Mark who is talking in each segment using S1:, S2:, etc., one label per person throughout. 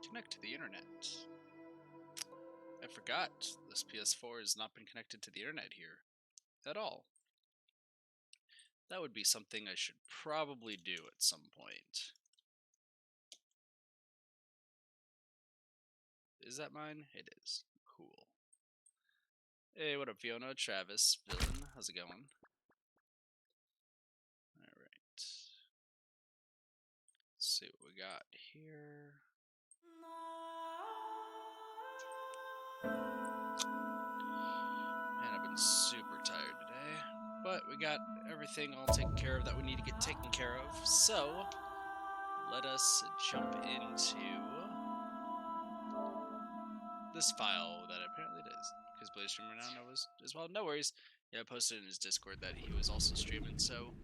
S1: Connect to the internet. I forgot this PS4 has not been connected to the internet here at all. That would be something I should probably do at some point. Is that mine? It is. Cool. Hey, what up, Fiona? Travis, Villain, how's it going? Alright. Let's see what we got here. Man, I've been super tired today. But we got everything all taken care of that we need to get taken care of. So, let us jump into this file that apparently it is. Because Blaze streaming now knows as well. No worries. Yeah, I posted in his Discord that he was also streaming. So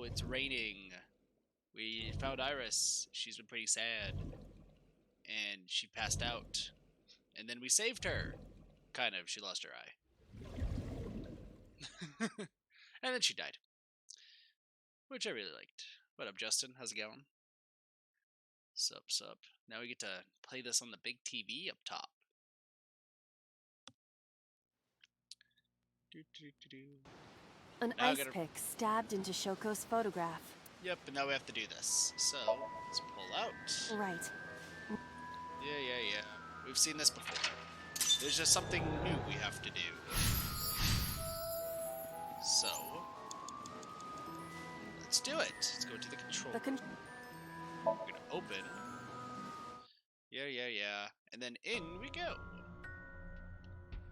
S1: it's raining. We found Iris. She's been pretty sad. And she passed out. And then we saved her. Kind of. She lost her eye. And then she died. Which I really liked. What up, Justin? How's it going? Sup. Now we get to play this on the big TV up top.
S2: An ice pick stabbed into Shoko's photograph.
S1: Yep, and now we have to do this. So, let's pull out.
S2: Right.
S1: Yeah. We've seen this before. There's just something new we have to do. So, let's do it. Let's go to the control. We're gonna open. Yeah. And then in we go.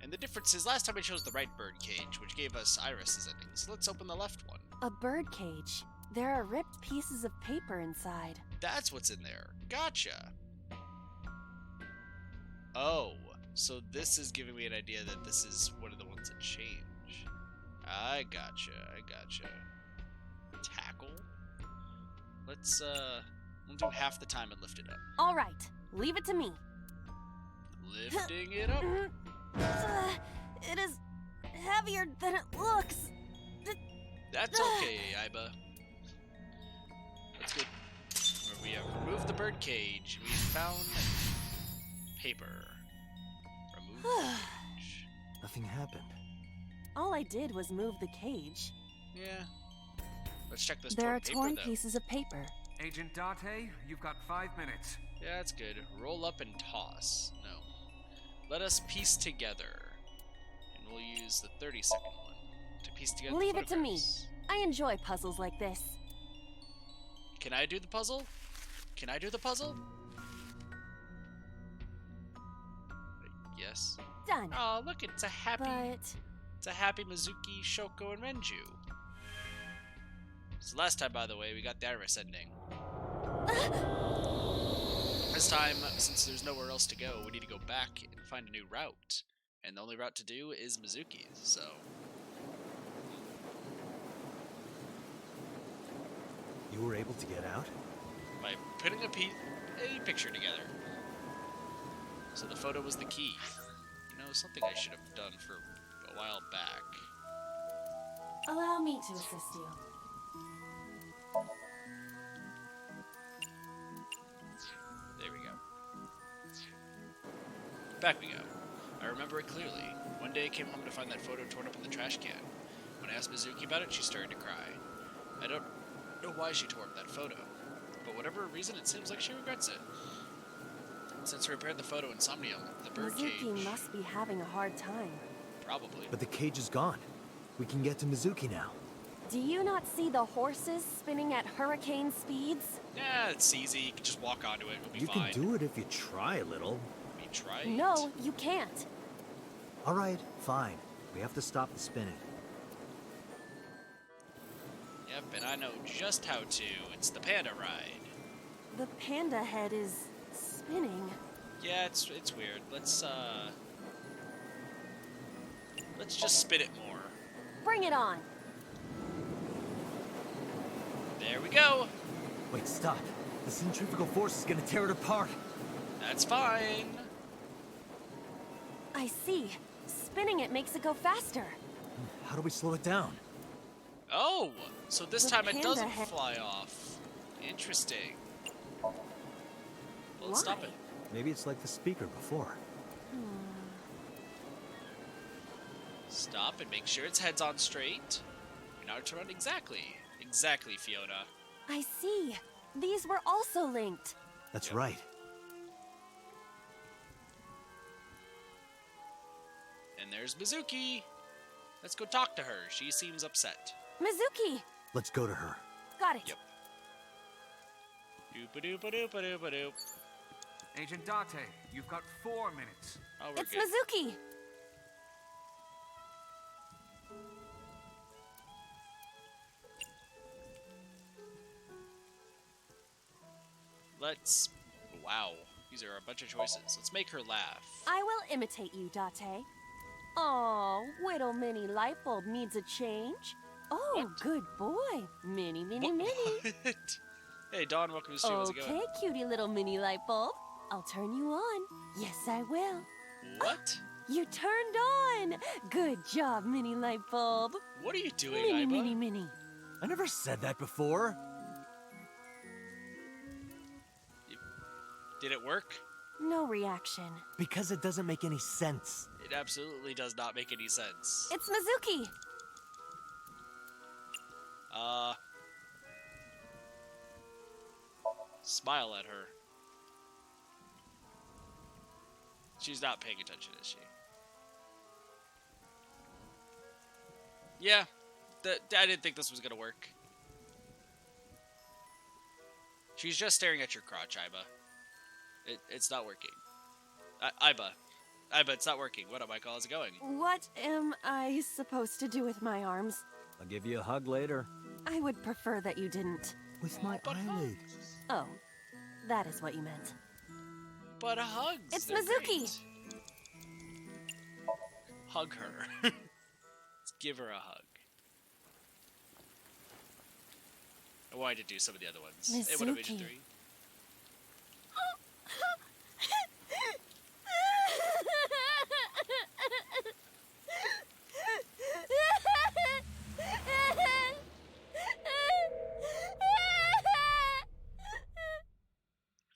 S1: And the difference is last time I chose the right bird cage, which gave us Iris's ending. So let's open the left one.
S2: A bird cage. There are ripped pieces of paper inside.
S1: That's what's in there. Gotcha. Oh, so this is giving me an idea that this is one of the ones that change. I gotcha. Tackle. Let's, we'll do half the time and lift it up.
S2: All right, leave it to me.
S1: Lifting it up.
S2: It is heavier than it looks.
S1: That's okay, Iba. That's good. We have removed the bird cage. We found paper. Remove the cage.
S3: Nothing happened.
S2: All I did was move the cage.
S1: Yeah. Let's check this.
S2: There are
S1: paper,
S2: torn
S1: though.
S2: pieces of paper.
S4: Agent Date, you've got 5 minutes.
S1: Yeah, that's good. Roll up and toss. No. Let us piece together. And we'll use the 30-second one to piece together.
S2: Leave it to me. I enjoy puzzles like this.
S1: Can I do the puzzle? Yes.
S2: Done.
S1: Oh, look, it's a happy...
S2: But...
S1: It's a happy Mizuki, Shoko, and Renju. So last time, by the way, we got the Iris ending. This time, since there's nowhere else to go, we need to go back and find a new route. And the only route to do is Mizuki's, so...
S3: You were able to get out?
S1: By putting a picture together. So the photo was the key. You know, something I should have done for a while back.
S2: Allow me to assist you.
S1: There we go. Back we go. I remember it clearly. One day I came home to find that photo torn up in the trash can. When I asked Mizuki about it, she started to cry. I don't know why she tore up that photo, but whatever reason, it seems like she regrets it. Since we repaired the photo in Somnium, the bird
S2: Mizuki
S1: cage...
S2: must be having a hard time.
S1: Probably.
S3: But the cage is gone. We can get to Mizuki now.
S2: Do you not see the horses spinning at hurricane speeds?
S1: Yeah, it's easy. You can just walk onto it. We'll be fine.
S3: You can do it if you try a little.
S1: We tried.
S2: No, you can't.
S3: All right, fine. We have to stop the spinning.
S1: Yep, and I know just how to. It's the panda ride.
S2: The panda head is spinning.
S1: Yeah, it's weird. Let's just spin it more.
S2: Bring it on.
S1: There we go.
S3: Wait, stop. The centrifugal force is gonna tear it apart.
S1: That's fine.
S2: I see. Spinning it makes it go faster.
S3: How do we slow it down?
S1: Oh, so this
S2: The
S1: time it
S2: panda
S1: doesn't
S2: head-
S1: fly off. Interesting. Well, let's stop it.
S3: Maybe it's like the speaker before.
S1: Stop and make sure its head's on straight. Now it's run exactly. Exactly, Fiona.
S2: I see. These were also linked.
S3: That's right.
S1: And there's Mizuki. Let's go talk to her. She seems upset.
S2: Mizuki!
S3: Let's go to her.
S2: Got it.
S1: Yep. Doop-a-doop-a-doop-a-doop-a-doop.
S4: Agent Date, you've got 4 minutes.
S1: Oh, we're
S2: It's
S1: good.
S2: Mizuki!
S1: Let's... Wow. These are a bunch of choices. Let's make her laugh.
S2: I will imitate you, Date. Aw, little mini light bulb needs a change. Oh,
S1: What?
S2: good boy. Mini, mini,
S1: What?
S2: mini.
S1: Hey, Dawn, welcome to the stream. How's it
S2: Okay,
S1: going?
S2: cutie little mini light bulb. I'll turn you on. Yes, I will.
S1: What?
S2: You turned on. Good job, mini light bulb.
S1: What are you doing,
S2: Mini,
S1: Aiba?
S2: mini, mini.
S3: I never said that before.
S1: Did it work?
S2: No reaction.
S3: Because it doesn't make any sense.
S1: It absolutely does not make any sense.
S2: It's Mizuki.
S1: Smile at her. She's not paying attention, is she? Yeah, I didn't think this was gonna work. She's just staring at your crotch, Aiba. It's not working. Aiba, it's not working. What up, Michael? How's it going?
S2: What am I supposed to do with my arms?
S3: I'll give you a hug later.
S2: I would prefer that you didn't.
S3: With my
S1: But
S3: eyelid.
S2: Oh, that is what you meant.
S1: But hugs.
S2: It's
S1: they're
S2: Mizuki.
S1: great. Hug her. Let's give her a hug. I wanted to do some of the other ones. Hey, what up, Agent
S2: Mizuki.
S1: 3?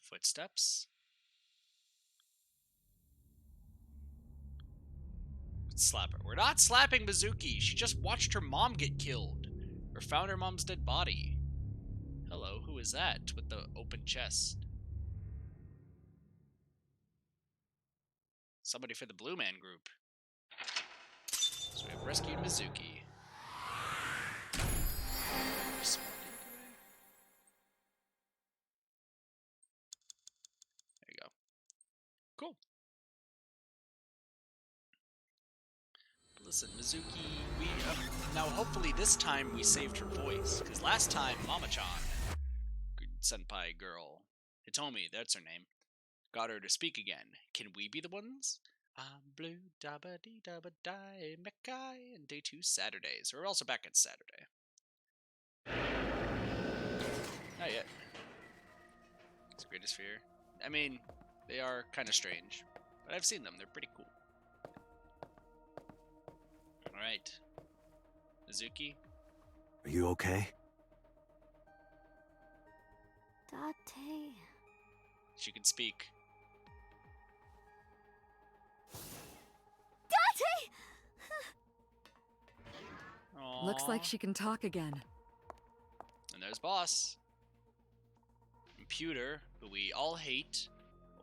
S1: Footsteps? Let's slap her. We're not slapping Mizuki. She just watched her mom get killed. Or found her mom's dead body. Hello, who is that with the open chest? Somebody for the Blue Man group. So we have rescued Mizuki. There you go. Cool. Listen, Mizuki, we now hopefully this time we saved her voice, because last time Mama-chan, senpai girl, Hitomi, that's her name, got her to speak again. Can we be the ones? I'm blue, dabba dee dabba die, mekai, and day 2 Saturdays. We're also back on Saturday. Not yet. It's Greatest Fear. I mean, they are kind of strange, but I've seen them. They're pretty cool. Alright. Mizuki?
S3: Are you okay?
S2: Date.
S1: She can speak.
S2: Date!
S5: Looks like
S1: Aww.
S5: she can talk again.
S1: And there's Boss. And Pewter, who we all hate.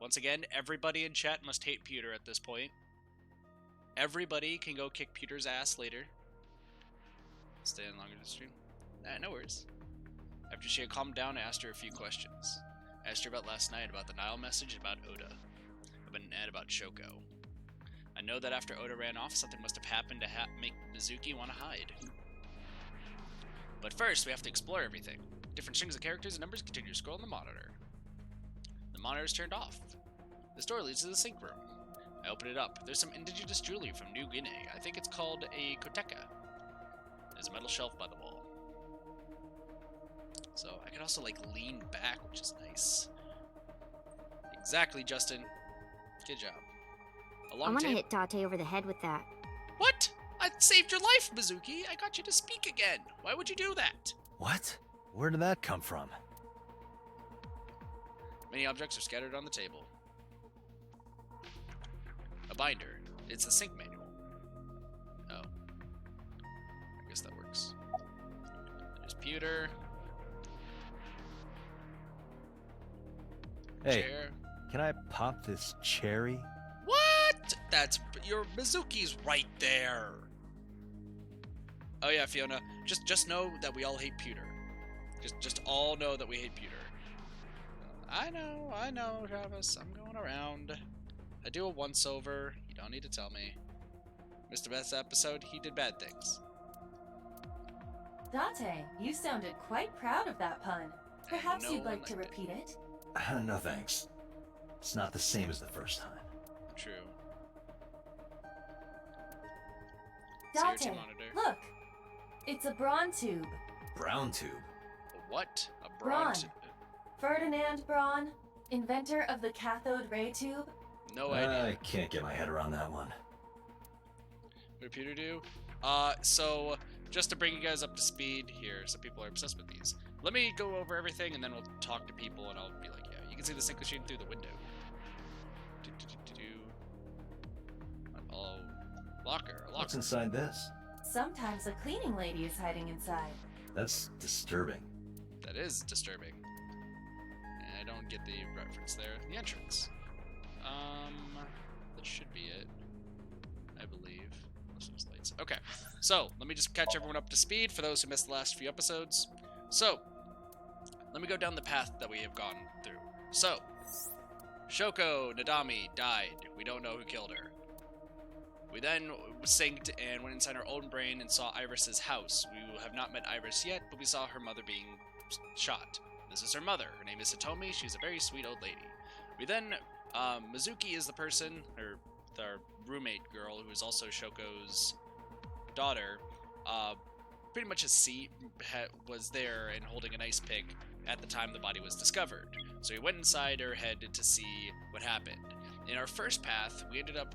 S1: Once again, everybody in chat must hate Pewter at this point. Everybody can go kick Pewter's ass later. Stay on longer to stream. Nah, no worries. After she had calmed down, I asked her a few questions. I asked her about last night, about the Nile message, and about Oda. And about Shoko. I know that after Oda ran off, something must have happened to make Mizuki want to hide. But first, we have to explore everything. Different strings of characters and numbers continue to scroll on the monitor. The monitor is turned off. This door leads to the sink room. I open it up. There's some indigenous jewelry from New Guinea. I think it's called a koteka. There's a metal shelf by the wall. So I can also like lean back, which is nice. Exactly, Justin. Good job. A
S6: I
S1: long
S6: want to
S1: table.
S6: hit Date over the head with that.
S1: What? I saved your life, Mizuki. I got you to speak again. Why would you do that?
S3: What? Where did that come from?
S1: Many objects are scattered on the table. A binder. It's the sync manual. Oh. I guess that works. There's pewter.
S3: Hey,
S1: Chair.
S3: can I pop this cherry?
S1: What? That's your Mizuki's right there. Oh yeah, Fiona. Just know that we all hate pewter. Just all know that we hate pewter. I know, Travis. I'm going around. I do a once-over. You don't need to tell me. Mr. Best episode, he did bad things.
S2: Date, you sounded quite proud of that pun. Perhaps
S1: No
S2: you'd like
S1: one
S2: to
S1: liked
S2: repeat it?
S3: No thanks. It's not the same as the first time.
S1: True. See your
S2: Date,
S1: team monitor.
S2: look! It's a Braun tube.
S3: Brown tube.
S1: A what? A
S2: Braun.
S1: bronze?
S2: Ferdinand Braun, inventor of the cathode ray tube.
S1: No idea.
S3: I can't get my head around that one.
S1: What did Peter do? So just to bring you guys up to speed here, some people are obsessed with these. Let me go over everything and then we'll talk to people and I'll be like, yeah, you can see the sync machine through the window. Oh, locker.
S3: What's inside this?
S2: Sometimes a cleaning lady is hiding inside.
S3: That's disturbing.
S1: That is disturbing. And I don't get the reference there. The entrance. That should be it. I believe. Unless there's lights. Okay. So, let me just catch everyone up to speed for those who missed the last few episodes. So, let me go down the path that we have gone through. So, Shoko Nadami died. We don't know who killed her. We then synced and went inside our own brain and saw Iris's house. We have not met Iris yet, but we saw her mother being shot. This is her mother. Her name is Hitomi. She's a very sweet old lady. We then, Mizuki is the person, or our roommate girl, who is also Shoko's daughter, pretty much was there and holding an ice pick at the time the body was discovered. So we went inside her head to see what happened. In our first path, we ended up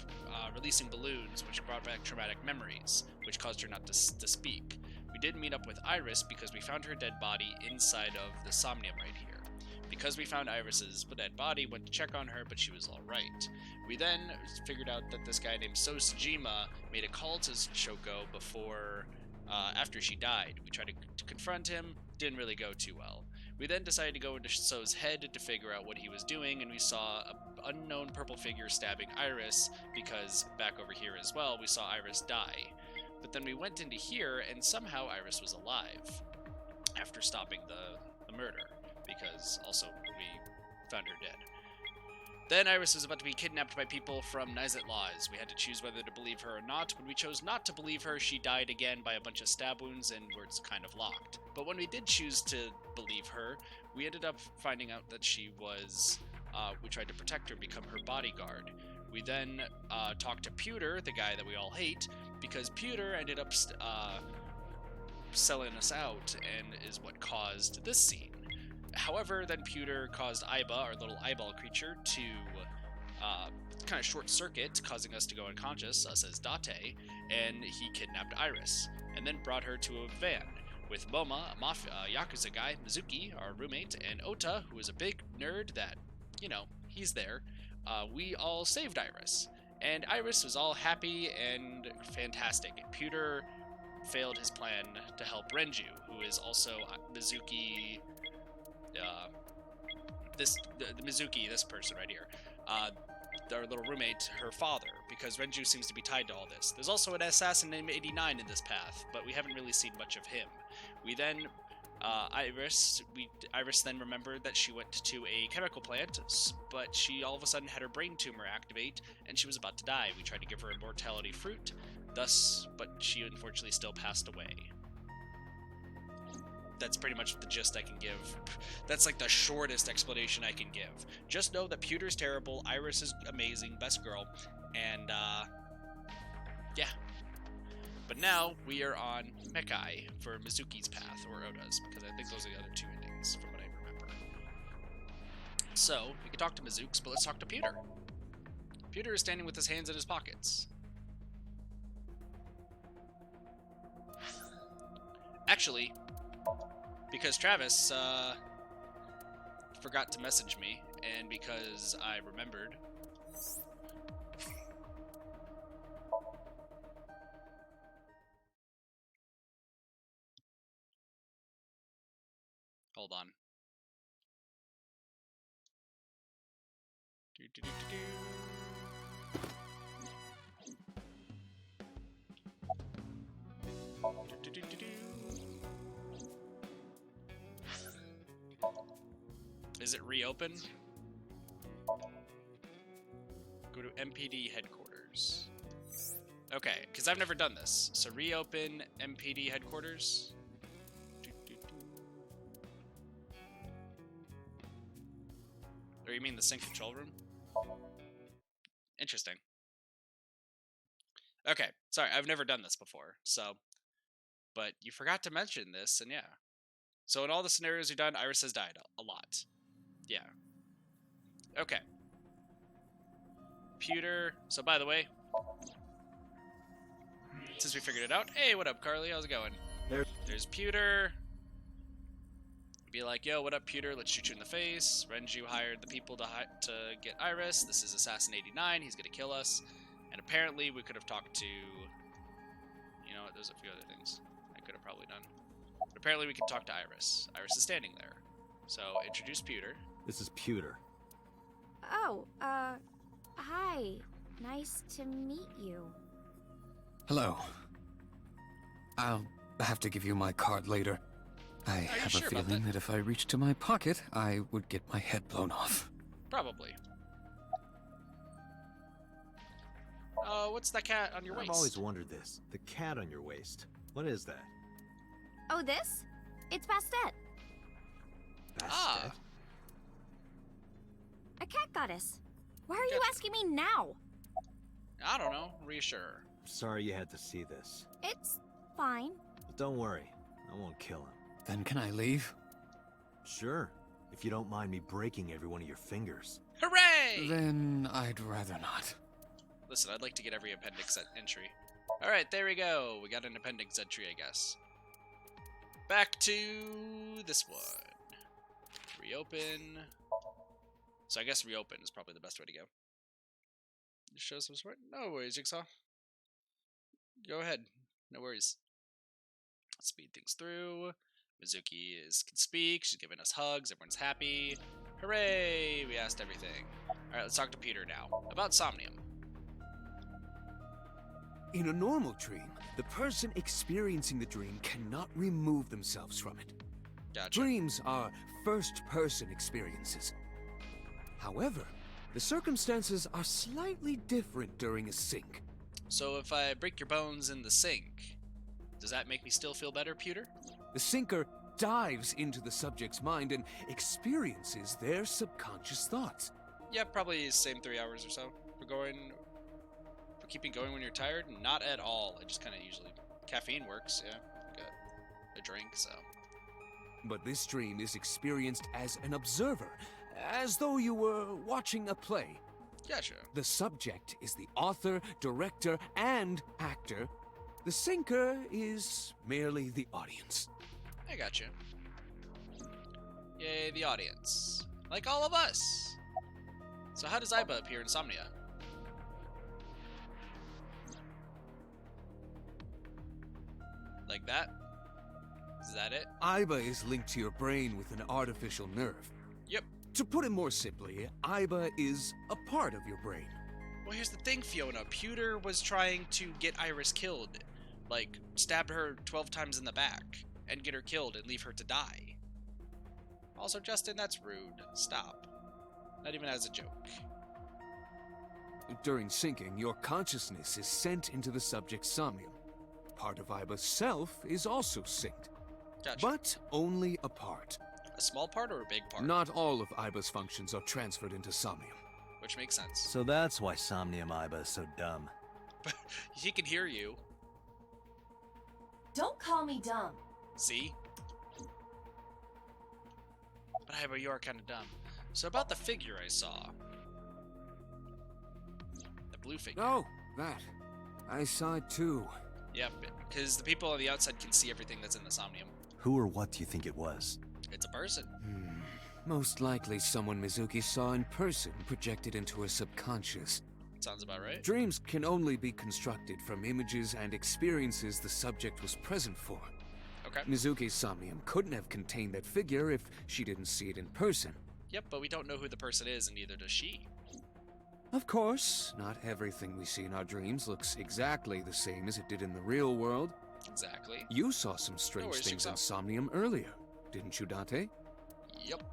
S1: releasing balloons, which brought back traumatic memories, which caused her not to speak. We did meet up with Iris because we found her dead body inside of the Somnium right here. Because we found Iris's dead body, went to check on her, but she was alright. We then figured out that this guy named So Sejima made a call to Shoko before, after she died. We tried to confront him, didn't really go too well. We then decided to go into So's head to figure out what he was doing, and we saw an unknown purple figure stabbing Iris, because back over here as well, we saw Iris die. But then we went into here, and somehow Iris was alive, after stopping the murder, because also we found her dead. Then Iris was about to be kidnapped by people from Nizet Laws. We had to choose whether to believe her or not. When we chose not to believe her, she died again by a bunch of stab wounds and was kind of locked. But when we did choose to believe her, we ended up finding out that she was, we tried to protect her, become her bodyguard. We then talked to Pewter, the guy that we all hate, because Pewter ended up selling us out and is what caused this scene. However, then Pewter caused Aiba, our little eyeball creature, to kind of short circuit, causing us to go unconscious, us as Date, and he kidnapped Iris, and then brought her to a van with Moma, a Yakuza guy, Mizuki, our roommate, and Ota, who is a big nerd that, you know, he's there. We all saved Iris, and Iris was all happy and fantastic. Pewter failed his plan to help Renju, who is also Mizuki... the Mizuki, this person right here, our little roommate, her father, because Renju seems to be tied to all this. There's also an assassin named 89 in this path, but we haven't really seen much of him. We then, Iris then remembered that she went to a chemical plant, but she all of a sudden had her brain tumor activate, and she was about to die. We tried to give her immortality fruit, but she unfortunately still passed away. That's pretty much the gist I can give. That's like the shortest explanation I can give. Just know that Pewter's terrible, Iris is amazing, best girl, and yeah. But now we are on Mekai for Mizuki's path, or Oda's, because I think those are the other two endings from what I remember. So, we can talk to Mizuki, but let's talk to Pewter. Pewter is standing with his hands in his pockets. Actually, because Travis forgot to message me, and because I remembered. Hold on. Is it reopen? Go to MPD headquarters. Okay, because I've never done this. So reopen MPD headquarters. Or you mean the sync control room? Interesting. Okay, sorry, I've never done this before, so... But you forgot to mention this, and yeah. So in all the scenarios you've done, Iris has died a lot. Yeah. Okay. Pewter. So by the way, since we figured it out, hey, what up, Carly? How's it going? There's Pewter. Be like, yo, what up, Pewter? Let's shoot you in the face. Renju hired the people to get Iris. This is Assassin 89. He's gonna kill us. And apparently we could have talked to... You know what? There's a few other things I could have probably done. But apparently we could talk to Iris. Iris is standing there. So introduce Pewter.
S3: This is Pewter.
S6: Oh, hi. Nice to meet you.
S7: Hello. I'll have to give you my card later. I have a feeling that if I reached to my pocket, I would get my head blown off.
S1: Probably. What's that cat on your waist?
S3: I've always wondered this. The cat on your waist. What is that?
S6: Oh, this? It's Bastet.
S3: Bastet?
S6: A cat goddess. Why are you asking me now?
S1: I don't know. Reassure her.
S3: Sorry you had to see this.
S6: It's fine.
S3: But don't worry. I won't kill him.
S7: Then can I leave?
S3: Sure. If you don't mind me breaking every one of your fingers.
S1: Hooray!
S7: Then I'd rather not.
S1: Listen, I'd like to get every appendix entry. Alright, there we go. We got an appendix entry, I guess. Back to this one. Reopen. So I guess reopen is probably the best way to go. Just show some support. No worries, Jigsaw. Go ahead. No worries. Let's speed things through. Mizuki can speak. She's giving us hugs. Everyone's happy. Hooray! We asked everything. Alright, let's talk to Peter now. About Somnium.
S8: In a normal dream, the person experiencing the dream cannot remove themselves from it.
S1: Gotcha.
S8: Dreams are first-person experiences. However, the circumstances are slightly different during a sync.
S1: So if I break your bones in the sink, does that make me still feel better, Pewter?
S8: The syncer dives into the subject's mind and experiences their subconscious thoughts.
S1: Yeah, probably same 3 hours or so. For keeping going when you're tired? Not at all. I just kind of usually... Caffeine works, yeah. Got a drink, so...
S8: But this dream is experienced as an observer, as though you were watching a play.
S1: Gotcha.
S8: The subject is the author, director, and actor. The syncer is merely the audience.
S1: I gotcha. Yay, the audience. Like all of us! So how does Aiba appear in Somnia? Like that? Is that it?
S8: Aiba is linked to your brain with an artificial nerve.
S1: Yep.
S8: To put it more simply, Aiba is a part of your brain.
S1: Well, here's the thing, Fiona. Pewter was trying to get Iris killed. Like, stab her 12 times in the back, and get her killed and leave her to die. Also, Justin, that's rude. Stop. Not even as a joke.
S8: During syncing, your consciousness is sent into the subject's somnium. Part of Aiba's self is also synced.
S1: Gotcha.
S8: But only a part.
S1: A small part or a big part?
S8: Not all of Aiba's functions are transferred into Somnium.
S1: Which makes sense.
S3: So that's why Somnium Aiba is so dumb.
S1: But he can hear you.
S2: Don't call me dumb.
S1: See? But Aiba, you are kind of dumb. So about the figure I saw. The blue figure.
S8: Oh, that. I saw it too.
S1: Yep, because the people on the outside can see everything that's in the Somnium.
S3: Who or what do you think it was?
S1: It's a person.
S8: Most likely someone Mizuki saw in person projected into her subconscious.
S1: Sounds about right.
S8: Dreams can only be constructed from images and experiences the subject was present for.
S1: Okay.
S8: Mizuki's Somnium couldn't have contained that figure if she didn't see it in person.
S1: Yep, but we don't know who the person is, and neither does she.
S8: Of course, not everything we see in our dreams looks exactly the same as it did in the real world.
S1: Exactly.
S8: You saw some strange
S1: worries,
S8: things in
S1: Jigsaw.
S8: Somnium earlier, didn't you, Dante?
S1: Yep.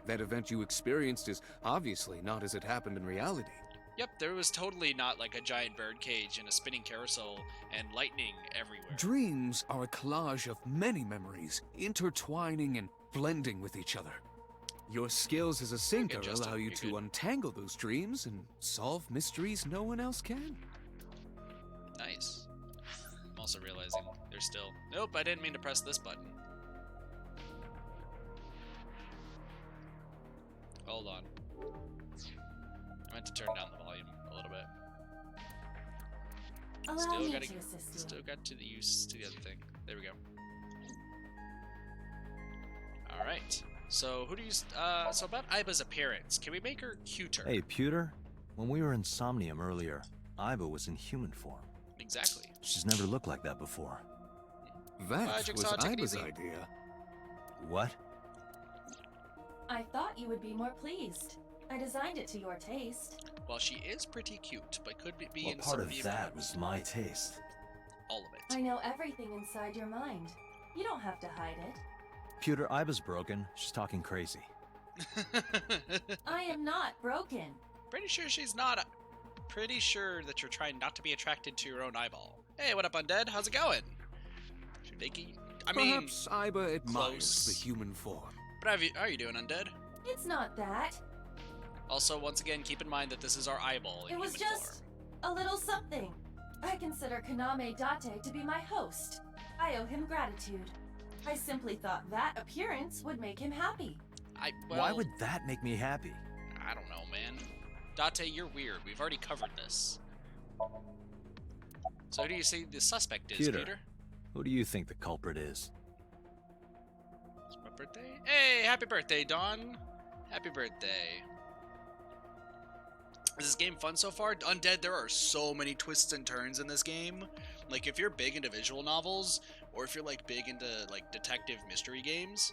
S8: That event you experienced is obviously not as it happened in reality.
S1: Yep, there was totally not like a giant bird cage and a spinning carousel and lightning everywhere.
S8: Dreams are a collage of many memories, intertwining and blending with each other. Your skills as a sinker
S1: good, Justin.
S8: allow you
S1: You're
S8: to
S1: good.
S8: untangle those dreams and solve mysteries no one else can.
S1: Nice. I'm also realizing there's still... Nope, I didn't mean to press this button. Hold on. I meant to turn down the volume a little bit.
S2: Allow me
S1: gotta,
S2: to assist you.
S1: still got to the use to the other thing. There we go. Alright. So, who do you... so about Aiba's appearance. Can we make her cuter?
S3: Hey, Pewter. When we were in Somnium earlier, Aiba was in human form.
S1: Exactly.
S3: She's never looked like that before.
S8: That was
S1: Jigsaw, take it
S8: Aiba's
S1: easy.
S8: idea.
S3: What?
S2: I thought you would be more pleased. I designed it to your taste.
S1: Well, she is pretty cute, but could be
S3: Well,
S1: in
S3: part
S1: some
S3: of
S1: view-
S3: that was my taste.
S1: All of
S2: I
S1: it.
S2: know everything inside your mind. You don't have to hide it.
S3: Pewter, Aiba's broken. She's talking crazy.
S2: I am not broken.
S1: Pretty sure she's not. Pretty sure that you're trying not to be attracted to your own eyeball. Hey, what up, Undead? How's it going? Should Vicky? I mean,
S8: Perhaps Aiba admires
S1: close.
S8: the human form.
S1: but how are you doing, Undead?
S2: It's not that.
S1: Also, once again, keep in mind that this is our eyeball in
S2: It was
S1: human
S2: just a little something. I consider Kaname Date to be my host. I owe him gratitude. I simply thought that appearance would make him happy.
S1: Well,
S3: Why would that make me happy?
S1: I don't know, man. Date, you're weird. We've already covered this. So who do you say the suspect is,
S3: Peter.
S1: Peter?
S3: Who do you think the culprit is?
S1: It's my birthday. Hey, happy birthday, Dawn. Happy birthday. Is this game fun so far? Undead, there are so many twists and turns in this game. Like, if you're big into visual novels, or if you're, like, big into, like, detective mystery games,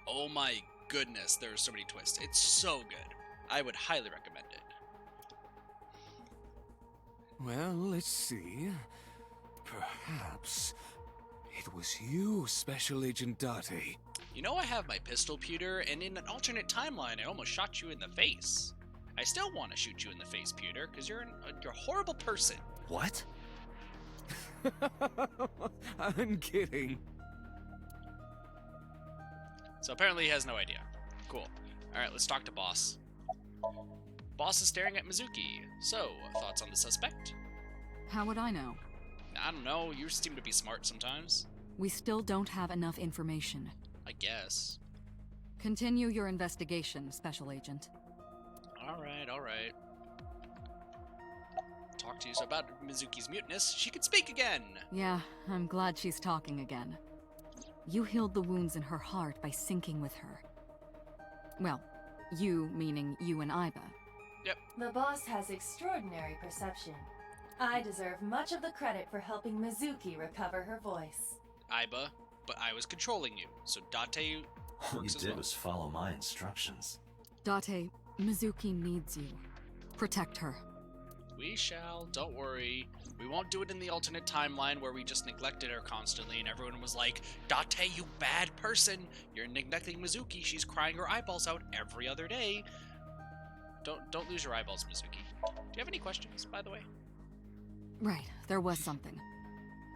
S1: oh my goodness, there are so many twists. It's so good. I would highly recommend it.
S8: Well, let's see. Perhaps it was you, Special Agent Date.
S1: You know I have my pistol, Pewter, and in an alternate timeline, I almost shot you in the face. I still want to shoot you in the face, Pewter, because you're a horrible person.
S3: What?
S8: I'm kidding.
S1: So apparently he has no idea. Cool. Alright, let's talk to Boss. Boss is staring at Mizuki. So, thoughts on the suspect?
S5: How would I know?
S1: I don't know, you seem to be smart sometimes.
S5: We still don't have enough information.
S1: I guess.
S5: Continue your investigation, Special Agent.
S1: Alright. Talk to you. So about Mizuki's muteness, she could speak again!
S5: Yeah, I'm glad she's talking again. You healed the wounds in her heart by syncing with her. Well, you meaning you and Aiba.
S2: The boss has extraordinary perception. I deserve much of the credit for helping Mizuki recover her voice.
S1: Aiba, but I was controlling you, so Date
S3: All you
S1: works as
S3: did
S1: well.
S3: was follow my instructions.
S5: Date, Mizuki needs you. Protect her.
S1: We shall, don't worry. We won't do it in the alternate timeline where we just neglected her constantly and everyone was like, Date, you bad person! You're neglecting Mizuki, she's crying her eyeballs out every other day. Don't lose your eyeballs, Mizuki. Do you have any questions, by the way?
S5: Right, there was something.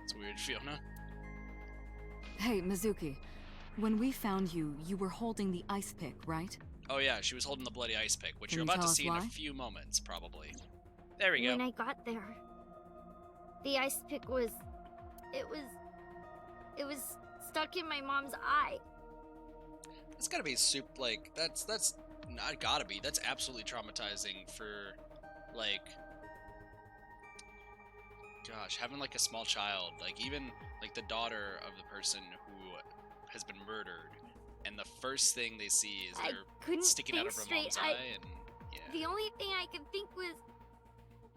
S1: It's a weird Fiona.
S5: Hey, Mizuki. When we found you, you were holding the ice pick, right?
S1: Oh yeah, she was holding the bloody ice pick, which
S5: Can
S1: you're
S5: you
S1: about to
S5: tell us
S1: see in a
S5: why?
S1: few moments, probably. There we go.
S6: When I got there, the ice pick was... It was stuck in my mom's eye.
S1: That's gotta be that's not gotta be. That's absolutely traumatizing for, like, gosh, having like a small child, like even like the daughter of the person who has been murdered, and the first thing they see is
S6: I
S1: they're
S6: couldn't
S1: sticking out
S6: think
S1: of her
S6: straight.
S1: mom's eye, and yeah,
S6: The only thing I could think was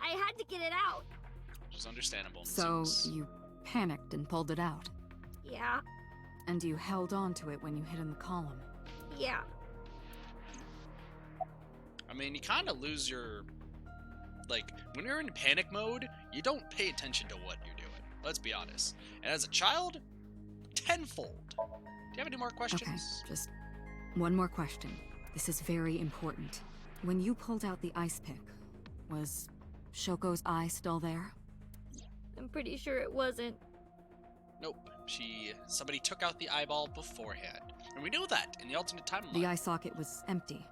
S6: I had to get it out.
S1: which is understandable.
S5: So
S1: Seems-
S5: you panicked and pulled it out.
S6: Yeah,
S5: And you held on to it when you hid in the column.
S6: yeah.
S1: I mean, you kind of lose your, like, when you're in panic mode, you don't pay attention to what you're doing. Let's be honest. And as a child, tenfold. Do you have any more
S5: Okay,
S1: questions?
S5: just one more question. This is very important. When you pulled out the ice pick, was Shoko's eye still there?
S6: I'm pretty sure it wasn't.
S1: Nope. Somebody took out the eyeball beforehand. And we know that in the alternate timeline.
S5: The eye socket was empty.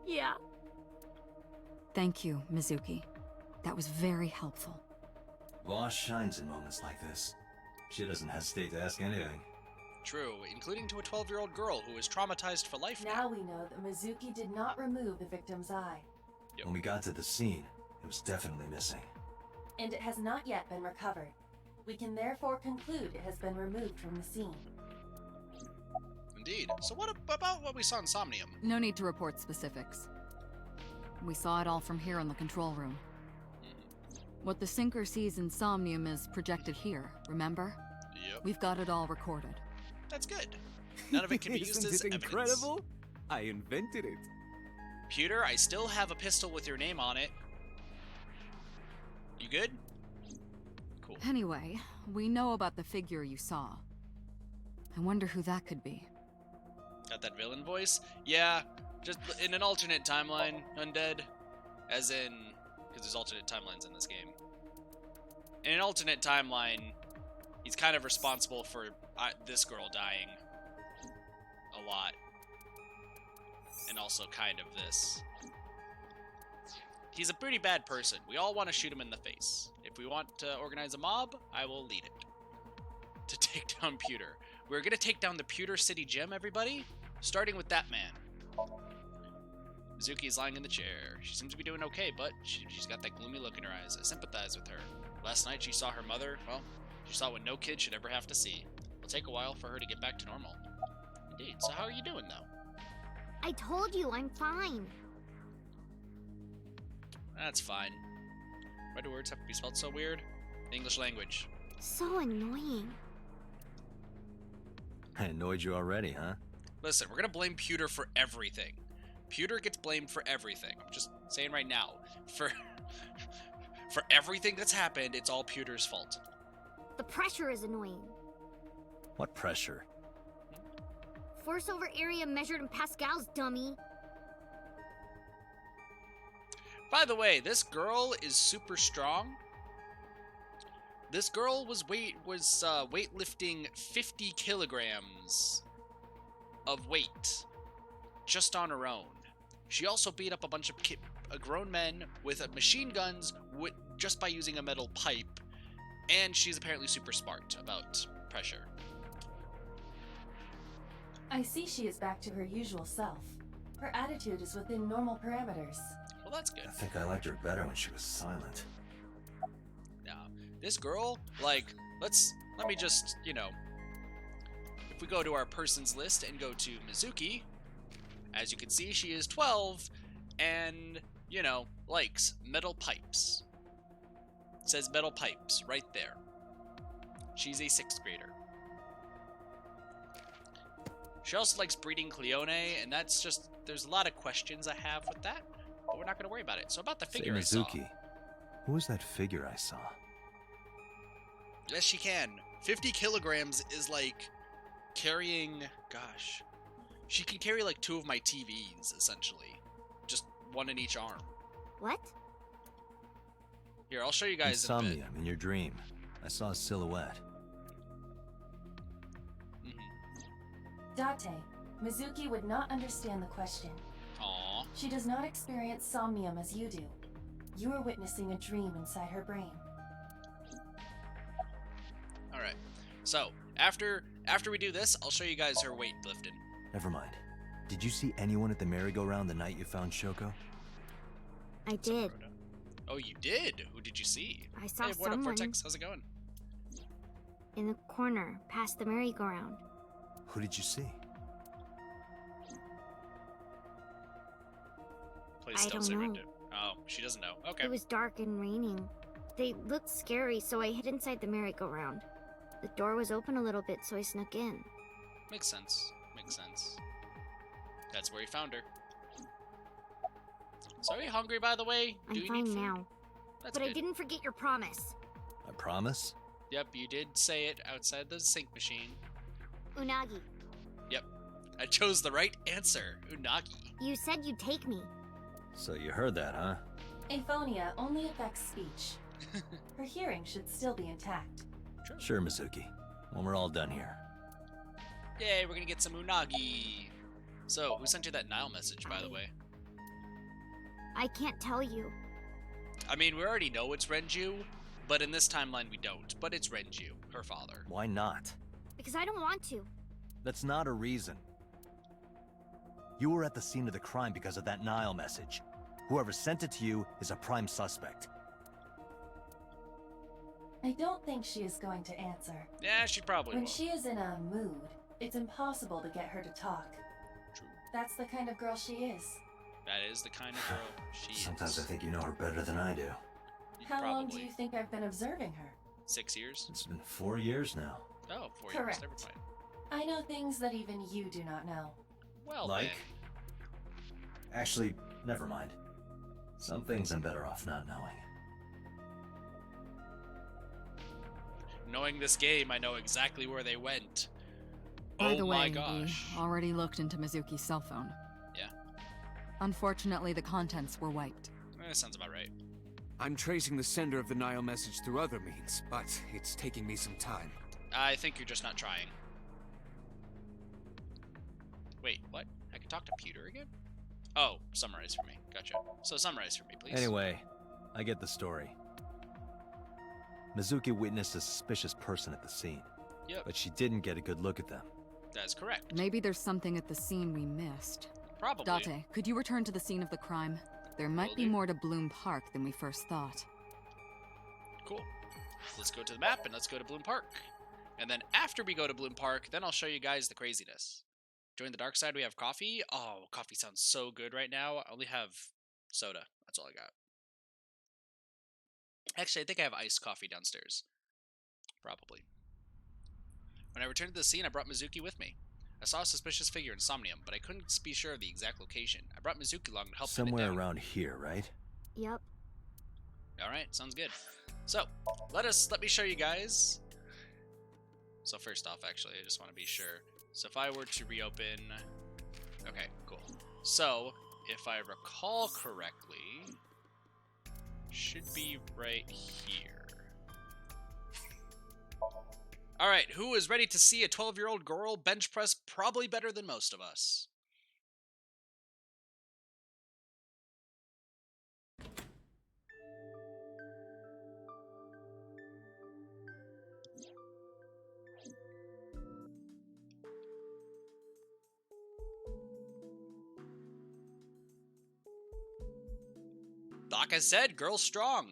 S6: Yeah.
S5: Thank you, Mizuki. That was very helpful.
S3: Boss shines in moments like this. She doesn't hesitate to ask anything.
S1: True, including to a 12-year-old girl who is traumatized for life
S2: Now we know that Mizuki did not remove the victim's eye,
S1: Yep.
S3: When we got to the scene, it was definitely missing.
S2: and it has not yet been recovered. We can therefore conclude it has been removed from the scene.
S1: Indeed. So what about what we saw in Somnium?
S5: No need to report specifics. We saw it all from here in the control room. What the sinker sees in Somnium is projected here, remember?
S1: Yep.
S5: We've got it all recorded.
S1: That's good. None of it can be used
S8: Isn't
S1: as
S8: it
S1: evidence.
S8: incredible? I invented it.
S1: Pewter, I still have a pistol with your name on it. You good? Cool.
S5: Anyway, we know about the figure you saw. I wonder who that could be.
S1: Got that villain voice? Yeah, just in an alternate timeline, undead. As in, because there's alternate timelines in this game. In an alternate timeline, he's kind of responsible for this girl dying a lot. And also kind of this. He's a pretty bad person. We all want to shoot him in the face. If we want to organize a mob, I will lead it. To take down Pewter. We're gonna take down the Pewter City Gym, everybody. Starting with that man. Mizuki is lying in the chair. She seems to be doing okay, but she's got that gloomy look in her eyes. I sympathize with her. Last night she saw her mother. Well, she saw what no kid should ever have to see. It'll take a while for her to get back to normal. Indeed. So how are you doing, though?
S6: I told you, I'm fine.
S1: That's fine. Why do words have to be spelled so weird? The English language.
S6: So annoying.
S3: I annoyed you already, huh?
S1: Listen, we're gonna blame Pewter for everything. Pewter gets blamed for everything. I'm just saying right now. For everything that's happened, it's all Pewter's fault.
S6: The pressure is annoying.
S3: What pressure?
S6: Force over area measured in pascals, dummy.
S1: By the way, this girl is super strong. This girl was weightlifting 50 kilograms of weight just on her own. She also beat up a bunch of grown men with machine guns just by using a metal pipe, and she's apparently super smart about pressure.
S2: I see she is back to her usual self. Her attitude is within normal parameters.
S1: Well, that's good.
S3: I think I liked her better when she was silent.
S1: Now, this girl, like, let me just, if we go to our persons list and go to Mizuki, as you can see, she is 12 and, likes metal pipes. It says metal pipes right there. She's a 6th grader. She also likes breeding Cleone, and that's just, there's a lot of questions I have with that, but we're not going to worry about it. So about the figure I saw.
S3: Mizuki, who was that figure I saw?
S1: Yes, she can. 50 kilograms is like carrying, gosh, she can carry like 2 of my TVs, essentially. Just one in each arm.
S6: What?
S1: Here, I'll show you guys in a bit.
S3: Somnium, in your dream. I saw a silhouette.
S2: Date, Mizuki would not understand the question.
S1: Aww.
S2: She does not experience somnium as you do. You are witnessing a dream inside her brain.
S1: Alright. So, after we do this, I'll show you guys her weightlifting.
S3: Never mind. Did you see anyone at the merry-go-round the night you found Shoko?
S6: I did.
S1: Oh, you did? Who did you see?
S6: I saw
S1: Hey, what up,
S6: someone
S1: Vortex? How's it going?
S6: in the corner past the merry-go-round.
S3: Who did you see?
S1: Please
S6: I
S1: don't
S6: don't
S1: say
S6: know.
S1: Red Dead. Oh, she doesn't know. Okay.
S6: It was dark and raining. They looked scary, so I hid inside the merry-go-round. The door was open a little bit, so I snuck in.
S1: Makes sense. Makes sense. That's where he found her. So are you hungry, by the way? Do
S6: I'm
S1: you
S6: fine
S1: need food?
S6: now.
S1: That's
S6: But
S1: good.
S6: I didn't forget your promise.
S3: I promise?
S1: Yep, you did say it outside the sink machine.
S6: Unagi,
S1: Yep. I chose the right answer. Unagi.
S6: you said you'd take me.
S3: So you heard that, huh?
S2: Aphonia only affects speech. Her hearing should still be intact.
S3: Sure, Mizuki. When we're all done here.
S1: Yay, we're gonna get some unagi. So, who sent you that Nile message, by the way?
S6: I can't tell you.
S1: I mean, we already know it's Renju, but in this timeline we don't. But it's Renju, her father.
S3: Why not?
S6: Because I don't want to.
S3: That's not a reason. You were at the scene of the crime because of that Nile message. Whoever sent it to you is a prime suspect.
S2: I don't think she is going to answer.
S1: Yeah, she probably
S2: When
S1: will.
S2: she is in a mood, it's impossible to get her to talk.
S1: True.
S2: That's the kind of girl she is.
S1: That is the kind of girl she
S3: Sometimes
S1: is.
S3: I think you know her better than I do.
S2: How long do
S1: Probably
S2: you think I've been observing her?
S1: 6 years?
S3: It's been 4 years now.
S1: Oh, 4
S2: Correct.
S1: years. Never mind.
S2: I know things that even you do not know.
S1: Well,
S3: Like?
S1: then.
S3: Actually, never mind. Some things I'm better off not knowing.
S1: Knowing this game, I know exactly where they went.
S5: By
S1: Oh
S5: the
S1: my
S5: way,
S1: gosh.
S5: we already looked into Mizuki's cell phone.
S1: Yeah.
S5: Unfortunately, the contents were wiped.
S1: Sounds about right.
S8: I'm tracing the sender of the Nile message through other means, but it's taking me some time.
S1: I think you're just not trying. Wait, what? I can talk to Pewter again? Oh, summarize for me. Gotcha. So summarize for me, please.
S3: Anyway, I get the story. Mizuki witnessed a suspicious person at the scene.
S1: Yep,
S3: But she didn't get a good look at them.
S1: that's correct.
S5: Maybe there's something at the scene we missed.
S1: Probably.
S5: Date, could you return to the scene of the crime? There might
S1: Will
S5: be
S1: do.
S5: more to Bloom Park than we first thought.
S1: Cool. Let's go to the map and let's go to Bloom Park. And then after we go to Bloom Park, then I'll show you guys the craziness. Join the dark side, we have coffee. Oh, coffee sounds so good right now. I only have soda. That's all I got. Actually, I think I have iced coffee downstairs. Probably. When I returned to the scene, I brought Mizuki with me. I saw a suspicious figure in Somnium, but I couldn't be sure of the exact location. I brought Mizuki along to help pin it
S3: Somewhere
S1: down.
S3: around here, right?
S6: Yep.
S1: Alright, sounds good. So, let me show you guys. So first off, actually, I just want to be sure. So if I were to reopen... Okay, cool. So, if I recall correctly, should be right here. Alright, who is ready to see a 12-year-old girl bench press probably better than most of us? Like I said, girl's strong.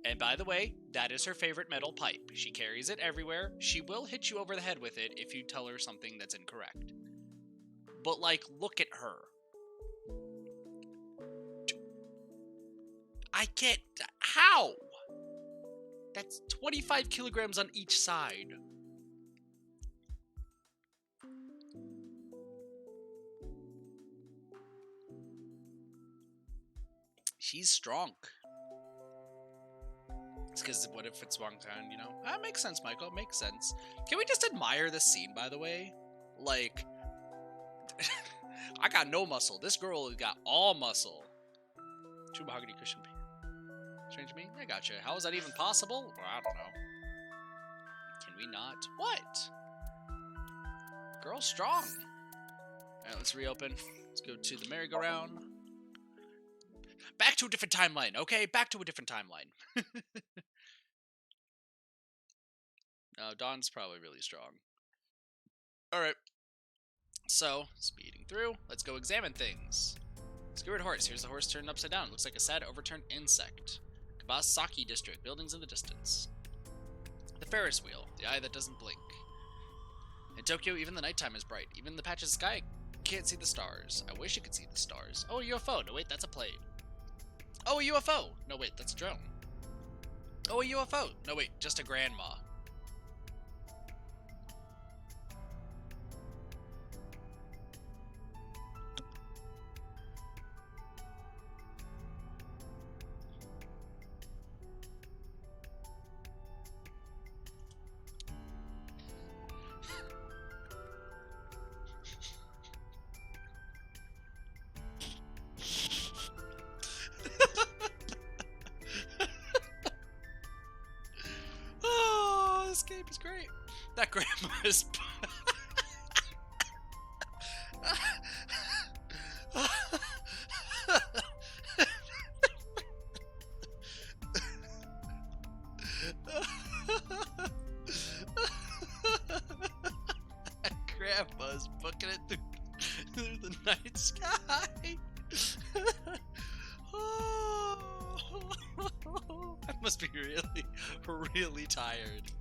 S1: And by the way, that is her favorite metal pipe. She carries it everywhere. She will hit you over the head with it if you tell her something that's incorrect. But, like, look at her. I can't... How? That's 25 kilograms on each side. She's strong. It's because what if it's one kind, you know? That makes sense, Michael. Makes sense. Can we just admire the scene, by the way? Like, I got no muscle. This girl has got all muscle. True mahogany cushion. Strange to me? I gotcha. How is that even possible? Well, I don't know. Can we not? What? Girl's strong. Alright, let's reopen. Let's go to the merry-go-round. Back to a different timeline, okay? Back to a different timeline. No, Dawn's probably really strong. Alright. So, speeding through. Let's go examine things. Skewered horse. Here's the horse turned upside down. Looks like a sad overturned insect. Kabasaki district. Buildings in the distance. The Ferris wheel. The eye that doesn't blink. In Tokyo, even the nighttime is bright. Even the patches of sky can't see the stars. I wish you could see the stars. Oh, a UFO. No, wait, that's a plane. Oh, a UFO! No, wait, that's a drone. Oh, a UFO! No, wait, just a grandma. Oh, this game is great. That grandma is. That grandma's booking it through the night sky. I must be really tired.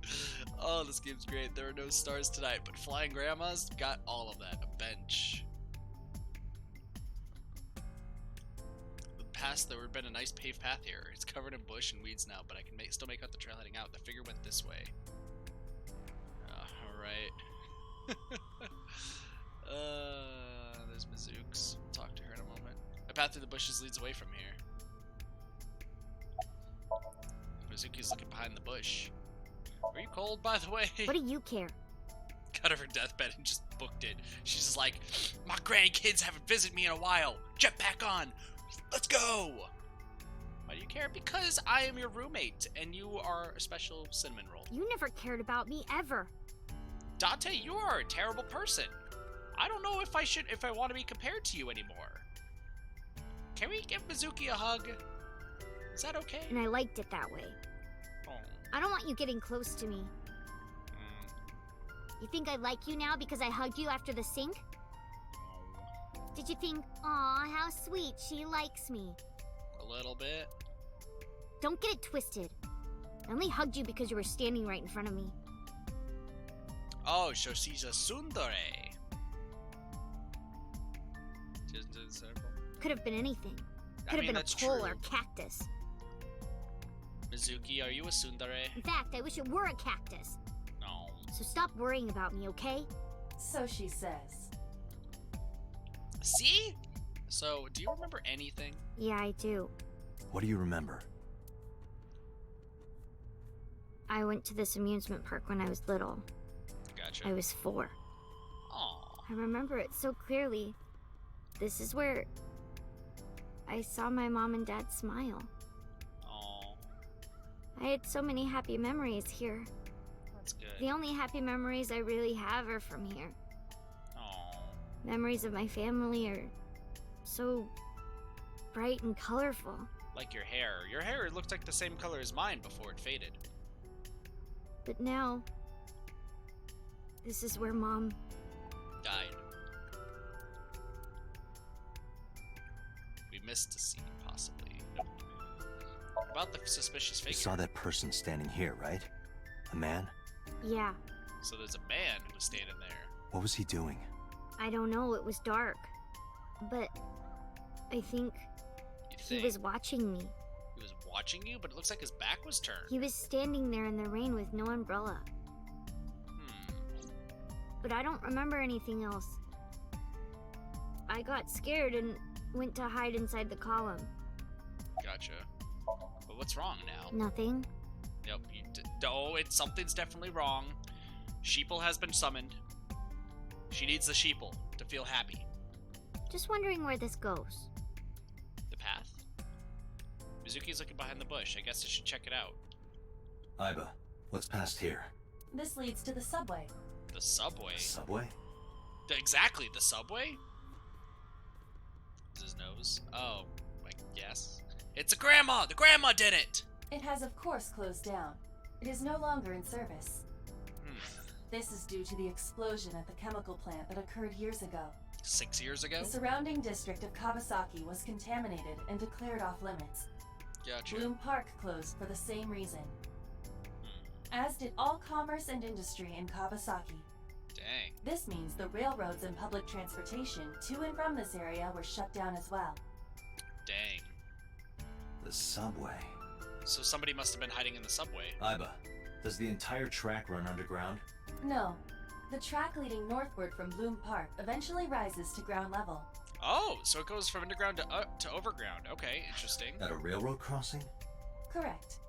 S1: Oh, this game's great. There are no stars tonight, but flying grandmas got all of that. A bench. There would have been a nice paved path here. It's covered in bush and weeds now, but I can still make out the trail heading out. The figure went this way. Alright. There's Mizuki. We'll talk to her in a moment. A path through the bushes leads away from here. Mizuki's looking behind the bush. Are you cold, by the way?
S6: What do you care?
S1: Got her deathbed and just booked it. She's just like, my grandkids haven't visited me in a while. Jetpack on. Let's go! Why do you care? Because I am your roommate, and you are a special cinnamon roll.
S6: You never cared about me, ever.
S1: Dante, you are a terrible person. I don't know if I want to be compared to you anymore. Can we give Mizuki a hug? Is that okay?
S6: And I liked it that way.
S1: Oh.
S6: I don't want you getting close to me. You think I like you now because I hugged you after the sink? Did you think, aw, how sweet, she likes me?
S1: A little bit.
S6: Don't get it twisted. I only hugged you because you were standing right in front of me.
S1: Oh, so she's a tsundere.
S6: Could have been anything. Could have been a pole or cactus.
S1: Mizuki, are you a tsundere?
S6: In fact, I wish it were a cactus.
S1: No.
S6: So stop worrying about me, okay?
S2: So she says.
S1: See? So, do you remember anything?
S6: Yeah, I do.
S3: What do you remember?
S6: I went to this amusement park when I was little.
S1: Gotcha.
S6: I was 4.
S1: Aww.
S6: I remember it so clearly. This is where I saw my mom and dad smile.
S1: Aww.
S6: I had so many happy memories here.
S1: That's good.
S6: The only happy memories I really have are from here.
S1: Aww.
S6: Memories of my family are so bright and colorful.
S1: Like your hair. Your hair looked like the same color as mine before it faded.
S6: But now, this is where Mom
S1: Died. We missed a scene, possibly. Nope. About the suspicious figure.
S3: You saw that person standing here, right? A man?
S6: Yeah,
S1: So there's a man who was standing there.
S3: What was he doing?
S6: I don't know, it was dark. But I think
S1: You
S6: he
S1: think
S6: was watching me.
S1: he was watching you, but it looks like his back was turned.
S6: He was standing there in the rain with no umbrella. But I don't remember anything else. I got scared and went to hide inside the column.
S1: Gotcha. But what's wrong now?
S6: Nothing.
S1: Yep. Something's definitely wrong. Sheeple has been summoned. She needs the sheeple to feel happy.
S6: Just wondering where this goes.
S1: The path? Mizuki's looking behind the bush. I guess I should check it out.
S3: Iba, what's past here?
S2: This leads to the subway.
S1: The subway?
S3: Subway?
S1: Exactly, the subway? His nose. Oh, I guess. It's a grandma! The grandma did it!
S2: It has of course closed down. It is no longer in service. This is due to the explosion at the chemical plant that occurred years ago.
S1: 6 years ago?
S2: The surrounding district of Kawasaki was contaminated and declared off limits.
S1: Gotcha.
S2: Bloom Park closed for the same reason. As did all commerce and industry in Kawasaki.
S1: Dang.
S2: This means the railroads and public transportation to and from this area were shut down as well.
S1: Dang.
S3: the subway.
S1: So somebody must have been hiding in the subway.
S3: Iba, does the entire track run underground?
S2: No. The track leading northward from Bloom Park eventually rises to ground level.
S1: Oh, so it goes from underground to overground. Okay, interesting.
S3: At a railroad crossing?
S2: Correct.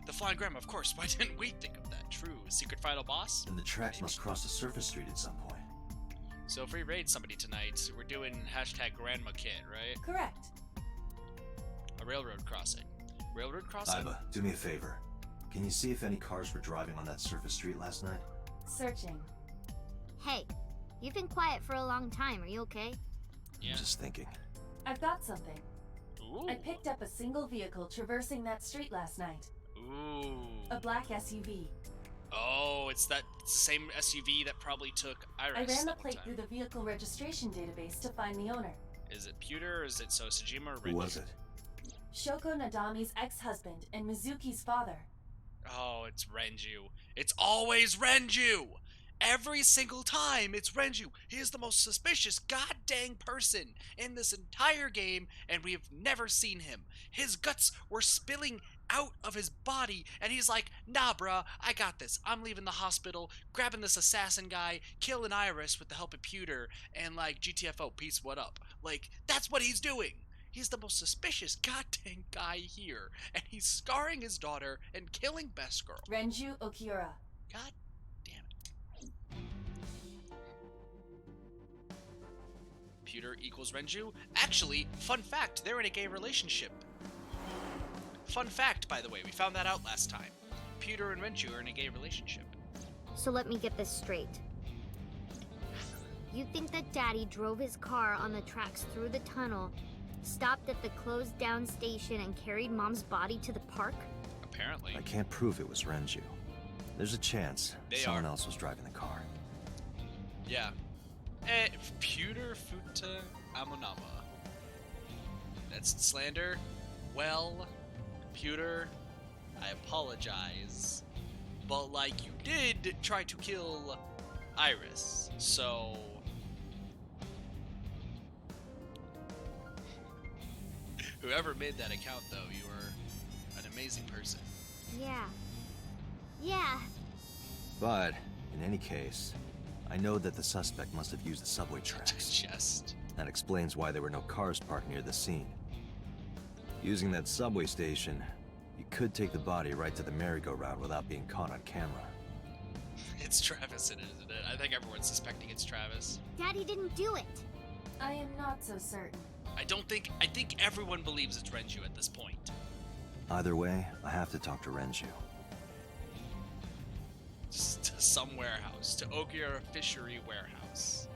S1: The Flying Grandma, of course. Why didn't we think of that? True. Secret final boss?
S3: And the tracks must cross a surface street at some point.
S1: So if we raid somebody tonight, we're doing hashtag Grandma Kid, right?
S2: Correct.
S1: A railroad crossing. Railroad crossing?
S3: Iba, do me a favor. Can you see if any cars were driving on that surface street last night?
S2: Searching.
S6: Hey, you've been quiet for a long time. Are you okay?
S1: Yeah.
S3: I'm just thinking.
S2: I've got something.
S1: Ooh.
S2: I picked up a single vehicle traversing that street last night.
S1: Ooh.
S2: A black SUV.
S1: Oh, it's that same SUV that probably took Iris.
S2: I ran the
S1: that one
S2: plate
S1: time.
S2: through the vehicle registration database to find the owner.
S1: Is it Pewter or is it Sojima or Renju?
S3: Who was it?
S2: Shoko Nadami's ex-husband and Mizuki's father.
S1: Oh, it's Renju. It's always Renju! Every single time, it's Renju. He is the most suspicious goddamn person in this entire game, and we have never seen him. His guts were spilling out of his body, and he's like, nah, bruh, I got this. I'm leaving the hospital, grabbing this assassin guy, killing Iris with the help of Pewter, and like, GTFO, peace, what up? Like, that's what he's doing. He's the most suspicious goddamn guy here, and he's scarring his daughter and killing Best Girl.
S2: Renju Okiura.
S1: God damn it. Pewter equals Renju? Actually, fun fact, they're in a gay relationship. Fun fact, by the way, we found that out last time. Pewter and Renju are in a gay relationship.
S6: So let me get this straight. You think that Daddy drove his car on the tracks through the tunnel, stopped at the closed down station, and carried Mom's body to the park?
S1: Apparently.
S3: I can't prove it was Renju. There's a chance someone else was driving the car.
S1: Yeah. Pewter Futa Amonama. That's slander? Well, Pewter, I apologize. But, like, you did try to kill Iris, so... Whoever made that account, though, you are an amazing person.
S6: Yeah. Yeah.
S3: But, in any case, I know that the suspect must have used the subway tracks.
S1: Just.
S3: That explains why there were no cars parked near the scene. Using that subway station, you could take the body right to the merry-go-round without being caught on camera.
S1: It's Travis in it, isn't it? I think everyone's suspecting it's Travis.
S6: Daddy didn't do it.
S2: I am not so certain.
S1: I think everyone believes it's Renju at this point.
S3: Either way, I have to talk to Renju.
S1: Just to some warehouse, to Okiura Fishery Warehouse.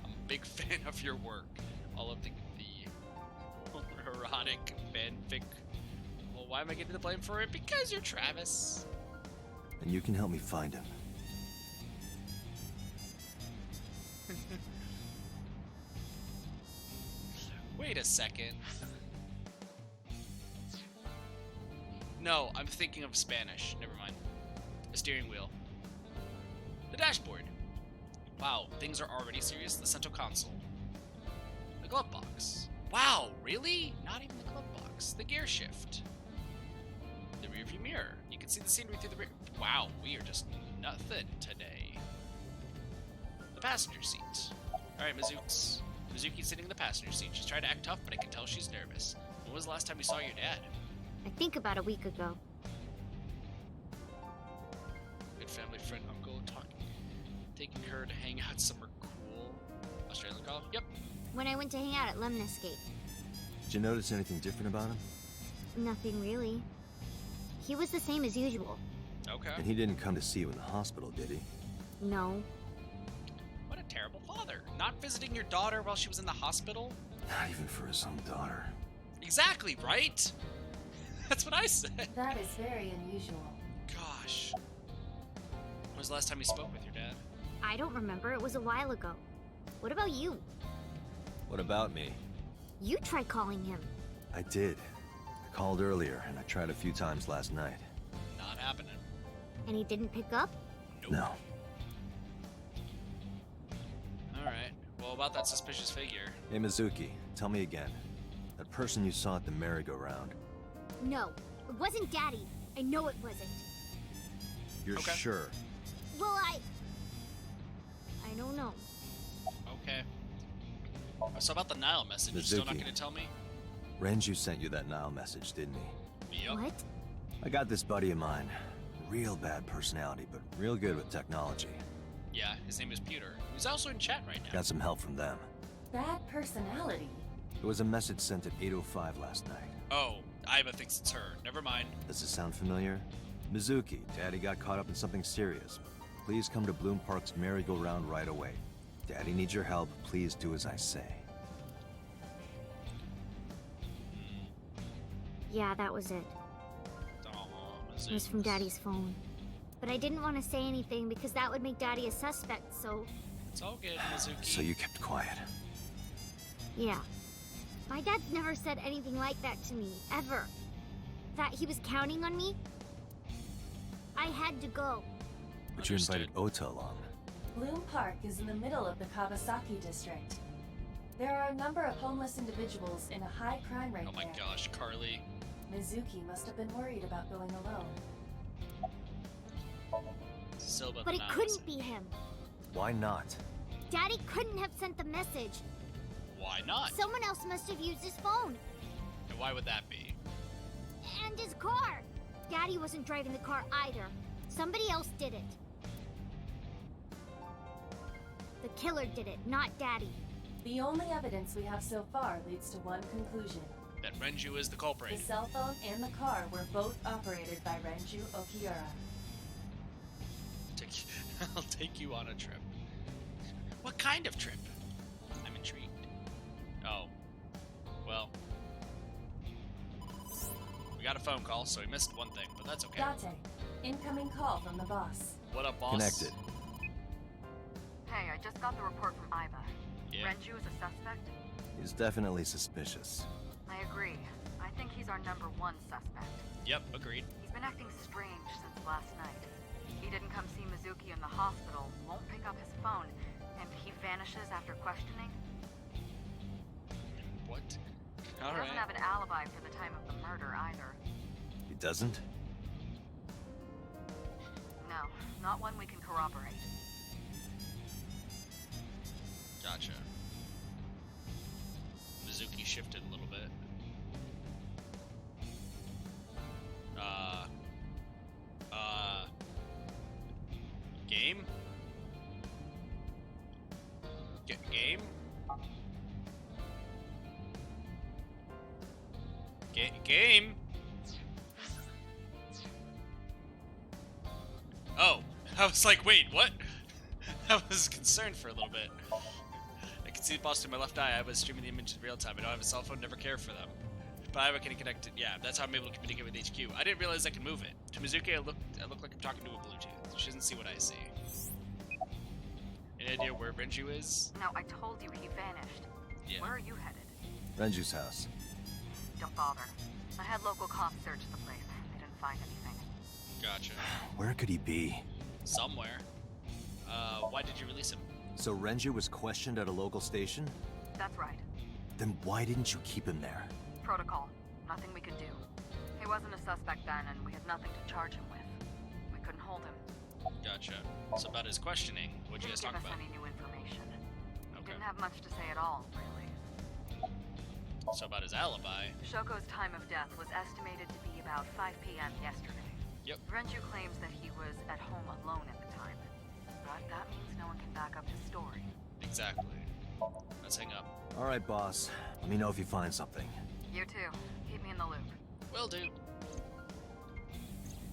S1: I'm a big fan of your work. All of the erotic fanfic. Well, why am I getting the blame for it? Because you're Travis.
S3: And you can help me find him.
S1: Wait a second. No, I'm thinking of Spanish. Never mind. The steering wheel. The dashboard. Wow, things are already serious. The central console. The glove box. Wow, really? Not even the glove box. The gear shift. The rearview mirror. You can see the scenery through the rear. Wow, we are just nothing today. The passenger seat. Alright, Mizuki's sitting in the passenger seat. She's trying to act tough, but I can tell she's nervous. When was the last time you saw your dad?
S6: I think about a week ago.
S1: Good family friend, uncle, taking her to hang out somewhere cool. Australian call? Yep.
S6: When I went to hang out at Lemniscape.
S3: Did you notice anything different about him?
S6: Nothing really. He was the same as usual.
S1: Okay.
S3: And he didn't come to see you in the hospital, did he?
S6: No.
S1: What a terrible father. Not visiting your daughter while she was in the hospital?
S3: Not even for his own daughter.
S1: Exactly, right? That's what I said.
S2: That is very unusual.
S1: Gosh. When was the last time you spoke with your dad?
S6: I don't remember. It was a while ago. What about you?
S3: What about me?
S6: You tried calling him.
S3: I did. I called earlier, and I tried a few times last night.
S1: Not happening.
S6: And he didn't pick up?
S1: Nope.
S3: No.
S1: Alright. Well, about that suspicious figure.
S3: Hey, Mizuki, tell me again. That person you saw at the merry-go-round.
S6: No, it wasn't Daddy. I know it wasn't.
S3: You're
S1: Okay.
S3: sure?
S6: Well, I don't know.
S1: Okay. So about the Nile message, you're still not
S3: Mizuki.
S1: going to tell me?
S3: Renju sent you that Nile message, didn't he?
S1: Yup.
S6: What?
S3: I got this buddy of mine. Real bad personality, but real good with technology.
S1: Yeah, his name is Pewter. He's also in chat right now.
S3: Got some help from them.
S2: Bad personality.
S3: There was a message sent at 8:05 last night.
S1: Oh, Iva thinks it's her. Never mind.
S3: Does it sound familiar? Mizuki, Daddy got caught up in something serious. Please come to Bloom Park's merry-go-round right away. Daddy needs your help. Please do as I say.
S6: Yeah, that was it.
S1: Oh,
S6: It was from Daddy's phone. But I didn't want to say anything because that would make Daddy a suspect, so
S1: It's all good, Mizuki.
S3: So you kept quiet.
S6: yeah. My dad's never said anything like that to me, ever. That he was counting on me. I had to go.
S3: But you
S1: Understood.
S3: invited Ota along.
S2: Bloom Park is in the middle of the Kawasaki district. There are a number of homeless individuals in a high crime rate
S1: Oh my
S2: there.
S1: gosh, Carly.
S2: Mizuki must have been worried about going alone.
S1: Still about
S6: But
S1: the
S6: it
S1: Nile
S6: couldn't
S1: message.
S6: be him.
S3: Why not?
S6: Daddy couldn't have sent the message.
S1: Why not?
S6: Someone else must have used his phone.
S1: And why would that be?
S6: And his car. Daddy wasn't driving the car either. Somebody else did it. The killer did it, not Daddy.
S2: The only evidence we have so far leads to one conclusion.
S1: That Renju is the
S2: The
S1: culprit.
S2: cell phone and the car were both operated by Renju Okiura.
S1: I'll take you on a trip. What kind of trip? I'm intrigued. Oh. Well. We got a phone call, so we missed one thing, but that's okay.
S2: Date, incoming call from the boss.
S1: What up, boss?
S3: Connected.
S9: Hey, I just got the report from Iva.
S1: Yeah.
S9: Renju is a suspect?
S3: He's definitely suspicious.
S9: I agree. I think he's our number one suspect.
S1: Yep, agreed.
S9: He's been acting strange since last night. He didn't come see Mizuki in the hospital, won't pick up his phone, and he vanishes after questioning.
S1: What?
S9: He
S1: Alright.
S9: doesn't have an alibi for the time of the murder either.
S3: He doesn't?
S9: No, not one we can corroborate.
S1: Gotcha. Mizuki shifted a little bit. Game? Game? Game? Oh, I was like, wait, what? I was concerned for a little bit. I can see the boss to my left eye. I was streaming the image in real time. I don't have a cell phone, never care for them. But I can connect it. Yeah, that's how I'm able to communicate with HQ. I didn't realize I could move it. To Mizuki, I look like I'm talking to a Bluetooth. She doesn't see what I see. Any idea where Renju is?
S9: No, I told you he vanished.
S1: Yeah.
S9: Where are you headed?
S3: Renju's house.
S9: Don't bother. I had local cops search the place. They didn't find anything.
S1: Gotcha.
S3: Where could he be?
S1: Somewhere. Why did you release him?
S3: So Renju was questioned at a local station?
S9: That's right.
S3: Then why didn't you keep him there?
S9: Protocol. Nothing we could do. He wasn't a suspect then, and we had nothing to charge him with. We couldn't hold him.
S1: Gotcha. So about his questioning, what'd you guys
S9: Didn't
S1: talk
S9: give us
S1: about?
S9: any new information. He
S1: Okay.
S9: didn't have much to say at all, really.
S1: So about his alibi.
S9: Shoko's time of death was estimated to be about 5 p.m. yesterday.
S1: Yep.
S9: Renju claims that he was at home alone at the time. But that means no one can back up his story.
S1: Exactly. Let's hang up.
S3: All right, boss. Let me know if you find something.
S9: You too. Keep me in the loop.
S1: Will do.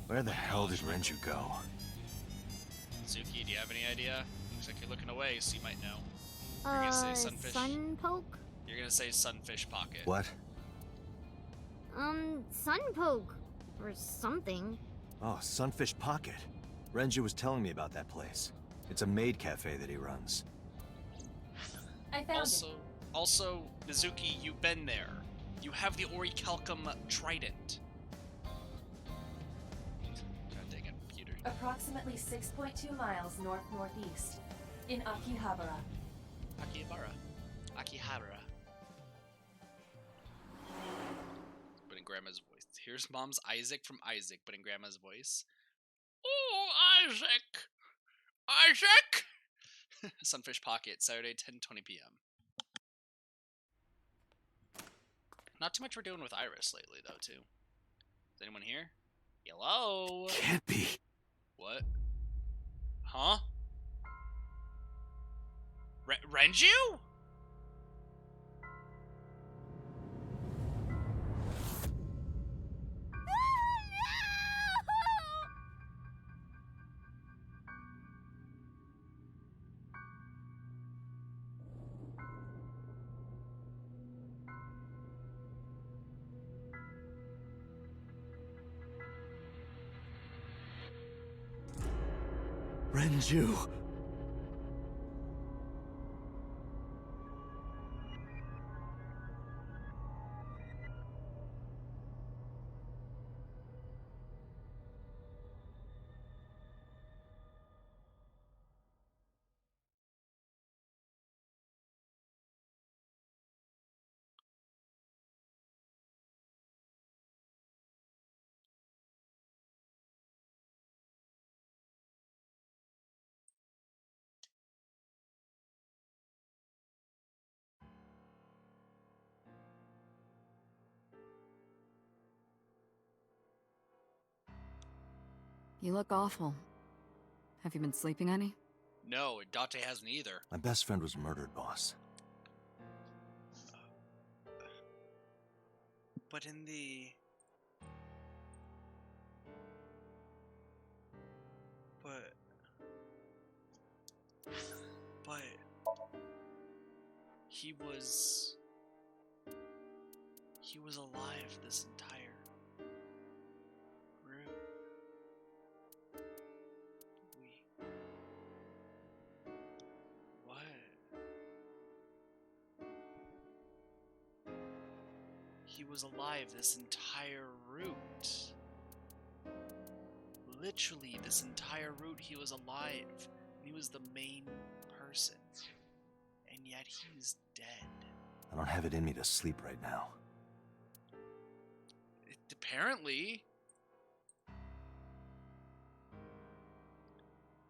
S3: Where the hell did Renju go?
S1: Suki, do you have any idea? Looks like you're looking away, so you might know. You're gonna say sunfish.
S6: Sun poke?
S1: You're gonna say sunfish pocket.
S3: What?
S6: Sun poke. Or something.
S3: Oh, Sunfish Pocket. Renju was telling me about that place. It's a maid cafe that he runs.
S2: I found
S1: Also, Mizuki, you've been there. You have the Orichalcum trident. God dang it, computer.
S2: it. Approximately 6.2 miles north-northeast. In Akihabara.
S1: Akihara. But in Grandma's voice. Here's Mom's Isaac from Isaac, but in Grandma's voice. Oh, Isaac! Isaac! Sunfish Pocket, Saturday, 10:20 p.m. Not too much we're doing with Iris lately, though, too. Is anyone here? Hello?
S8: Can't be.
S1: What? Huh? Renju?
S8: Renju.
S5: You look awful. Have you been sleeping any?
S1: No, Date hasn't either.
S3: My best friend was murdered, boss.
S1: But in the... But... He was alive this entire route. What? He was alive this entire route. Literally, this entire route he was alive. He was the main person. And yet he's dead.
S3: I don't have it in me to sleep right now.
S1: Apparently.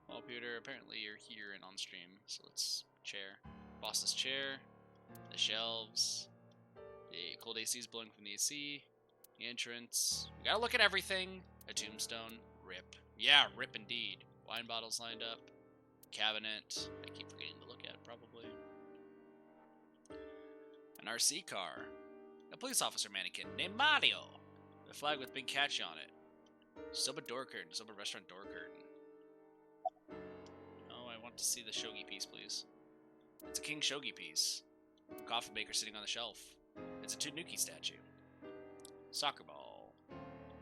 S1: Well, Peter, apparently you're here and on stream, so let's chair. Boss's chair, the shelves, the cold AC's blowing from the AC, the entrance. We gotta look at everything. A tombstone, rip. Yeah, rip indeed. Wine bottles lined up, cabinet. I keep forgetting to look at, probably. An RC car, a police officer mannequin named Mario. A flag with big catchy on it. Soba door curtain. Soba restaurant door curtain. Oh, I want to see the shogi piece, please. It's a king shogi piece. A coffee maker sitting on the shelf. It's a Tanuki statue. Soccer ball.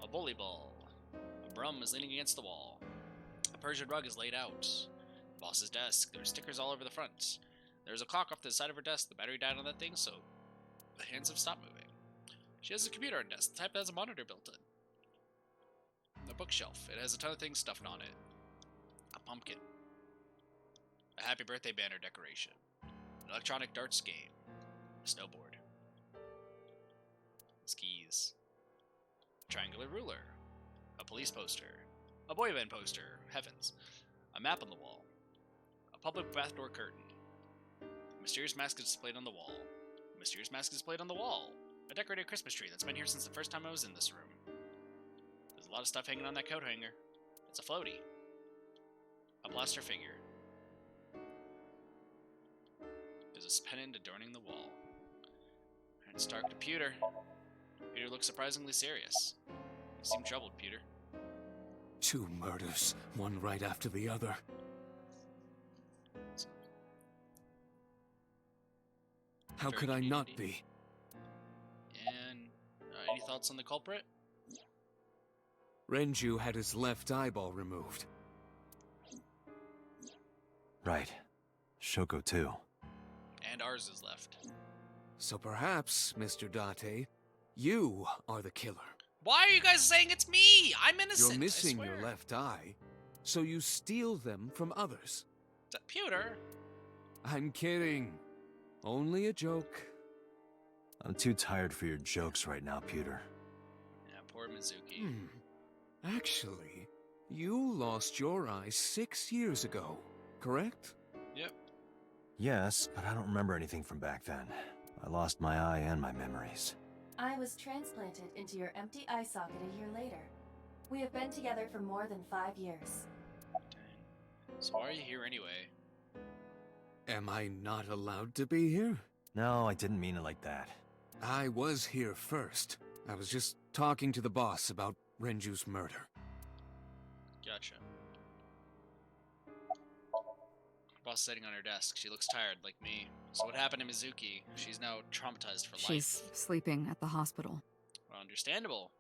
S1: A bully ball. A brum is leaning against the wall. A Persian rug is laid out. The boss's desk. There are stickers all over the front. There's a clock off to the side of her desk. The battery died on that thing, so the hands have stopped moving. She has a computer on desk, the type that has a monitor built in. A bookshelf. It has a ton of things stuffed on it. A pumpkin. A happy birthday banner decoration. An electronic darts game. A snowboard. Skis. A triangular ruler. A police poster. A boy band poster. Heavens. A map on the wall. A public bath door curtain. A mysterious mask is displayed on the wall. A mysterious mask is displayed on the wall. A decorated Christmas tree that's been here since the first time I was in this room. There's a lot of stuff hanging on that coat hanger. It's a floaty. A plaster figure. There's a pennant adorning the wall. And it's dark to Peter. Peter looks surprisingly serious. You seem troubled, Peter.
S8: 2 murders, one right after the other. How could I not be?
S1: And any thoughts on the culprit?
S8: Renju had his left eyeball removed.
S3: Right. Shoko too.
S1: And ours is left.
S8: So perhaps, Mr. Date, you are the killer.
S1: Why are you guys saying it's me? I'm innocent.
S8: You're missing
S1: I
S8: your
S1: swear.
S8: left eye, so you steal them from others.
S1: Peter,
S8: I'm kidding. Only a joke.
S3: I'm too tired for your jokes right now, Pewter.
S1: Yeah, poor Mizuki.
S8: Actually, you lost your eye 6 years ago, correct?
S1: Yep.
S3: Yes, but I don't remember anything from back then. I lost my eye and my memories.
S2: I was transplanted into your empty eye socket a year later. We have been together for more than 5 years.
S1: Dang. So why are you here anyway?
S8: Am I not allowed to be here?
S3: No, I didn't mean it like that.
S8: I was here first. I was just talking to the boss about Renju's murder.
S1: Gotcha. Boss sitting on her desk. She looks tired, like me. So what happened to Mizuki? She's now traumatized for life.
S5: She's sleeping at the hospital.
S1: Well, understandable.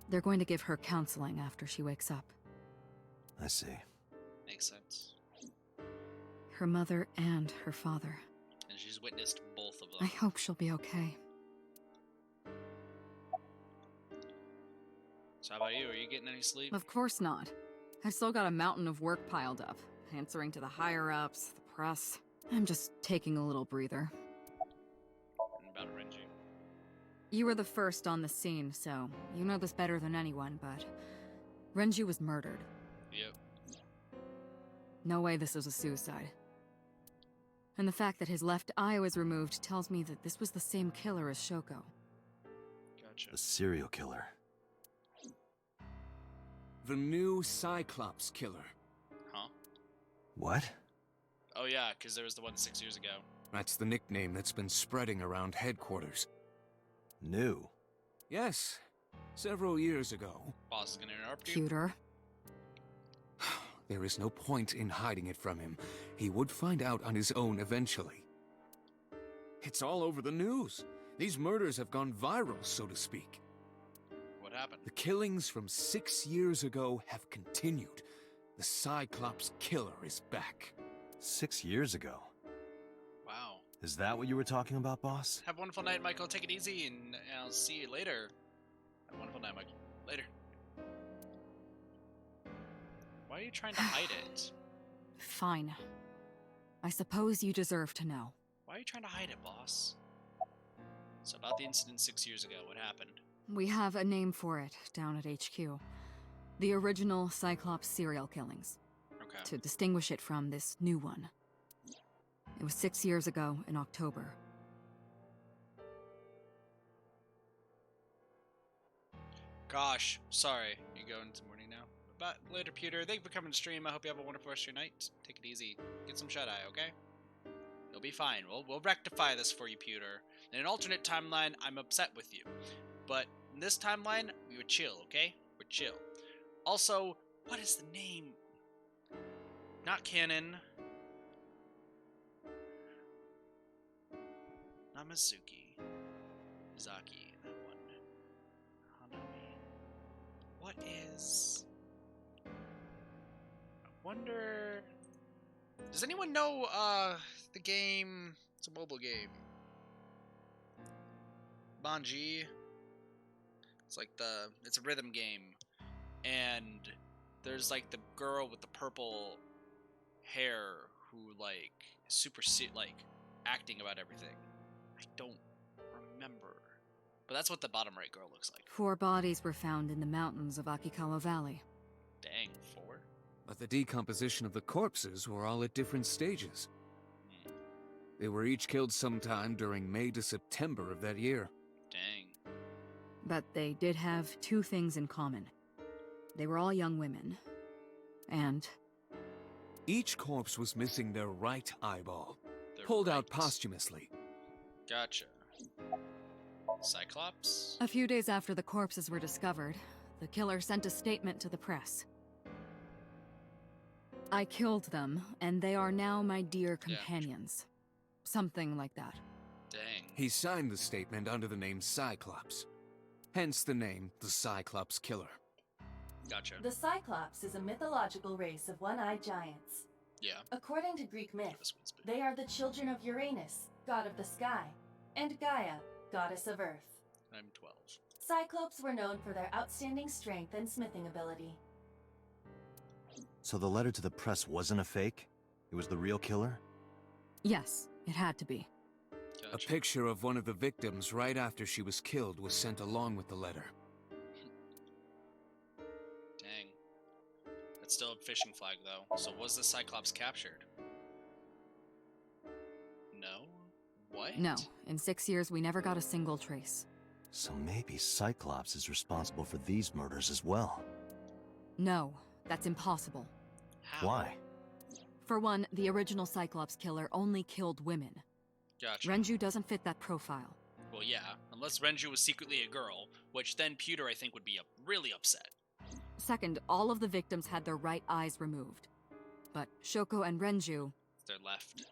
S5: They're going to give her counseling after she wakes up.
S3: I see.
S1: Makes sense.
S5: Her mother and her father.
S1: And she's witnessed both of them.
S5: I hope she'll be okay.
S1: So how about you? Are you getting any sleep?
S5: Of course not. I've still got a mountain of work piled up. Answering to the higher-ups, the press. I'm just taking a little breather.
S1: And about Renju.
S5: You were the first on the scene, so you know this better than anyone, but Renju was murdered.
S1: Yep.
S5: No way this was a suicide. And the fact that his left eye was removed tells me that this was the same killer as Shoko.
S1: Gotcha.
S3: A serial killer.
S8: The new Cyclops killer.
S1: Huh?
S3: What?
S1: Oh yeah, because there was the one 6 years ago.
S8: That's the nickname that's been spreading around headquarters.
S3: New?
S8: Yes, several years ago.
S1: Boss is gonna interrupt you.
S5: Pewter.
S8: There is no point in hiding it from him. He would find out on his own eventually. It's all over the news. These murders have gone viral, so to speak.
S1: What happened?
S8: The killings from 6 years ago have continued. The Cyclops killer is back.
S3: 6 years ago.
S1: Wow.
S3: Is that what you were talking about, boss?
S1: Have a wonderful night, Michael. Take it easy, and I'll see you later. Have a wonderful night, Michael. Later. Why are you trying to hide it?
S5: Fine. I suppose you deserve to know.
S1: Why are you trying to hide it, boss? So about the incident 6 years ago, what happened?
S5: We have a name for it down at HQ. The original Cyclops serial killings.
S1: Okay.
S5: To distinguish it from this new one. It was 6 years ago in October.
S1: Gosh, sorry. You go into morning now. But later, Pewter. Thank you for coming to stream. I hope you have a wonderful rest of your night. Take it easy. Get some shut-eye, okay? You'll be fine. We'll rectify this for you, Pewter. In an alternate timeline, I'm upset with you. But in this timeline, we were chill, okay? We're chill. Also, what is the name? Not canon. Not Mizuki. Mizaki, that one. Hanami. What is... I wonder... Does anyone know, the game... It's a mobile game. Banji. It's like it's a rhythm game. And there's like the girl with the purple hair who like super acting about everything. I don't remember. But that's what the bottom right girl looks like.
S5: 4 bodies were found in the mountains of Akikawa Valley.
S1: Dang, 4?
S8: But the decomposition of the corpses were all at different stages. They were each killed sometime during May to September of that year.
S1: Dang.
S5: But they did have 2 things in common. They were all young women. And
S8: Each corpse was missing their right eyeball,
S1: They're
S8: pulled out
S1: right.
S8: posthumously.
S1: Gotcha. Cyclops?
S5: a few days after the corpses were discovered, the killer sent a statement to the press. I killed them, and they are now my dear
S1: Yeah.
S5: companions. Something like that.
S1: Dang.
S8: He signed the statement under the name Cyclops. Hence the name, the Cyclops Killer.
S1: Gotcha.
S2: The Cyclops is a mythological race of one-eyed giants.
S1: Yeah.
S2: According to Greek myth,
S1: This one's been...
S2: they are the children of Uranus, god of the sky, and Gaia, goddess of earth.
S1: I'm 12.
S2: Cyclopes were known for their outstanding strength and smithing ability.
S3: So the letter to the press wasn't a fake? It was the real killer?
S5: Yes, it had to be.
S8: A
S1: Gotcha.
S8: picture of one of the victims right after she was killed was sent along with the letter.
S1: Dang. That's still a fishing flag, though. So was the Cyclops captured? No? What?
S5: No, in 6 years we never got a single trace.
S3: So maybe Cyclops is responsible for these murders as well.
S5: No, that's impossible.
S1: How?
S3: Why?
S5: For one, the original Cyclops killer only killed women.
S1: Gotcha.
S5: Renju doesn't fit that profile.
S1: Well, yeah. Unless Renju was secretly a girl, which then Pewter, I think, would be really upset.
S5: Second, all of the victims had their right eyes removed. But Shoko and Renju...
S1: They're left.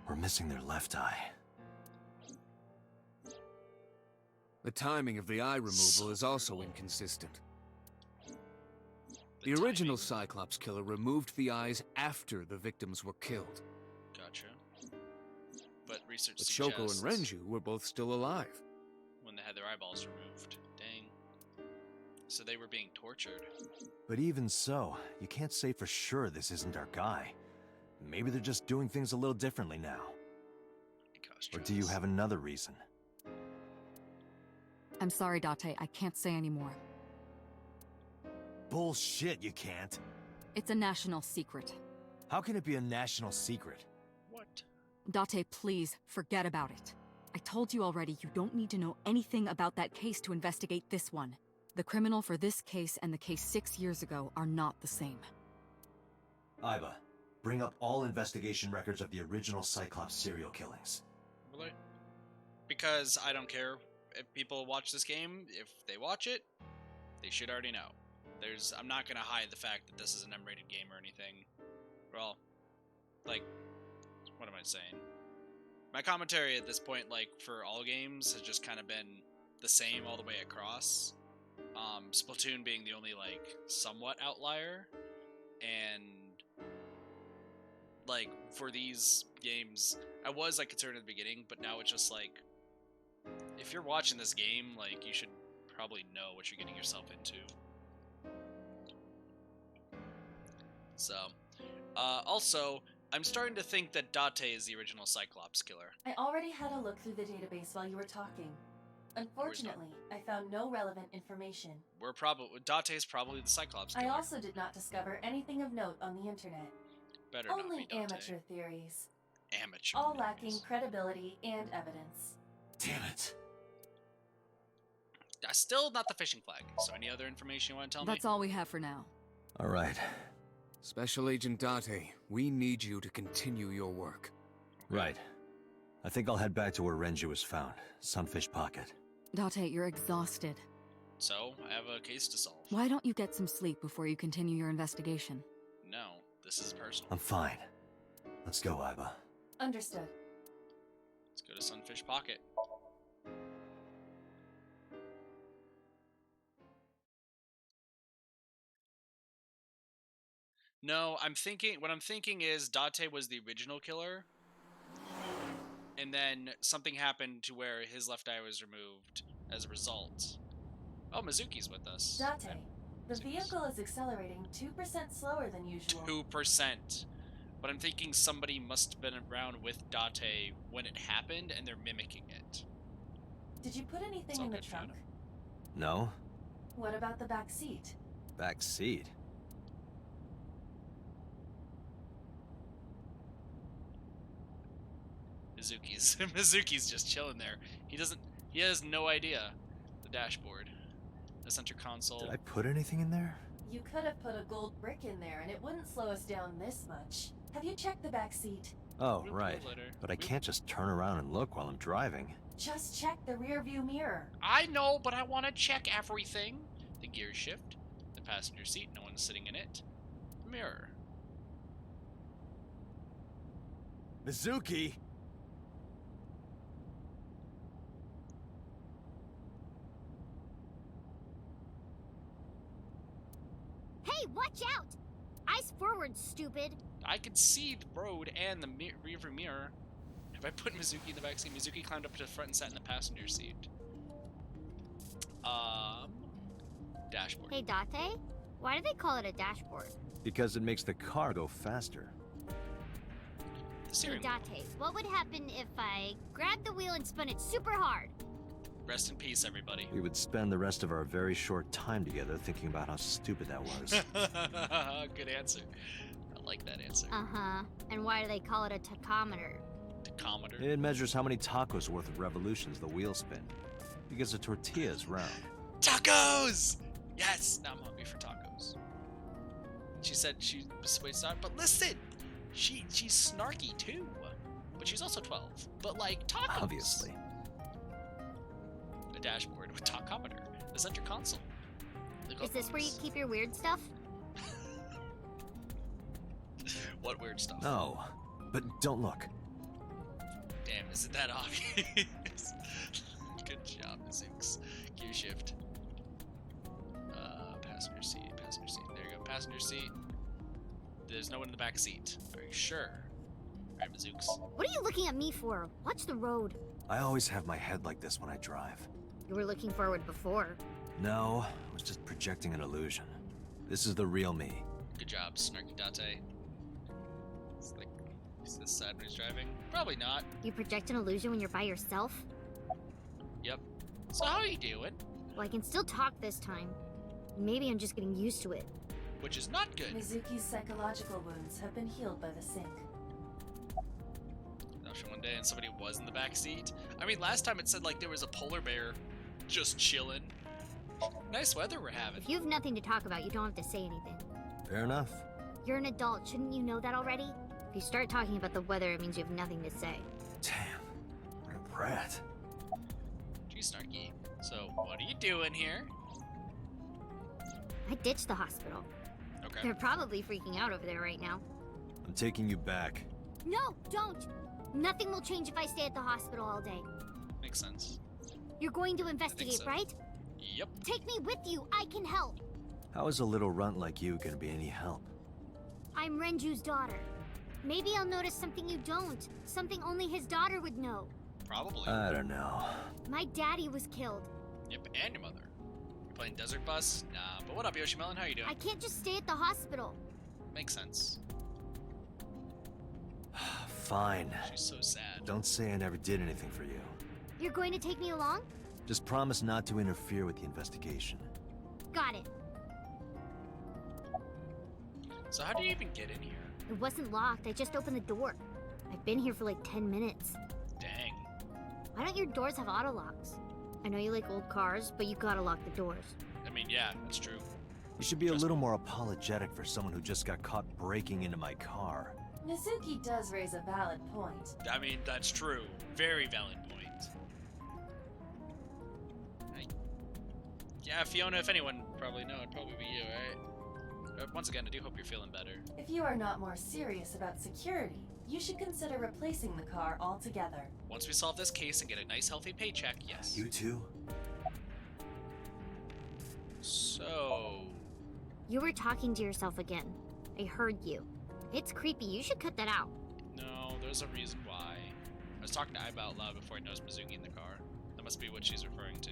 S3: We're missing their left eye.
S8: The timing of the eye removal
S1: So
S8: is also
S1: brutal.
S8: inconsistent. The original
S1: timing.
S8: Cyclops killer removed the eyes after the victims were killed.
S1: Gotcha. But research
S8: But
S1: suggests
S8: Shoko and Renju were both still alive.
S1: when they had their eyeballs removed. Dang. So they were being tortured.
S3: But even so, you can't say for sure this isn't our guy. Maybe they're just doing things a little differently now. Or do you have another reason?
S5: I'm sorry, Date, I can't say anymore.
S3: Bullshit, you can't.
S5: It's a national secret.
S3: How can it be a national secret?
S1: What?
S5: Date, please, forget about it. I told you already, you don't need to know anything about that case to investigate this one. The criminal for this case and the case 6 years ago are not the same.
S3: Iba, bring up all investigation records of the original Cyclops serial killings.
S1: Really? Because I don't care if people watch this game. If they watch it, they should already know. I'm not gonna hide the fact that this is an M-rated game or anything. Well, like, what am I saying? My commentary at this point, like, for all games has just kind of been the same all the way across. Splatoon being the only, like, somewhat outlier. And, like, for these games, I was, like, concerned at the beginning, but now it's just, like, if you're watching this game, like, you should probably know what you're getting yourself into. So, also, I'm starting to think that Date is the original Cyclops killer.
S2: I already had a look through the database while you were talking. Unfortunately, I found no relevant information.
S1: Date is probably the Cyclops killer.
S2: I also did not discover anything of note on the internet.
S1: Better not
S2: Only
S1: be Date.
S2: amateur theories,
S1: Amateur.
S2: all
S1: theories.
S2: lacking credibility and evidence.
S3: Damn it.
S1: Still not the fishing flag. So, any other information you want to tell me?
S5: That's all we have for now.
S3: All right.
S8: Special Agent Date, we need you to continue your work.
S3: Right. I think I'll head back to where Renju was found. Sunfish Pocket.
S5: Date, you're exhausted.
S1: So, I have a case to solve.
S5: Why don't you get some sleep before you continue your investigation?
S1: No, this is personal.
S3: I'm fine. Let's go, Iba.
S2: Understood.
S1: Let's go to Sunfish Pocket. No, what I'm thinking is Date was the original killer. And then something happened to where his left eye was removed as a result. Oh, Mizuki's with us.
S2: Date, the vehicle is accelerating 2% slower than usual.
S1: 2%. But I'm thinking somebody must have been around with Date when it happened, and they're mimicking it.
S2: Did you put
S1: It's
S2: anything
S1: all
S2: in the
S1: good,
S2: trunk?
S1: Fiona.
S3: No?
S2: What about the back seat?
S3: Back seat.
S1: Mizuki's just chilling there. He has no idea. The dashboard. The center console.
S3: Did I put anything in there?
S2: You could have put a gold brick in there and it wouldn't slow us down this much. Have you checked the back seat?
S3: Oh,
S1: We'll
S3: right.
S1: do it later.
S3: But I can't just turn around and look while I'm driving.
S2: Just check the rear view mirror.
S1: I know, but I want to check everything. The gear shift. The passenger seat. No one's sitting in it. The mirror.
S3: Mizuki!
S6: Hey, watch out! Eyes forward, stupid.
S1: I can see the road and the rearview mirror. If I put Mizuki in the back seat, Mizuki climbed up to the front and sat in the passenger seat. Dashboard.
S6: Hey, Date, why do they call it a dashboard?
S3: Because it makes the car go faster.
S1: The steering wheel.
S6: Date, what would happen if I grabbed the wheel and spun it super hard?
S1: Rest in peace, everybody.
S3: We would spend the rest of our very short time together thinking about how stupid that was.
S1: Good answer. I like that answer.
S6: Uh-huh. And why do they call it a tachometer?
S1: Tachometer.
S3: It measures how many tacos worth of revolutions the wheels spin. Because a tortilla is round.
S1: Tacos! Yes! Now I'm hungry for tacos. She said she was waiting on, but listen! She's snarky too. But she's also 12. But like, tacos!
S3: Obviously.
S1: A dashboard with tachometer. The center console.
S6: Is this where you keep your weird stuff?
S1: What weird stuff?
S3: No, but don't look.
S1: Damn, isn't that obvious? Good job, Zooks. Gear shift. Passenger seat, passenger seat. There you go, passenger seat. There's no one in the back seat. Are you sure? Alright, Zooks.
S6: What are you looking at me for? Watch the road.
S3: I always have my head like this when I drive.
S6: You were looking forward before.
S3: No, I was just projecting an illusion. This is the real me.
S1: Good job, Snarky Date. It's like, is this sad when he's driving? Probably not.
S6: You project an illusion when you're by yourself?
S1: Yep. So how are you doing?
S6: Well, I can still talk this time. Maybe I'm just getting used to it.
S1: Which is not good.
S2: Mizuki's psychological wounds have been healed by the sink.
S1: One day and somebody was in the back seat. I mean, last time it said like there was a polar bear just chilling. Nice weather we're having.
S6: If you have nothing to talk about, you don't have to say anything.
S3: Fair enough.
S6: You're an adult, shouldn't you know that already? If you start talking about the weather, it means you have nothing to say.
S3: Damn, what a brat.
S1: Gee, Snarky. So, what are you doing here?
S6: I ditched the hospital.
S1: Okay.
S6: They're probably freaking out over there right now.
S3: I'm taking you back.
S6: No, don't! Nothing will change if I stay at the hospital all day.
S1: Makes sense.
S6: You're going to investigate,
S1: so.
S6: right?
S1: Yep.
S6: Take me with you. I can help.
S3: How is a little runt like you gonna be any help?
S6: I'm Renju's daughter. Maybe I'll notice something you don't. Something only his daughter would know.
S1: Probably.
S3: I don't know.
S6: My daddy was killed.
S1: Yep, and your mother. You playing Desert Bus? Nah, but what up, Yoshimelon? How you doing?
S6: I can't just stay at the hospital.
S1: Makes sense.
S3: Fine.
S1: She's so sad.
S3: Don't say I never did anything for you.
S6: You're going to take me along?
S3: Just promise not to interfere with the investigation.
S6: Got it.
S1: So how do you even get in here?
S6: It wasn't locked. I just opened the door. I've been here for like 10 minutes.
S1: Dang.
S6: Why don't your doors have auto locks? I know you like old cars, but you gotta lock the doors.
S1: I mean, yeah, that's true.
S3: You should be a little more apologetic for someone who just got caught breaking into my car.
S2: Mizuki does raise a valid point.
S1: I mean, that's true. Very valid point. Yeah, Fiona, if anyone probably know, it'd probably be you, right? Once again, I do hope you're feeling better.
S2: If you are not more serious about security, you should consider replacing the car altogether.
S1: Once we solve this case and get a nice healthy paycheck, yes.
S3: You too?
S1: So...
S6: You were talking to yourself again. I heard you. It's creepy. You should cut that out.
S1: No, there's a reason why. I was talking to Aiba out loud before I noticed Mizuki in the car. That must be what she's referring to.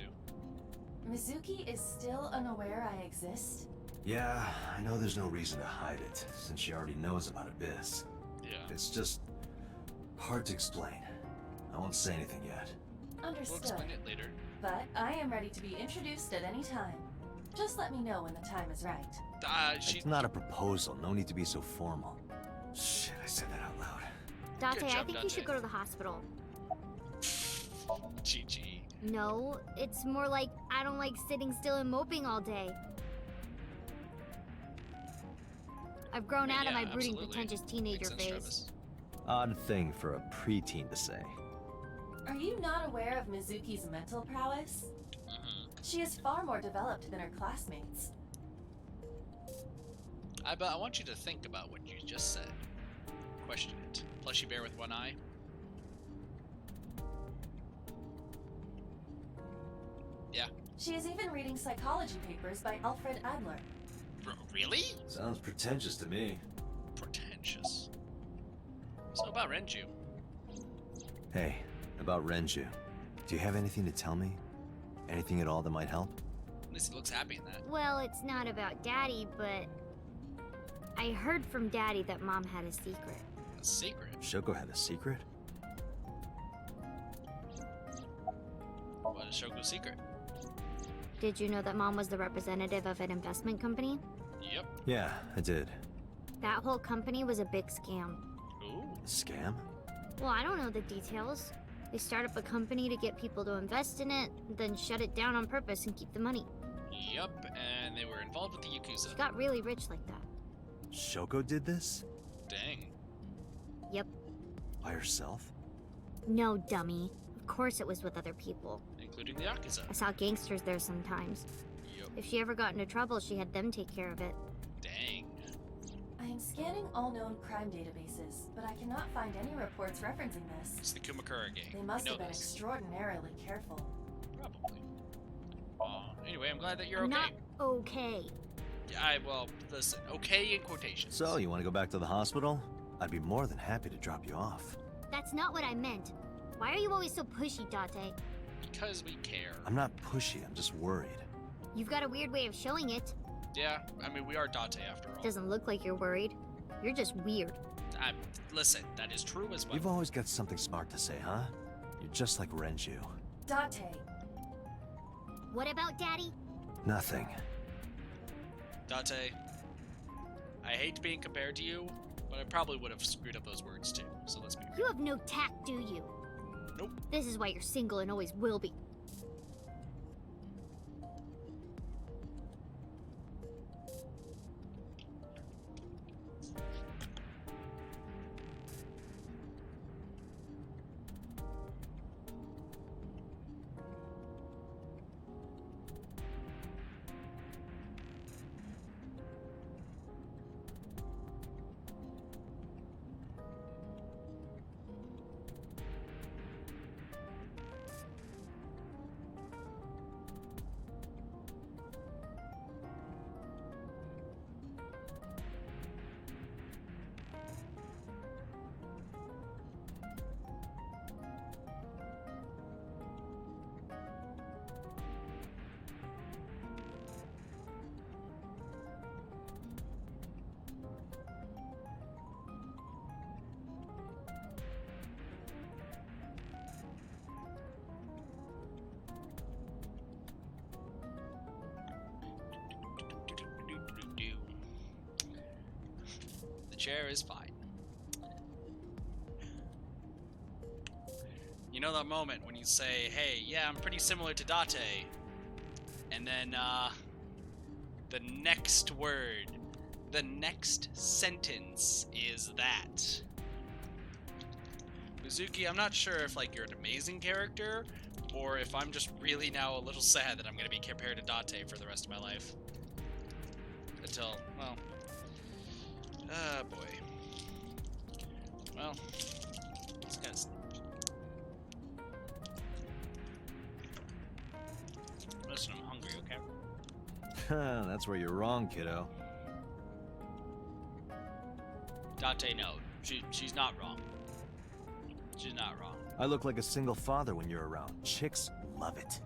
S2: Mizuki is still unaware I exist?
S3: Yeah, I know there's no reason to hide it, since she already knows about Abyss.
S1: Yeah.
S3: It's just hard to explain. I won't say anything yet.
S2: Understood.
S1: We'll explain it later.
S2: But I am ready to be introduced at any time. Just let me know when the time is right.
S3: It's not a proposal. No need to be so formal. Shit, I said that out loud.
S6: Date,
S1: Good job,
S6: I think you
S1: Date.
S6: should go to the hospital.
S1: GG.
S6: No, it's more like I don't like sitting still and moping all day. I've grown out of my brooding,
S1: absolutely.
S6: pretentious teenager
S1: Makes sense,
S6: phase.
S1: Travis.
S3: Odd thing for a preteen to say.
S2: Are you not aware of Mizuki's mental prowess? She is far more developed than her classmates.
S1: I want you to think about what you just said. Question it. Plushy bear with one eye. Yeah.
S2: She is even reading psychology papers by Alfred Adler.
S1: Really?
S3: Sounds pretentious to me.
S1: Pretentious. So about Renju.
S3: Hey, about Renju. Do you have anything to tell me? Anything at all that might help?
S1: At least he looks happy in that.
S6: Well, it's not about Daddy, but I heard from Daddy that Mom had a secret.
S1: A secret?
S3: Shoko had a secret?
S1: What is Shoko's secret?
S6: Did you know that Mom was the representative of an investment company?
S1: Yep.
S3: Yeah, I did.
S6: That whole company was a big scam.
S1: Ooh.
S3: Scam?
S6: Well, I don't know the details. They start up a company to get people to invest in it, then shut it down on purpose and keep the money.
S1: Yep, and they were involved with the Yakuza.
S6: She got really rich like that.
S3: Shoko did this?
S1: Dang.
S6: Yep.
S3: By herself?
S6: No, dummy. Of course it was with other people.
S1: Including the Yakuza.
S6: I saw gangsters there sometimes.
S1: Yep.
S6: If she ever got into trouble, she had them take care of it.
S1: Dang.
S2: I am scanning all known crime databases, but I cannot find any reports referencing this.
S1: It's the Kumakura gang.
S2: They must
S1: We know
S2: have been
S1: this.
S2: extraordinarily careful.
S1: Probably. Anyway, I'm glad that you're
S6: I'm
S1: okay.
S6: not okay.
S1: Yeah, well, listen, okay in quotations.
S3: So, you want to go back to the hospital? I'd be more than happy to drop you off.
S6: That's not what I meant. Why are you always so pushy, Date?
S1: Because we care.
S3: I'm not pushy, I'm just worried.
S6: You've got a weird way of showing it.
S1: Yeah, I mean, we are Date after all.
S6: Doesn't look like you're worried. You're just weird.
S1: Listen, that is true as well.
S3: You've always got something smart to say, huh? You're just like Renju.
S2: Date,
S6: What about Daddy?
S3: Nothing.
S1: Date, I hate being compared to you, but I probably would have screwed up those words too, so let's be real.
S6: You have no tact, do you?
S1: Nope.
S6: This is why you're single and always will be.
S1: The chair is fine. You know that moment when you say, hey, yeah, I'm pretty similar to Date, and then, the next word, the next sentence is that. Mizuki, I'm not sure if, like, you're an amazing character, or if I'm just really now a little sad that I'm gonna be compared to Date for the rest of my life. Until, well... Ah, boy. Well, this guy's... Listen, I'm hungry, okay?
S3: That's where you're wrong, kiddo.
S1: Date, no. She's not wrong. She's not wrong.
S3: I look like a single father when you're around. Chicks love it.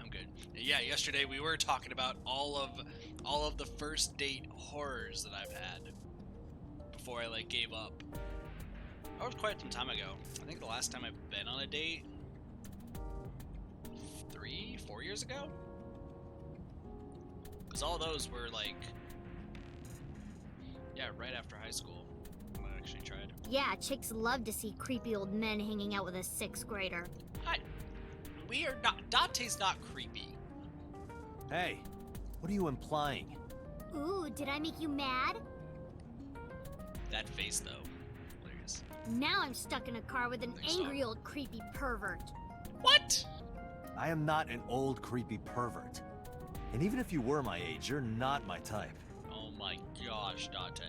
S1: I'm good. Yeah, yesterday we were talking about all of the first date horrors that I've had before I like gave up. That was quite some time ago. I think the last time I've been on a date 3-4 years ago? Because all those were like, yeah, right after high school when I actually tried.
S6: Yeah, chicks love to see creepy old men hanging out with a 6th grader.
S1: We are not, Dante's not creepy.
S3: Hey, what are you implying?
S6: Ooh, did I make you mad?
S1: That face though, hilarious.
S6: Now I'm stuck in a car with an angry old creepy pervert.
S1: What?
S3: I am not an old creepy pervert. And even if you were my age, you're not my type.
S1: Oh my gosh, Dante.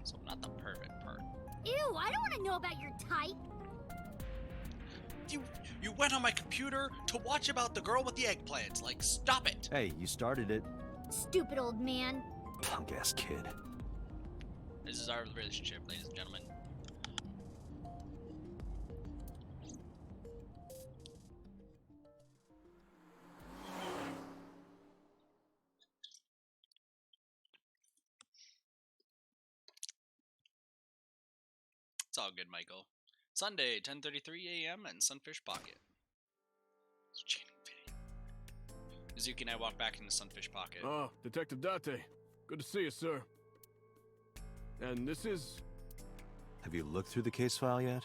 S1: So I'm not the perfect part.
S6: Ew, I don't want to know about your type.
S1: You went on my computer to watch about the girl with the eggplant. Like, stop it.
S3: Hey, you started it.
S6: Stupid old man.
S3: Punk-ass kid.
S1: This is our relationship, ladies and gentlemen. all good, Michael. Sunday, 10:33 a.m. and Sunfish Pocket. It's chaining video. Mizuki and I walk back into Sunfish Pocket.
S10: Oh, Detective Date. Good to see you, sir. And this is...
S3: Have you looked through the case file yet?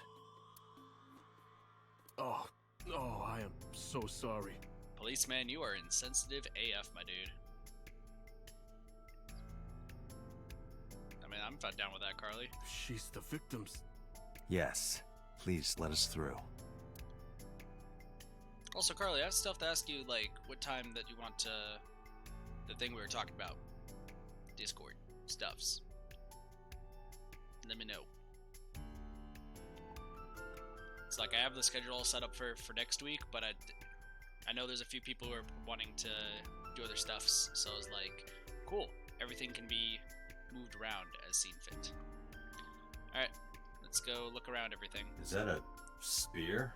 S10: Oh, I am so sorry.
S1: Policeman, you are insensitive AF, my dude. I mean, I'm down with that, Carly.
S10: She's the victim's...
S3: Yes. Please let us through.
S1: Also, Carly, I still have to ask you, like, what time that you want to... The thing we were talking about. Discord. Stuffs. Let me know. It's like I have the schedule all set up for next week, but I know there's a few people who are wanting to do other stuffs, so I was like, cool. Everything can be moved around as seen fit. Alright, let's go look around everything.
S3: Is that a spear?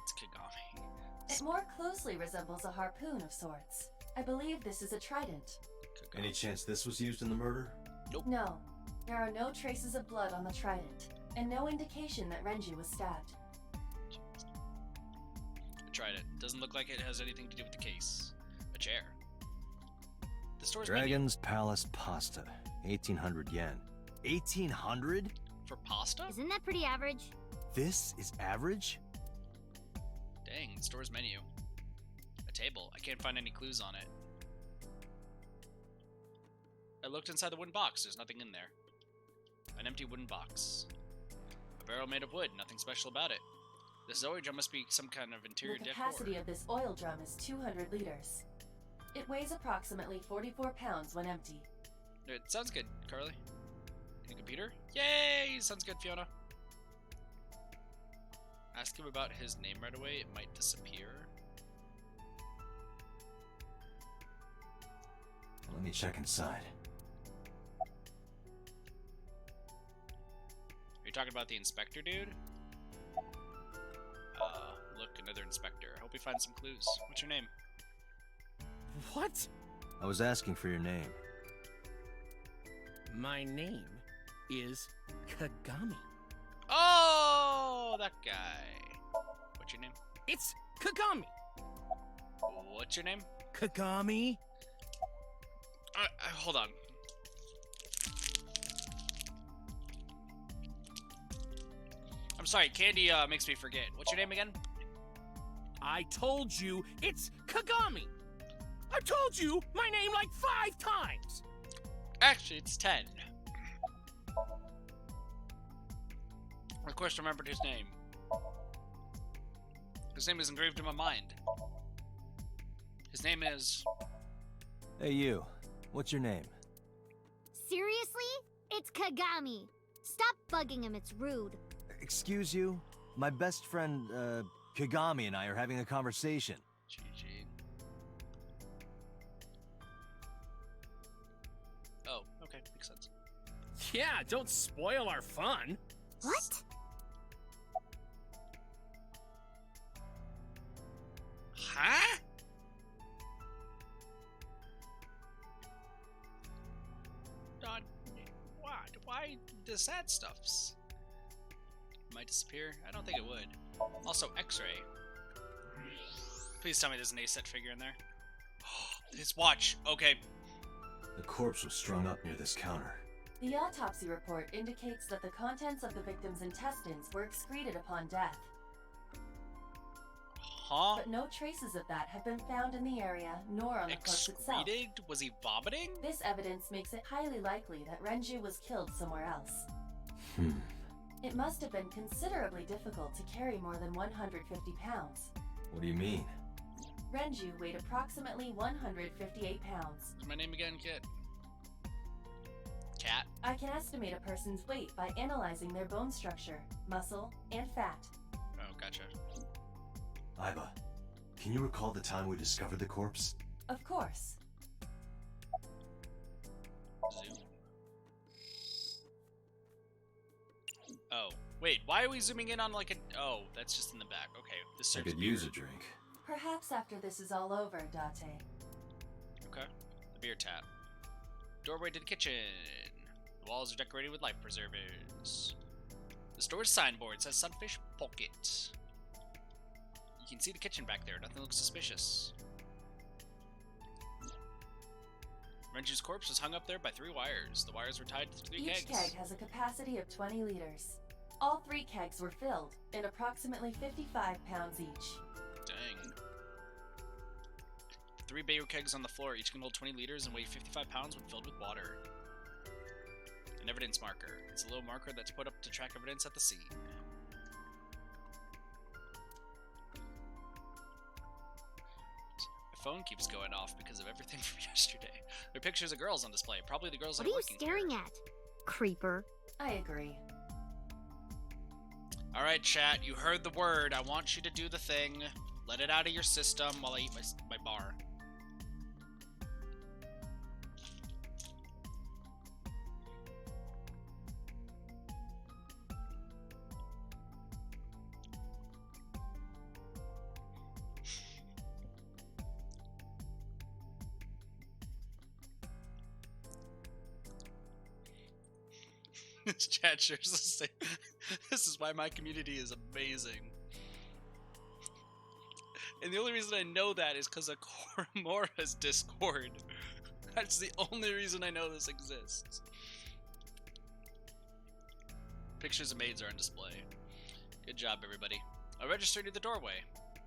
S1: It's Kagami.
S2: It more closely resembles a harpoon of sorts. I believe this is a trident.
S1: Kagami.
S3: Any chance this was used in the murder?
S1: Nope.
S2: No, there are no traces of blood on the trident, and no indication that Renji was stabbed.
S1: I tried it. Doesn't look like it has anything to do with the case. A chair. The store's
S3: Dragon's Palace Pasta. 1,800 yen. 1,800?
S1: menu. For pasta?
S6: Isn't that pretty average?
S3: This is average?
S1: Dang, the store's menu. A table. I can't find any clues on it. I looked inside the wooden box. There's nothing in there. An empty wooden box. A barrel made of wood. Nothing special about it. This Zoe drum must be some kind of interior
S2: The
S1: decor.
S2: capacity of this oil drum is 200 liters. It weighs approximately 44 pounds when empty.
S1: It sounds good, Carly. Any computer? Yay! Sounds good, Fiona. Ask him about his name right away. It might disappear.
S3: Let me check inside.
S1: Are you talking about the inspector, dude? Look, another inspector. I hope we find some clues. What's your name?
S11: What?
S3: I was asking for your name.
S11: My name is Kagami.
S1: Oh, that guy. What's your name?
S11: It's Kagami.
S1: What's your name?
S11: Kagami.
S1: Hold on. I'm sorry, Candy makes me forget. What's your name again?
S11: I told you it's Kagami. I told you my name like 5 times.
S1: Actually, it's 10. I of course remembered his name. His name is engraved in my mind. His name is...
S3: Hey you, what's your name?
S6: Seriously? It's Kagami. Stop bugging him, it's rude.
S3: Excuse you? My best friend, Kagami and I are having a conversation.
S1: GG. Oh, okay, makes sense.
S11: Yeah, don't spoil our fun.
S6: What?
S1: Huh? What? Why the sad stuffs? Might disappear? I don't think it would. Also, X-ray. Please tell me there's an A-set figure in there. His watch. Okay.
S3: The corpse was strung up near this counter.
S2: The autopsy report indicates that the contents of the victim's intestines were excreted upon death,
S1: Huh?
S2: but no traces of that have been found in the area, nor on the corpse itself.
S1: Excreted? Was he vomiting?
S2: This evidence makes it highly likely that Renju was killed somewhere else. It must have been considerably difficult to carry more than 150 pounds.
S3: What do you mean?
S2: Renju weighed approximately 158 pounds.
S1: What's my name again, kid? Cat?
S2: I can estimate a person's weight by analyzing their bone structure, muscle, and fat.
S1: Oh, gotcha.
S3: Aiba, can you recall the time we discovered the corpse?
S2: Of course.
S1: Zoom. Oh, wait, why are we zooming in on like a... Oh, that's just in the back. Okay, this
S3: I
S1: serves
S3: could
S1: beer.
S3: use a drink.
S2: Perhaps after this is all over, Date.
S1: Okay, the beer tap. Doorway to the kitchen. The walls are decorated with life preservers. The store's signboard says Sunfish Pocket. You can see the kitchen back there. Nothing looks suspicious. Renju's corpse was hung up there by 3 wires. The wires were tied to 3 kegs.
S2: Each keg has a capacity of 20 liters. All 3 kegs were filled, in approximately 55 pounds each.
S1: Dang. 3 beer kegs on the floor, each can hold 20 liters and weigh 55 pounds when filled with water. An evidence marker. It's a little marker that's put up to track evidence at the scene. My phone keeps going off because of everything from yesterday. There are pictures of girls on display. Probably the girls that are working here.
S6: What are you staring at, creeper?
S2: I agree.
S1: Alright, chat, you heard the word. I want you to do the thing. Let it out of your system while I eat my bar. This chat shares the same. This is why my community is amazing. And the only reason I know that is because of Koramora's Discord. That's the only reason I know this exists. Pictures of maids are on display. Good job, everybody. I registered near the doorway.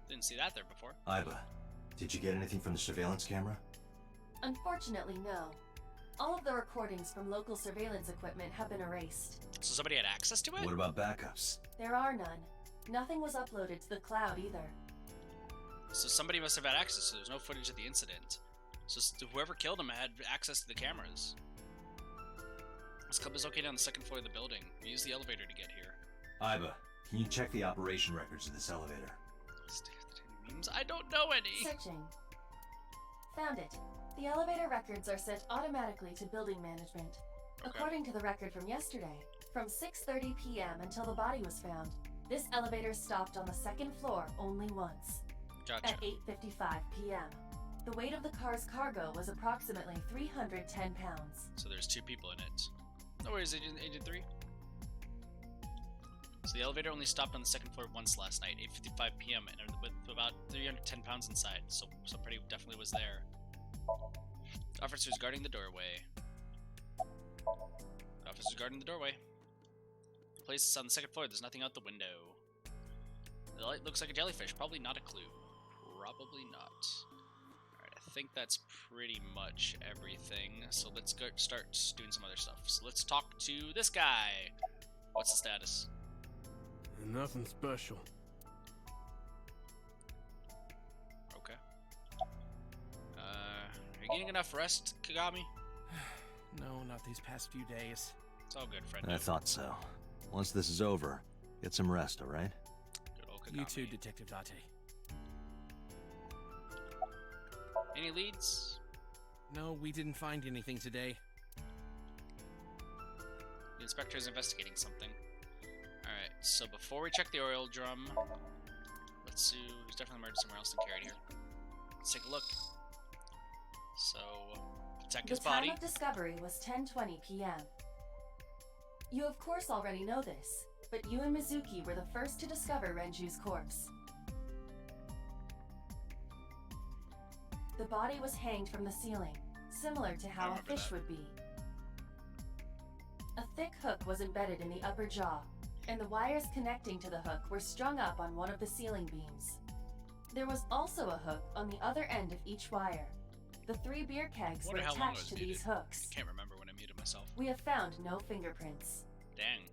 S1: Didn't see that there before.
S3: Iba, did you get anything from the surveillance camera?
S2: Unfortunately, no. All of the recordings from local surveillance equipment have been erased.
S1: So somebody had access to it?
S3: What about backups?
S2: There are none. Nothing was uploaded to the cloud either.
S1: So somebody must have had access, so there's no footage of the incident. So whoever killed him had access to the cameras. This club is located on the 2nd floor of the building. We used the elevator to get here.
S3: Iba, can you check the operation records of this elevator?
S1: Memes? I don't know any!
S2: Searching. Found it. The elevator records are set automatically to building management.
S1: Okay.
S2: According to the record from yesterday, from 6:30 p.m. until the body was found, this elevator stopped on the 2nd floor only once.
S1: Gotcha.
S2: At 8:55 p.m. The weight of the car's cargo was approximately 310 pounds.
S1: So there's 2 people in it. No worries, Agent 3. So the elevator only stopped on the 2nd floor once last night, 8:55 p.m. and with about 310 pounds inside. So somebody definitely was there. Officers guarding the doorway. Officers guarding the doorway. The place is on the 2nd floor. There's nothing out the window. The light looks like a jellyfish. Probably not a clue. Probably not. Alright, I think that's pretty much everything. So let's go start doing some other stuff. So let's talk to this guy. What's the status?
S10: Nothing special.
S1: Okay. Are you getting enough rest, Kagami?
S11: No, not these past few days.
S1: It's all good, friend.
S3: I thought so. Once this is over, get some rest, alright?
S1: Good old Kagami.
S11: You too, Detective Date.
S1: Any leads?
S11: No, we didn't find anything today.
S1: The inspector is investigating something. Alright, so before we check the oil drum, let's see. There's definitely murder somewhere else than carried here. Let's take a look. So, check his body.
S2: The time of discovery was 10:20 p.m. You of course already know this, but you and Mizuki were the first to discover Renju's corpse. The body was hanged from the ceiling, similar to how a fish would be. A thick hook was embedded in the upper jaw, and the wires connecting to the hook were strung up on one of the ceiling beams. There was also a hook on the other end of each wire. The 3 beer kegs were attached to these hooks.
S1: Can't remember when I muted myself.
S2: We have found no fingerprints.
S1: Dang.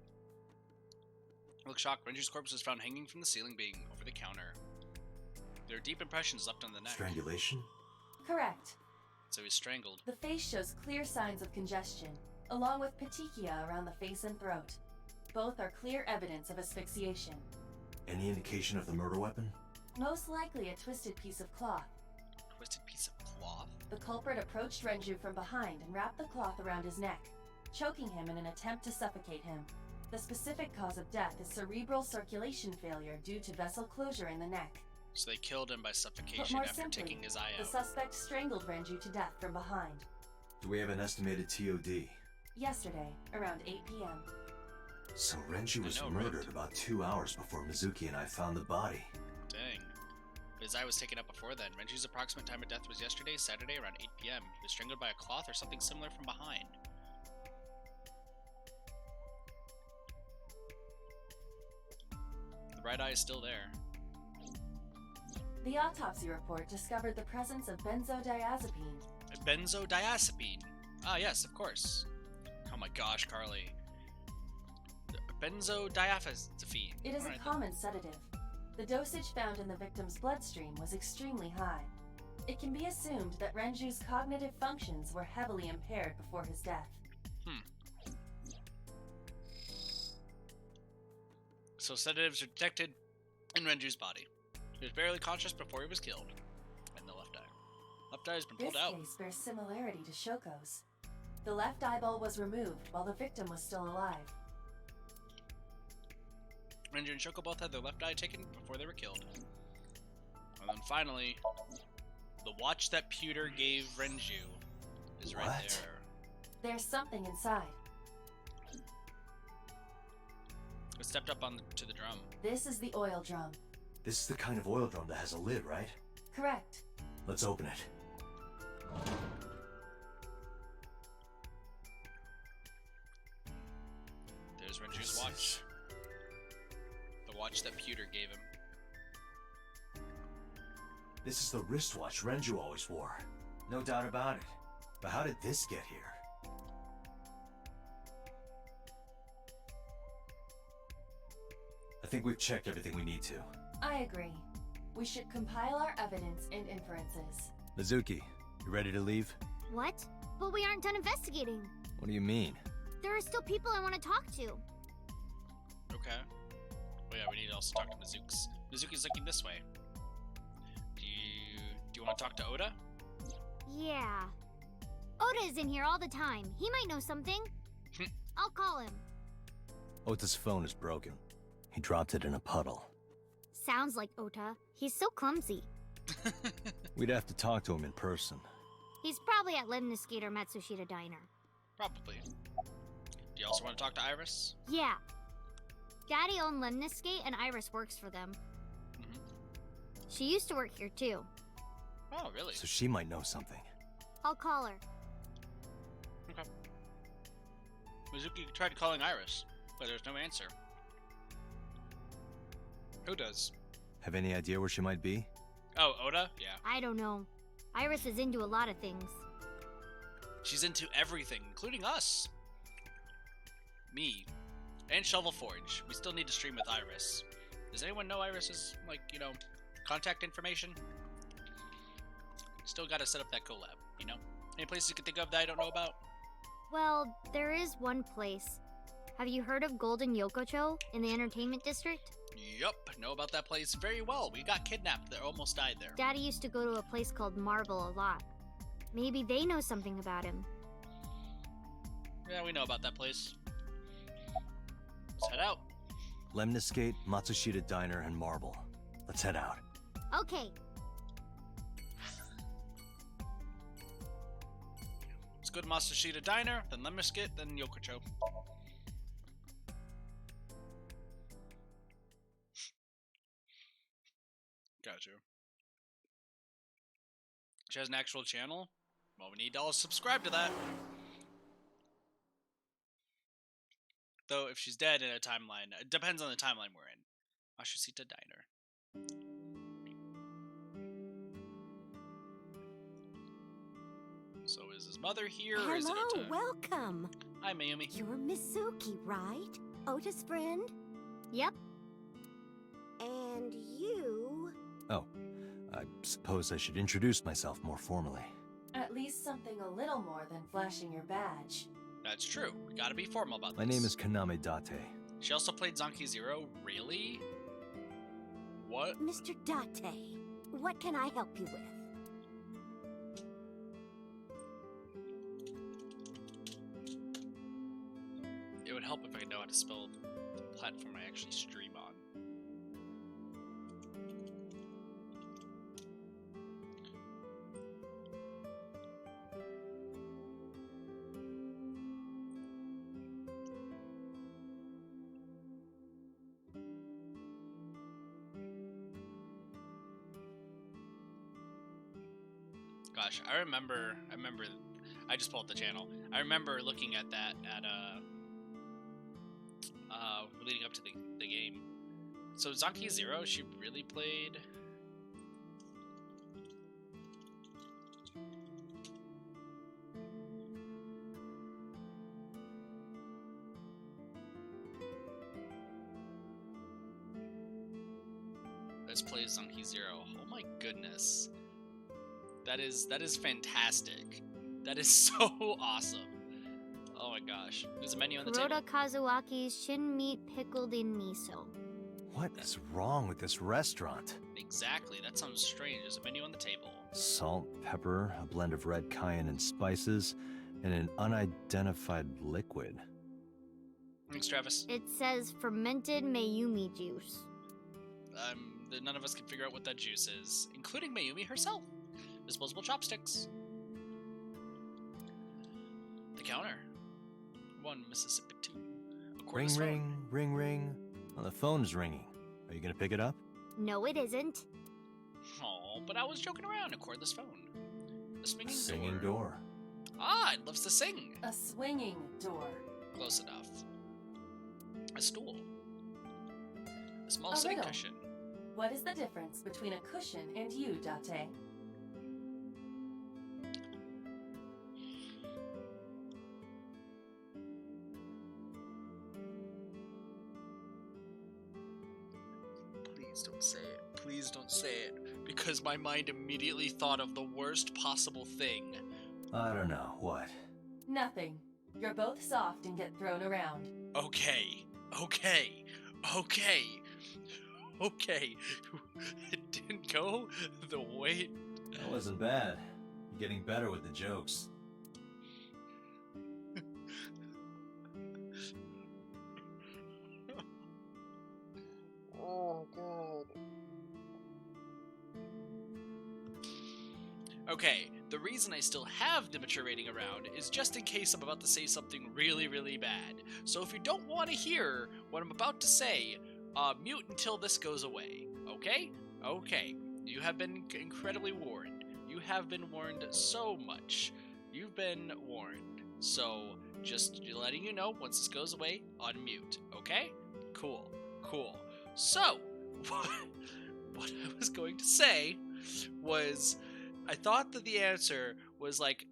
S1: Look shocked. Renju's corpse was found hanging from the ceiling beam over the counter. There are deep impressions left on the neck.
S3: Strangulation?
S2: Correct.
S1: So he's strangled.
S2: The face shows clear signs of congestion, along with petechia around the face and throat. Both are clear evidence of asphyxiation.
S3: Any indication of the murder weapon?
S2: Most likely a twisted piece of cloth.
S1: Twisted piece of cloth?
S2: The culprit approached Renju from behind and wrapped the cloth around his neck, choking him in an attempt to suffocate him. The specific cause of death is cerebral circulation failure due to vessel closure in the neck.
S1: So they killed him by
S2: Put
S1: suffocation
S2: more
S1: after
S2: simply,
S1: taking his eye
S2: the
S1: out.
S2: suspect strangled Renju to death from behind.
S3: Do we have an estimated TOD?
S2: Yesterday, around 8 p.m.
S3: So Renju was
S1: I know,
S3: murdered
S1: right?
S3: about 2 hours before Mizuki and I found the body.
S1: Dang. His eye was taken up before then. Renju's approximate time of death was yesterday, Saturday, around 8 p.m. He was strangled by a cloth or something similar from behind. The right eye is still there.
S2: The autopsy report discovered the presence of benzodiazepine.
S1: Benzodiazepine. Ah, yes, of course. Oh my gosh, Carly. Benzodiazepine.
S2: It is
S1: Alright,
S2: a common sedative. The dosage found in the victim's bloodstream was extremely high. It can be assumed that Renju's cognitive functions were heavily impaired before his death.
S1: So sedatives are detected in Renju's body. He was barely conscious before he was killed. And the left eye. Left eye has been pulled
S2: This
S1: out.
S2: case bears similarity to Shoko's. The left eyeball was removed while the victim was still alive.
S1: Renju and Shoko both had their left eye taken before they were killed. And then finally, the watch that Pewter gave Renju is right
S3: What?
S1: there.
S2: There's something inside.
S1: It stepped up to the drum.
S2: This is the oil drum.
S3: This is the kind of oil drum that has a lid, right?
S2: Correct.
S3: Let's open it.
S1: There's Renju's watch. The watch that Pewter gave him.
S3: This is the wristwatch Renju always wore. No doubt about it. But how did this get here? I think we've checked everything we need to.
S2: I agree. We should compile our evidence and inferences.
S3: Mizuki, you ready to leave?
S6: What? But we aren't done investigating.
S3: What do you mean?
S6: There are still people I want to talk to.
S1: Okay. Oh yeah, we need to also talk to Mizuki. Mizuki's looking this way. Do you want to talk to Oda?
S6: Yeah. Oda is in here all the time. He might know something. I'll call him.
S3: Ota's phone is broken. He dropped it in a puddle.
S6: Sounds like Ota. He's so clumsy.
S3: We'd have to talk to him in person.
S6: He's probably at Lemniscate or Matsushita Diner.
S1: Probably. Do you also want to talk to Iris?
S6: Yeah. Daddy owned Lemniscate and Iris works for them. She used to work here too.
S1: Oh, really?
S3: So she might know something.
S6: I'll call her.
S1: Okay. Mizuki tried calling Iris, but there's no answer. Who does?
S3: Have any idea where she might be?
S1: Oh, Oda? Yeah.
S6: I don't know. Iris is into a lot of things.
S1: She's into everything, including us. Me. And Shovel Forge. We still need to stream with Iris. Does anyone know Iris's, contact information? Still gotta set up that collab, Any places you can think of that I don't know about?
S6: Well, there is one place. Have you heard of Golden Yokocho in the entertainment district?
S1: Yup, know about that place very well. We got kidnapped there, almost died there.
S6: Daddy used to go to a place called Marble a lot. Maybe they know something about him.
S1: Yeah, we know about that place. Let's head out.
S3: Lemniscate, Matsushita Diner, and Marble. Let's head out.
S6: Okay.
S1: Let's go to Matsushita Diner, then Lemniscate, then Yokocho. Gotcha. She has an actual channel? Well, we need to all subscribe to that. Though, if she's dead in a timeline, it depends on the timeline we're in. Matsushita Diner. So is his mother here, or is it
S12: Hello,
S1: Ota?
S12: welcome.
S1: Hi, Mayumi.
S12: You're Mizuki, right? Ota's friend?
S6: Yep.
S12: And you...
S3: Oh, I suppose I should introduce myself more formally.
S2: At least something a little more than flashing your badge.
S1: That's true. We gotta be formal about this.
S3: My name is Kaname Date.
S1: She also played Zanki Zero? Really? What?
S12: Mr. Date, what can I help you with?
S1: It would help if I know how to spell the platform I actually stream on. gosh, I remember. I just pulled up the channel. I remember looking at that at leading up to the game. So Zanki Zero, she really played. Let's play Zanki Zero. Oh my goodness. That is fantastic. That is so awesome. Oh my gosh. There's a menu on the table.
S6: Kuroda Kazuaki's shin meat pickled in miso.
S3: What is wrong with this restaurant?
S1: Exactly. That sounds strange. There's a menu on the table.
S3: Salt, pepper, a blend of red cayenne and spices, and an unidentified liquid.
S1: Thanks, Travis.
S6: It says fermented Mayumi juice.
S1: None of us can figure out what that juice is, including Mayumi herself. Disposable chopsticks. The counter. 1 Mississippi 2.
S3: Ring, ring, ring, ring. Oh, the phone's ringing. Are you gonna pick it up?
S6: No, it isn't.
S1: Oh, but I was joking around. A cordless phone. A swinging
S3: door.
S1: Ah, it loves to sing.
S2: A swinging door.
S1: Close enough. A stool. A small sitting
S2: riddle.
S1: cushion.
S2: What is the difference between a cushion and you, Date?
S1: Please don't say it. Please don't say it. Because my mind immediately thought of the worst possible thing.
S3: I don't know. What?
S2: Nothing. You're both soft and get thrown around.
S1: Okay. It didn't go the way...
S3: That wasn't bad. You're getting better with the jokes.
S1: Oh, God. Okay, the reason I still have the mature rating around is just in case I'm about to say something really, really bad. So if you don't want to hear what I'm about to say, mute until this goes away. Okay? Okay. You have been incredibly warned. You have been warned so much. You've been warned. So, just letting you know, once this goes away, unmute. Okay? Cool. So, what I was going to say was, I thought that the answer was like...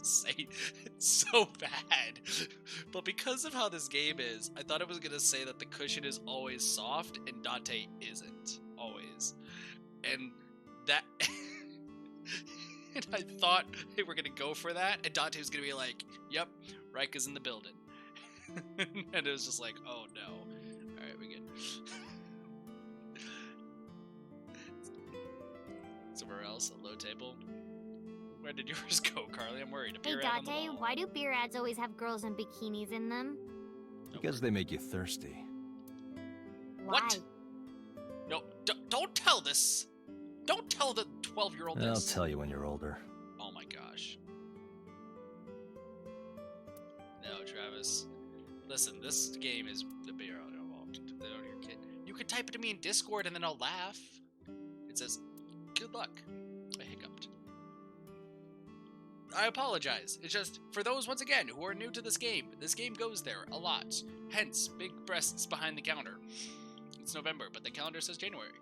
S1: say it's so bad, but because of how this game is, I thought it was gonna say that the cushion is always soft and Dante isn't always, and that and I thought they were gonna go for that, and Dante was gonna be like, "Yep, Rika's in the building," and it was just like, "Oh no!" All right, we good. Somewhere else, a low table. Where did yours go, Carly? I'm worried.
S6: Hey, Date, why do beer ads always have girls in bikinis in them?
S3: Because they make you thirsty.
S6: Why?
S1: What? No, don't tell this. Don't tell the 12-year-old this.
S3: I'll tell you when you're older.
S1: Oh my gosh. No, Travis. Listen, this game is the beer out involved. They don't hear kid. You could type it to me in Discord and then I'll laugh. It says, "Good luck." I hiccuped. I apologize. It's just, for those, once again, who are new to this game goes there a lot. Hence, big breasts behind the counter. It's November, but the calendar says January.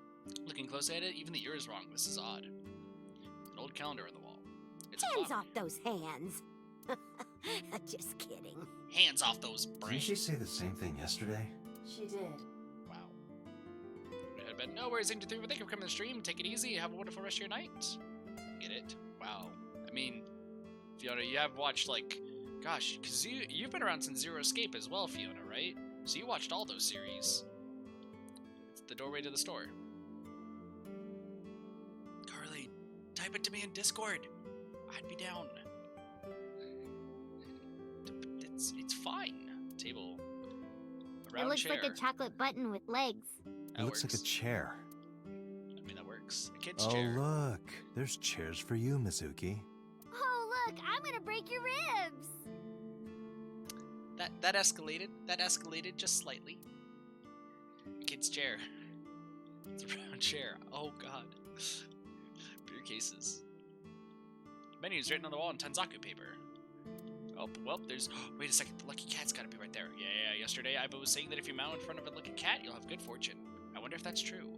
S1: Looking closely at it, even the year is wrong. This is odd. An old calendar on the wall. It's
S12: Hands off those hands. Just kidding.
S1: Hands off those brains.
S3: Didn't she say the same thing yesterday?
S2: She did.
S1: Wow. But no worries, Into 3, but thank you for coming to the stream. Take it easy. Have a wonderful rest of your night. Get it? Wow. I mean... Fiona, you have watched, like, gosh, because you've been around since Zero Escape as well, Fiona, right? So you watched all those series. It's the doorway to the store. Carly, type it to me in Discord. I'd be down. It's fine. Table. A round
S6: It looks
S1: chair.
S6: like a chocolate button with legs.
S3: It looks like a chair.
S1: I mean, that works. A kid's
S3: Oh,
S1: chair.
S3: look. There's chairs for you, Mizuki.
S6: Oh, look, I'm gonna break your ribs.
S1: That escalated. That escalated just slightly. Kid's chair. It's a round chair. Oh god. Beer cases. Menu is written on the wall in Tanzaku paper. Oh, well, there's... wait a second, the lucky cat's gotta be right there. Yeah, yesterday I was saying that if you meow in front of a lucky cat, you'll have good fortune. I wonder if that's true.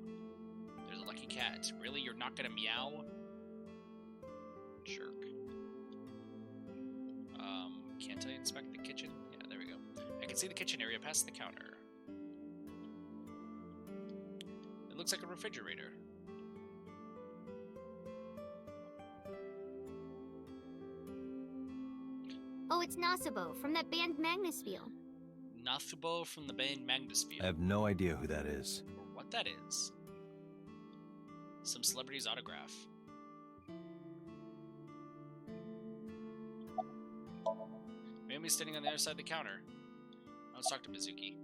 S1: There's a lucky cat. Really? You're not gonna meow? Jerk. Can't I inspect the kitchen? Yeah, there we go. I can see the kitchen area past the counter. It looks like a refrigerator.
S6: Oh, it's Nasubo from that band Magnusfield.
S1: Natsubo from the band Magnusfield.
S3: I have no idea who that is.
S1: Or what that is. Some celebrity's autograph. Mayumi's standing on the other side of the counter. Let's talk to Mizuki.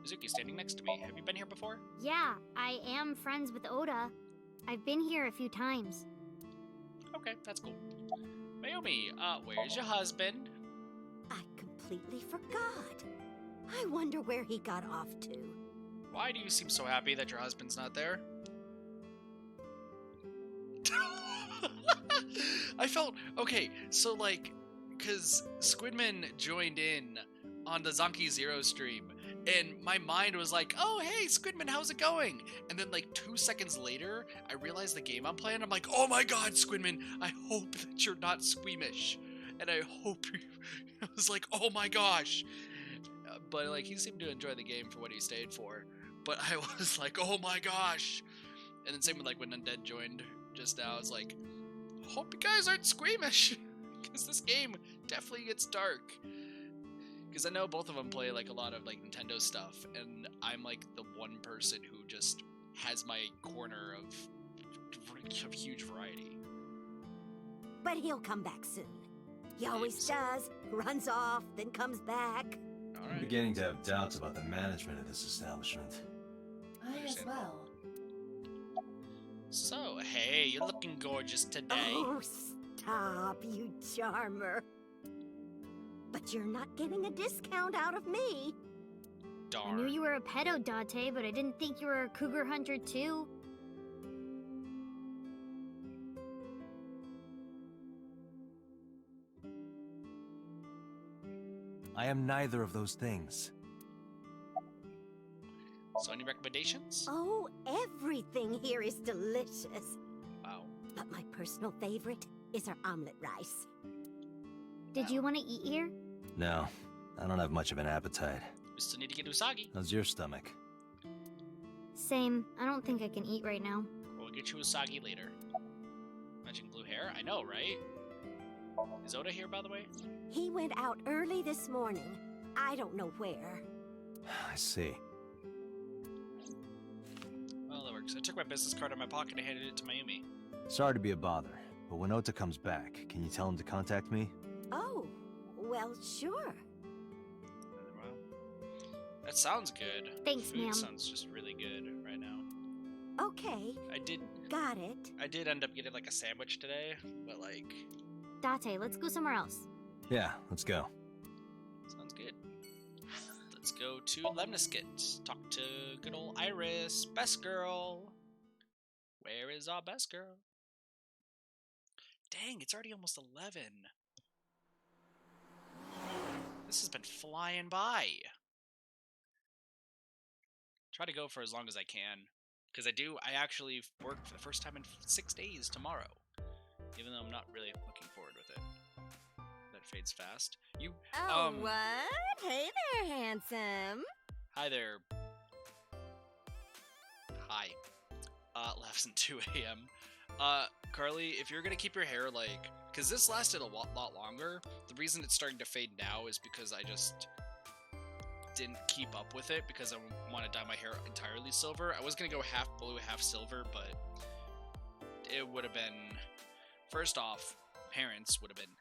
S1: Mizuki's standing next to me. Have you been here before?
S6: Yeah, I am friends with Oda. I've been here a few times.
S1: Okay, that's cool. Mayumi, where's your husband?
S12: I completely forgot. I wonder where he got off to.
S1: Why do you seem so happy that your husband's not there? I felt... okay, so like... because Squidman joined in on the Zonky Zero stream, and my mind was like, oh, hey, Squidman, how's it going? And then, like, 2 seconds later, I realized the game I'm playing. I'm like, oh my god, Squidman, I hope that you're not squeamish. And I hope you... I was like, oh my gosh. But, like, he seemed to enjoy the game for what he stayed for. But I was like, oh my gosh. And then same with, like, when Undead joined just now, I was like, hope you guys aren't squeamish. Because this game definitely gets dark. Because I know both of them play like a lot of like Nintendo stuff, and I'm like the one person who just has my corner of huge variety.
S12: But he'll come back soon. He always does. Runs off, then comes back.
S3: Right. I'm beginning to have doubts about the management of this establishment.
S2: I as well.
S1: So, hey, you're looking gorgeous today.
S12: Oh, stop, you charmer. But you're not getting a discount out of me.
S1: Darn.
S6: I knew you were a pedo, Date, but I didn't think you were a cougar hunter, too.
S3: I am neither of those things.
S1: So any recommendations?
S12: Oh, everything here is delicious.
S1: Wow.
S12: But my personal favorite is our omelet rice.
S6: Did you want to eat here?
S3: No, I don't have much of an appetite.
S1: We still need to get Usagi.
S3: How's your stomach?
S6: Same. I don't think I can eat right now.
S1: We'll get you Usagi later. Matching blue hair? I know, right? Is Oda here, by the way?
S12: He went out early this morning. I don't know where.
S3: I see.
S1: Well, that works. I took my business card out of my pocket and handed it to Mayumi.
S3: Sorry to be a bother, but when Ota comes back, can you tell him to contact me?
S12: Oh, well, sure.
S1: Well, that sounds good.
S6: Thanks,
S1: Food
S6: ma'am.
S1: sounds just really good right now.
S12: Okay. Got it.
S1: I did end up getting like a sandwich today, but like...
S6: Date, let's go somewhere else.
S3: Yeah, let's go.
S1: Sounds good. Let's go to Lemnisket. Talk to good old Iris. Best girl. Where is our best girl? Dang, it's already almost 11. This has been flying by. Try to go for as long as I can. Because I actually work for the first time in 6 days tomorrow. Even though I'm not really looking forward with it. That fades fast.
S12: Oh, what? Hey there, handsome.
S1: Hi there. Hi. Less than 2 a.m. Carly, if you're gonna keep your hair like... Because this lasted a lot longer. The reason it's starting to fade now is because I just didn't keep up with it because I want to dye my hair entirely silver. I was gonna go half blue, half silver, but it would have been... First off, parents would have been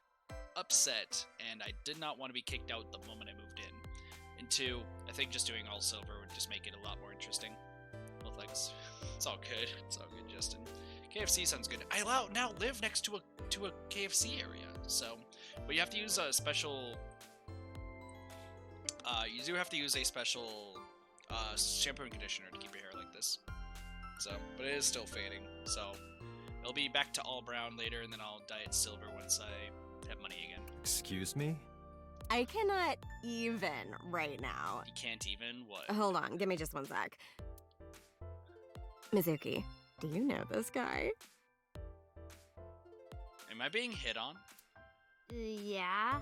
S1: upset, and I did not want to be kicked out the moment I moved in. And two, I think just doing all silver would just make it a lot more interesting. Well, thanks. It's all good. It's all good, Justin. KFC sounds good. I now live next to a KFC area, so... But you have to use a special... you do have to use a special shampoo and conditioner to keep your hair like this. So, but it is still fading. So, it'll be back to all brown later, and then I'll dye it silver once I have money again.
S13: Excuse me?
S14: I cannot even right now.
S1: You can't even? What?
S14: Hold on, give me just one sec. Mizuki, do you know this guy?
S1: Am I being hit on?
S6: Yeah.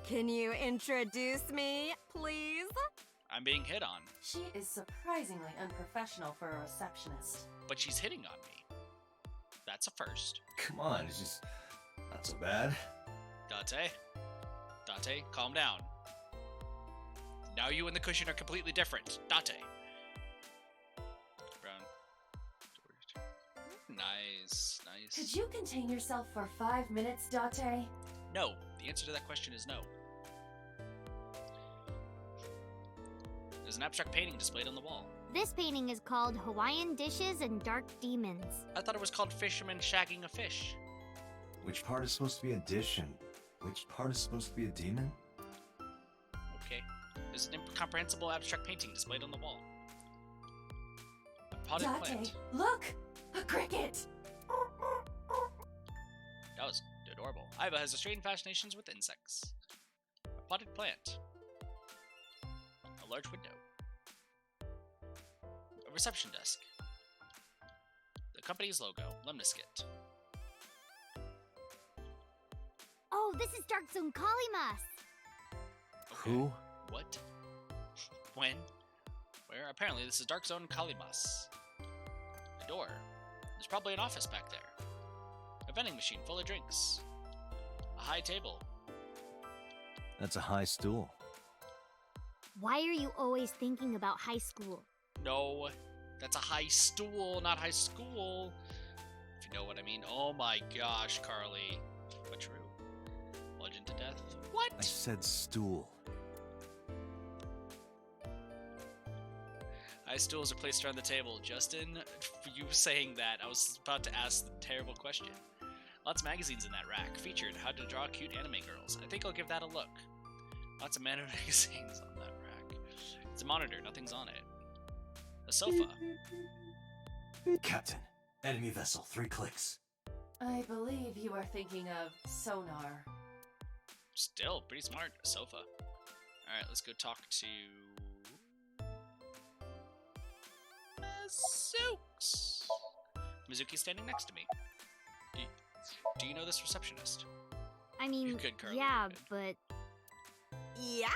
S14: Can you introduce me, please?
S1: I'm being hit on.
S2: She is surprisingly unprofessional for a receptionist.
S1: But she's hitting on me. That's a first.
S3: Come on, it's just not so bad.
S1: Date, calm down. Now you and the cushion are completely different. Date. Brown. Nice.
S2: Could you contain yourself for 5 minutes, Date?
S1: No. The answer to that question is no. There's an abstract painting displayed on the wall.
S6: This painting is called Hawaiian Dishes and Dark Demons.
S1: I thought it was called Fisherman Shagging a Fish.
S3: Which part is supposed to be a dish and which part is supposed to be a demon?
S1: Okay. There's an incomprehensible abstract painting displayed on the wall. A potted
S2: Date,
S1: plant.
S2: look! A cricket!
S1: That was adorable. Iva has a strange fascinations with insects. A potted plant. A large window. A reception desk. The company's logo, Lemniskit.
S6: Oh, this is Dark Zone Kalimas.
S1: Okay.
S3: Who?
S1: What? When? Where? Apparently this is Dark Zone Kalimas. A door. There's probably an office back there. A vending machine full of drinks. A high table.
S3: That's a high stool.
S6: Why are you always thinking about high school?
S1: No, that's a high stool, not high school. If you know what I mean. Oh my gosh, Carly. But true. Bludgeoned to death. What?
S3: I said stool.
S1: High stools are placed around the table. Justin, for you saying that, I was about to ask the terrible question. Lots of magazines in that rack. Featured How to Draw Cute Anime Girls. I think I'll give that a look. Lots of anime magazines on that rack. It's a monitor, nothing's on it. A sofa.
S3: Captain, enemy vessel, 3 clicks.
S2: I believe you are thinking of sonar.
S1: Still, pretty smart. A sofa. Alright, let's go talk to... Mizuki's standing next to me. Do you know this receptionist?
S6: I mean,
S1: You're good, Carly.
S6: yeah,
S1: You're good.
S6: but
S14: Yeah,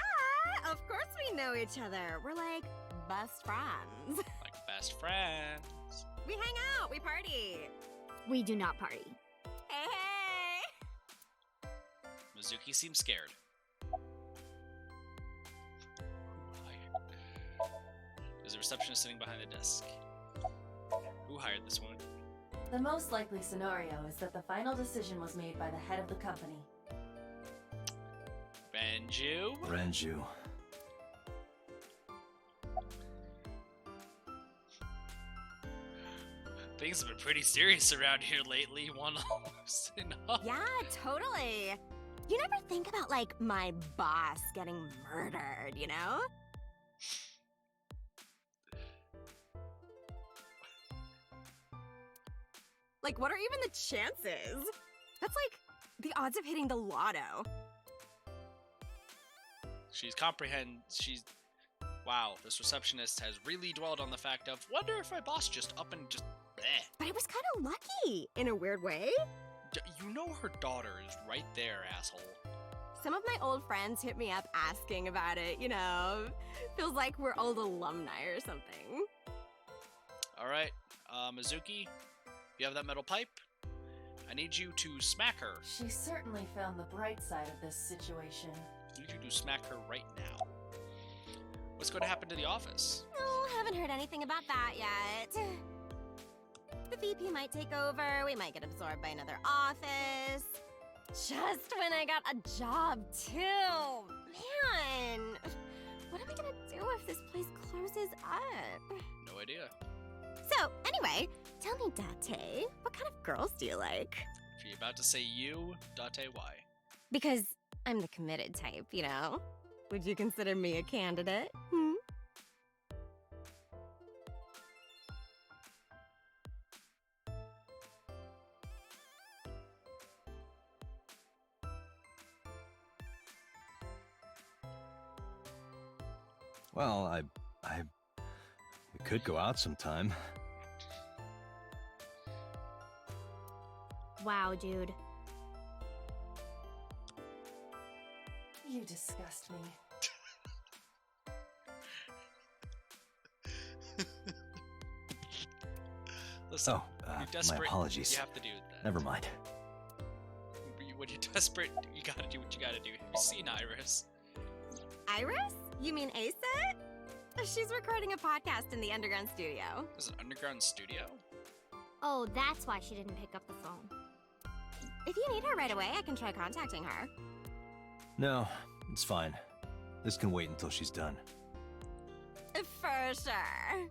S14: of course we know each other. We're like best friends.
S1: Like best friends.
S14: We hang out, we party.
S6: we do not party.
S14: Hey, hey.
S1: Mizuki seems scared. There's a receptionist sitting behind the desk. Who hired this woman?
S2: The most likely scenario is that the final decision was made by the head of the company.
S3: Renju.
S1: Things have been pretty serious around here lately. One almost enough.
S14: Yeah, totally. You never think about, like, my boss getting murdered, you know? Like, what are even the chances? That's like the odds of hitting the lotto.
S1: Wow, this receptionist has really dwelled on the fact of, wonder if my boss just up and just bleh.
S14: But it was kind of lucky, in a weird way.
S1: You know her daughter is right there, asshole.
S14: Some of my old friends hit me up asking about it, you know. Feels like we're old alumni or something.
S1: Alright, Mizuki, you have that metal pipe? I need you to smack her.
S2: She certainly found the bright side of this situation.
S1: I need you to smack her right now. What's going to happen to the office?
S14: Oh, haven't heard anything about that yet. The VP might take over, we might get absorbed by another office. Just when I got a job, too. Man, what am I gonna do if this place closes up?
S1: No idea.
S14: So, anyway, tell me, Date, what kind of girls do you like?
S1: If you're about to say you, Date, why?
S14: Because I'm the committed type, you know? Would you consider me a candidate? Hmm?
S3: Well, we could go out sometime.
S6: Wow, dude.
S2: You disgust me.
S1: Listen,
S3: Oh,
S1: when you're
S3: my
S1: desperate,
S3: apologies.
S1: you have to do that.
S3: Never mind.
S1: When you're desperate, you gotta do what you gotta do. Have you seen Iris?
S14: Iris? You mean Asa? She's recording a podcast in the underground studio.
S1: There's an underground studio?
S6: Oh, that's why she didn't pick up the phone.
S14: If you need her right away, I can try contacting her.
S3: No, it's fine. This can wait until she's done.
S14: For sure.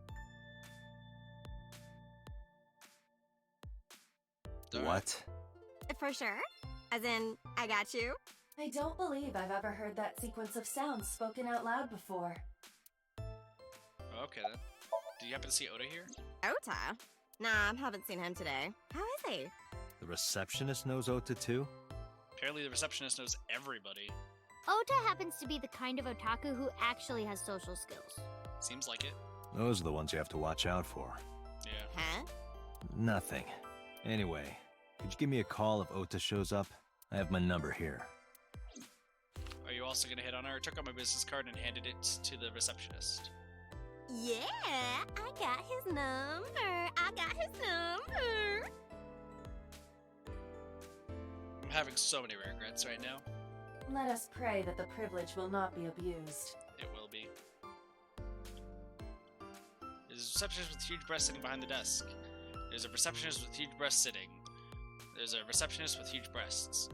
S3: What?
S14: For sure? As in, I got you?
S2: I don't believe I've ever heard that sequence of sounds spoken out loud before.
S1: Oh, okay then. Did you happen to see Oda here?
S14: Ota? Nah, haven't seen him today. How is he?
S3: The receptionist knows Ota too?
S1: Apparently the receptionist knows everybody.
S6: Ota happens to be the kind of otaku who actually has social skills.
S1: Seems like it.
S3: Those are the ones you have to watch out for.
S1: Yeah.
S14: Huh?
S3: Nothing. Anyway, could you give me a call if Ota shows up? I have my number here.
S1: Are you also gonna hit on her? I took out my business card and handed it to the receptionist.
S14: Yeah, I got his number. I got his number.
S1: I'm having so many regrets right now.
S2: Let us pray that the privilege will not be abused.
S1: It will be. There's a receptionist with huge breasts sitting behind the desk. There's a receptionist with huge breasts sitting. There's a receptionist with huge breasts.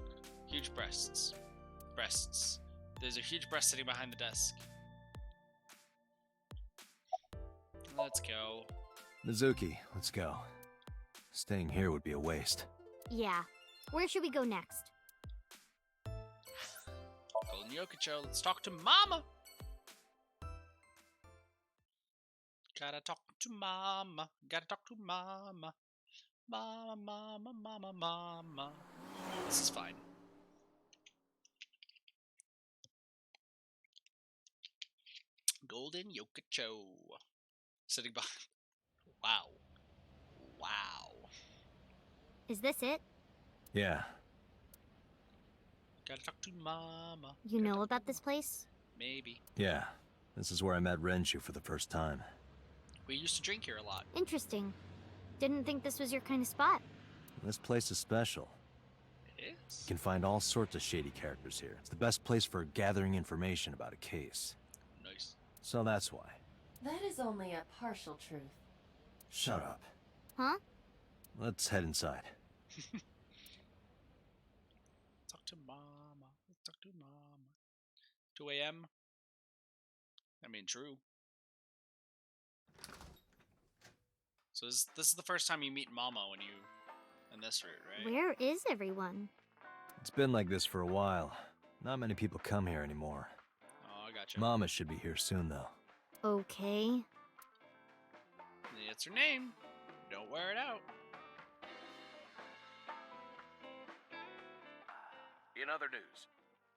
S1: Huge breasts. Breasts. There's a huge breast sitting behind the desk. Let's go.
S3: Mizuki, let's go. Staying here would be a waste.
S6: Yeah. Where should we go next?
S1: Golden Yokocho, let's talk to Mama! Gotta talk to Mama. Gotta talk to Mama. Mama, Mama, Mama, Mama. This is fine. Golden Yokocho. Sitting behind. Wow. Wow.
S6: Is this it?
S3: Yeah.
S1: Gotta talk to Mama.
S6: You know about this place?
S1: Maybe.
S3: Yeah. This is where I met Renshu for the first time.
S1: We used to drink here a lot.
S6: Interesting. Didn't think this was your kind of spot.
S3: This place is special.
S1: It is?
S3: You can find all sorts of shady characters here. It's the best place for gathering information about a case.
S1: Nice.
S3: So that's why.
S2: That is only a partial truth.
S3: Shut up.
S6: Huh?
S3: Let's head inside.
S1: Talk to Mama. Let's talk to Mama. 2 a.m. I mean, true. So this is the first time you meet Mama when you in this route, right?
S6: Where is everyone?
S3: It's been like this for a while. Not many people come here anymore.
S1: Oh, I gotcha.
S3: Mama should be here soon, though.
S6: Okay.
S1: It's her name. Don't wear it out.
S11: In other news,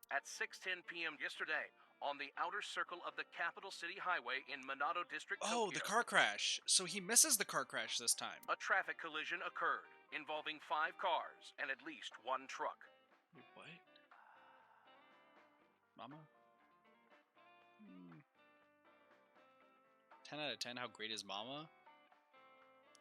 S11: at 6:10 p.m. yesterday, on the outer circle of the Capital City Highway in Minato District,
S1: Oh,
S11: Tokyo,
S1: the car crash. So he misses the car crash this time.
S11: a traffic collision occurred involving 5 cars and at least 1 truck.
S1: Wait, what? Mama? 10 out of 10, how great is Mama?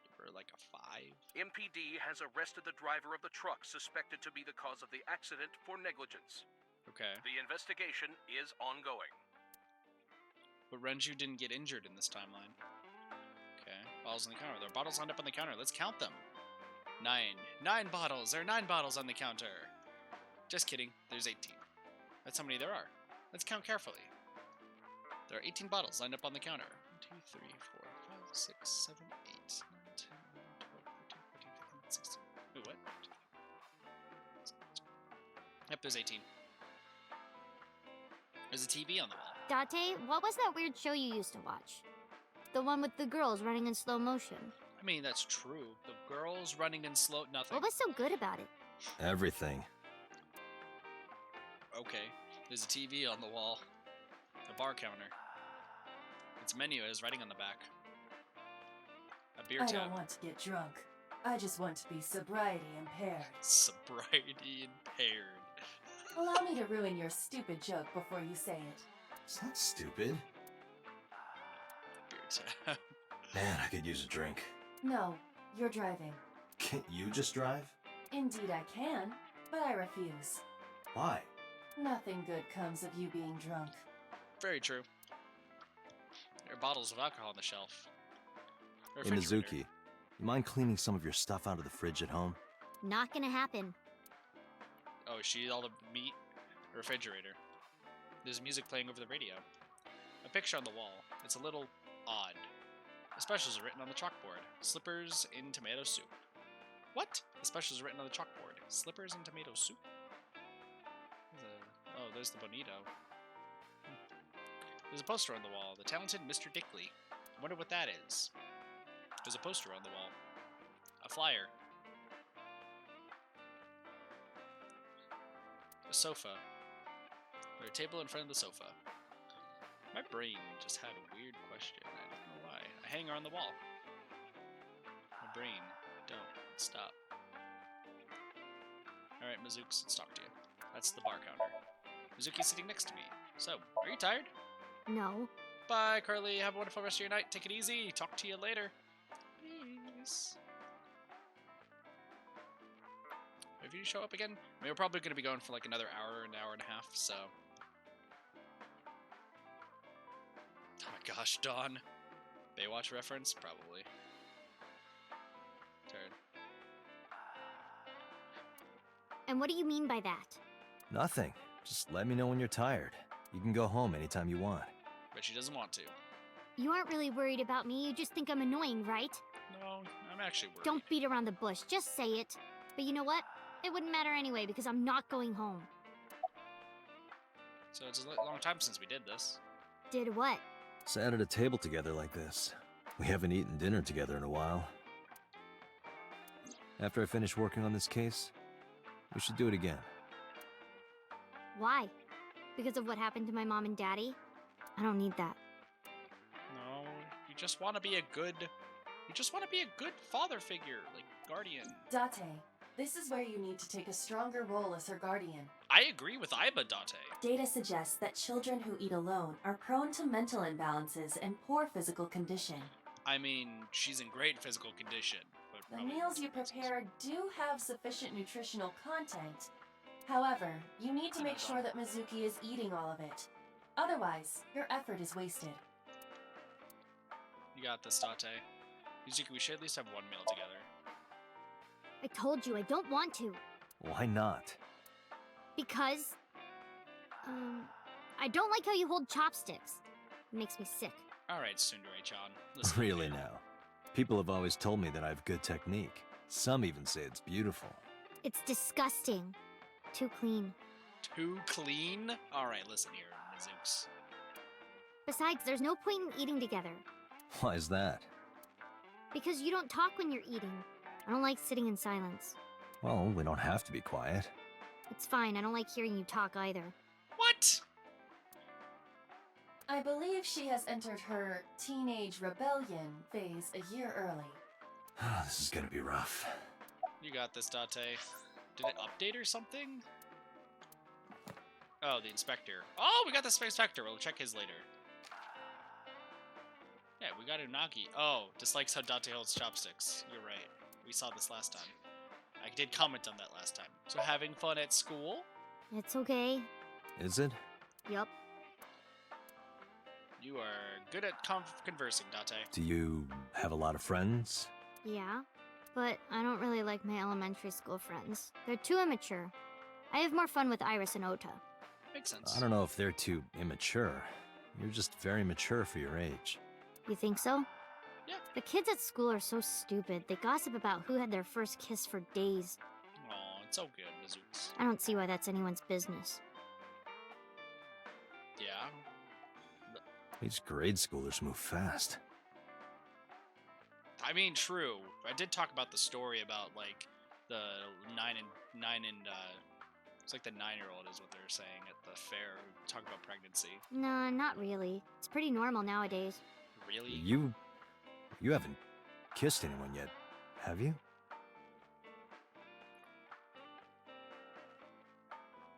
S1: Give her like a 5.
S11: MPD has arrested the driver of the truck suspected to be the cause of the accident for negligence.
S1: Okay.
S11: The investigation is ongoing.
S1: But Renju didn't get injured in this timeline. Okay. Bottles on the counter. There are bottles lined up on the counter. Let's count them. 9. 9 bottles. There are 9 bottles on the counter. Just kidding. There's 18. That's how many there are. Let's count carefully. There are 18 bottles lined up on the counter. 1, 2, 3, 4, 5, 6, 7, 8, 9, 10, 11, 12, 13, 14, 15, 16. Wait, what? Yep, there's 18. There's a TV on the wall.
S6: Date, what was that weird show you used to watch? The one with the girls running in slow motion.
S1: I mean, that's true. The girls running in slow... Nothing.
S6: What was so good about it?
S3: Everything.
S1: Okay. There's a TV on the wall. A bar counter. Its menu is writing on the back. A beer
S2: I
S1: tab.
S2: don't want to get drunk. I just want to be sobriety impaired.
S1: Sobriety impaired.
S2: Allow me to ruin your stupid joke before you say it.
S3: It's not stupid.
S1: Beer tab.
S3: Man, I could use a drink.
S2: No, you're driving.
S3: Can't you just drive?
S2: Indeed I can, but I refuse.
S3: Why?
S2: Nothing good comes of you being drunk.
S1: Very true. There are bottles of alcohol on the shelf. A
S3: Hey,
S1: refrigerator.
S3: Mizuki, you mind cleaning some of your stuff out of the fridge at home?
S6: Not gonna happen.
S1: Oh, she ate all the meat? A refrigerator. There's music playing over the radio. A picture on the wall. It's a little odd. The specials are written on the chalkboard. Slippers in tomato soup. What? The specials are written on the chalkboard. Slippers in tomato soup? Oh, there's the bonito. There's a poster on the wall. The talented Mr. Dickley. I wonder what that is. There's a poster on the wall. A flyer. A sofa. There's a table in front of the sofa. My brain just had a weird question. I don't know why. A hanger on the wall. My brain, don't stop. Alright, Mizuki, let's talk to you. That's the bar counter. Mizuki's sitting next to me. So, are you tired?
S6: No.
S1: Bye, Carly. Have a wonderful rest of your night. Take it easy. Talk to you later. Peace. If you show up again, I mean, we're probably going to be going for like another hour and a half, so. Oh my gosh, Dawn. Baywatch reference? Probably. Turn.
S6: And what do you mean by that?
S3: Nothing. Just let me know when you're tired. You can go home anytime you want.
S1: But she doesn't want to.
S6: You aren't really worried about me, you just think I'm annoying, right?
S1: No, I'm actually worried.
S6: Don't beat around the bush, just say it. But you know what? It wouldn't matter anyway because I'm not going home.
S1: So it's a long time since we did this.
S6: Did what?
S3: Sat at a table together like this. We haven't eaten dinner together in a while. After I finish working on this case, we should do it again.
S6: Why? Because of what happened to my mom and daddy? I don't need that.
S1: No, you just want to be a good... You just want to be a good father figure, like guardian.
S2: Date, this is where you need to take a stronger role as her guardian.
S1: I agree with Aiba, Date.
S2: Data suggests that children who eat alone are prone to mental imbalances and poor physical condition.
S1: I mean, she's in great physical condition, but
S2: The
S1: probably
S2: meals you prepare do have sufficient nutritional content. However, you need to make sure that Mizuki is eating all of it. Otherwise, your effort is wasted.
S1: You got this, Date. Mizuki, we should at least have one meal together.
S6: I told you I don't want to.
S3: Why not?
S6: Because... I don't like how you hold chopsticks. It makes me sick.
S1: Alright, Tsundere-chan. Listen.
S3: Really now. People have always told me that I have good technique. Some even say it's beautiful.
S6: It's disgusting. Too clean.
S1: Too clean? Alright, listen here, Mizuki.
S6: Besides, there's no point in eating together.
S3: Why is that?
S6: Because you don't talk when you're eating. I don't like sitting in silence.
S3: Well, we don't have to be quiet.
S6: It's fine, I don't like hearing you talk either.
S1: What?
S2: I believe she has entered her teenage rebellion phase a year early.
S3: This is gonna be rough.
S1: You got this, Date. Did it update or something? Oh, the inspector. Oh, we got the inspector. We'll check his later. Yeah, we got Unagi. Oh, dislikes how Date holds chopsticks. You're right. We saw this last time. I did comment on that last time. So having fun at school?
S6: It's okay.
S3: Is it?
S6: Yup.
S1: You are good at conversing, Date.
S3: Do you have a lot of friends?
S6: Yeah. But I don't really like my elementary school friends. They're too immature. I have more fun with Iris and Ota.
S1: Makes sense.
S3: I don't know if they're too immature. You're just very mature for your age.
S6: You think so?
S1: Yeah.
S6: The kids at school are so stupid. They gossip about who had their first kiss for days.
S1: Aw, it's so good, Mizuki.
S6: I don't see why that's anyone's business.
S1: Yeah.
S3: These grade schoolers move fast.
S1: I mean, true. I did talk about the story about like the 9 and It's like the 9-year-old is what they're saying at the fair. Talk about pregnancy.
S6: No, not really. It's pretty normal nowadays.
S1: Really?
S3: You haven't kissed anyone yet, have you?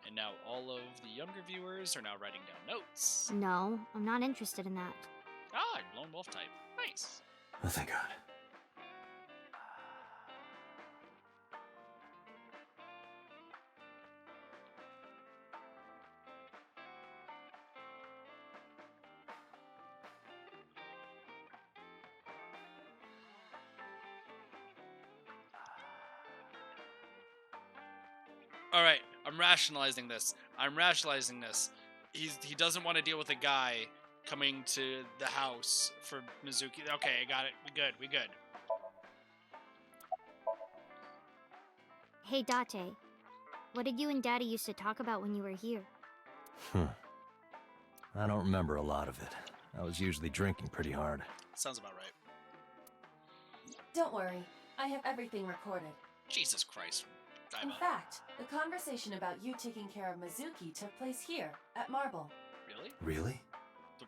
S1: And now all of the younger viewers are now writing down notes.
S6: No, I'm not interested in that.
S1: Ah, lone wolf type. Nice.
S3: Oh, thank God.
S1: All right, I'm rationalizing this. He doesn't want to deal with a guy coming to the house for Mizuki. Okay, I got it. We good.
S6: Hey, Date. What did you and Daddy used to talk about when you were here?
S3: I don't remember a lot of it. I was usually drinking pretty hard.
S1: Sounds about right.
S2: Don't worry, I have everything recorded.
S1: Jesus Christ.
S2: In fact, the conversation about you taking care of Mizuki took place here, at Marble.
S1: Really?
S3: Really?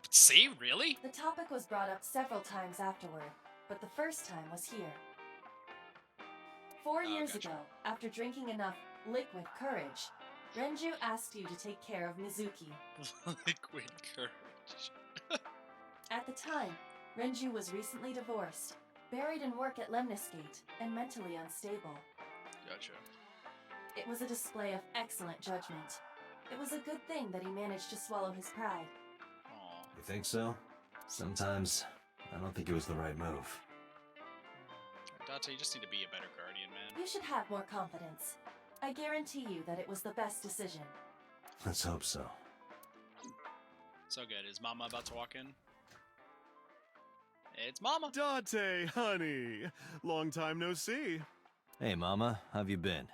S1: See? Really?
S2: The topic was brought up several times afterward, but the first time was here. 4 years ago, after drinking enough liquid courage, Renju asked you to take care of Mizuki.
S1: Liquid courage.
S2: At the time, Renju was recently divorced, buried in work at Lemnisgate, and mentally unstable.
S1: Gotcha.
S2: It was a display of excellent judgment. It was a good thing that he managed to swallow his pride.
S1: Aww.
S3: You think so? Sometimes, I don't think it was the right move.
S1: Date, you just need to be a better guardian, man.
S2: You should have more confidence. I guarantee you that it was the best decision.
S3: Let's hope so.
S1: So good. Is Mama about to walk in? It's Mama.
S13: Date, honey. Long time no see.
S3: Hey, Mama. How've you been?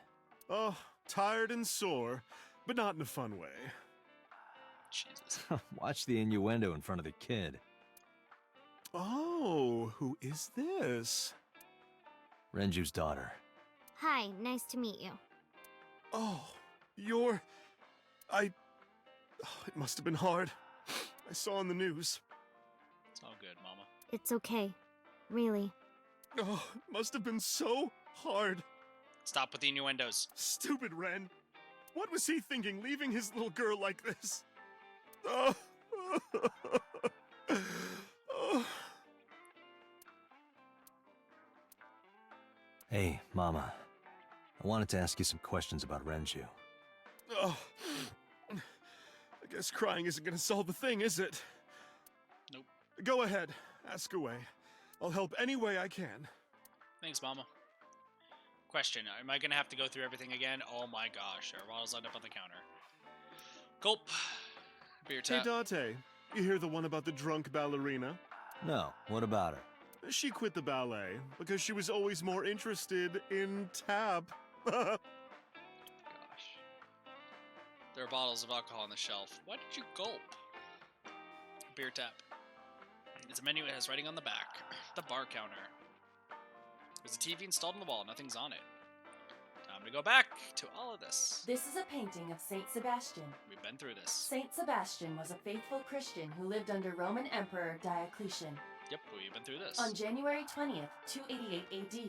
S13: Oh, tired and sore, but not in a fun way.
S1: Jesus.
S3: Watch the innuendo in front of the kid.
S13: Oh, who is this?
S3: Renju's daughter.
S6: Hi, nice to meet you.
S13: Oh, you're... It must have been hard. I saw on the news.
S1: It's all good, Mama.
S6: It's okay. Really.
S13: Oh, it must have been so hard.
S1: Stop with the innuendos.
S13: Stupid Ren. What was he thinking, leaving his little girl like this? Oh. Oh.
S3: Hey, Mama. I wanted to ask you some questions about Renju.
S13: Oh. I guess crying isn't gonna solve the thing, is it?
S1: Nope.
S13: Go ahead. Ask away. I'll help any way I can.
S1: Thanks, Mama. Question, am I gonna have to go through everything again? Oh my gosh, our bottles lined up on the counter. Gulp. Beer tap.
S13: Hey, Date. You hear the one about the drunk ballerina?
S3: No, what about her?
S13: She quit the ballet because she was always more interested in tap.
S1: Gosh. There are bottles of alcohol on the shelf. Why did you gulp? Beer tap. It's a menu it has writing on the back. The bar counter. There's a TV installed on the wall. Nothing's on it. Time to go back to all of this.
S2: This is a painting of Saint Sebastian.
S1: We've been through this.
S2: Saint Sebastian was a faithful Christian who lived under Roman Emperor Diocletian.
S1: Yep, we've been through this.
S2: On January 20th, 288 AD,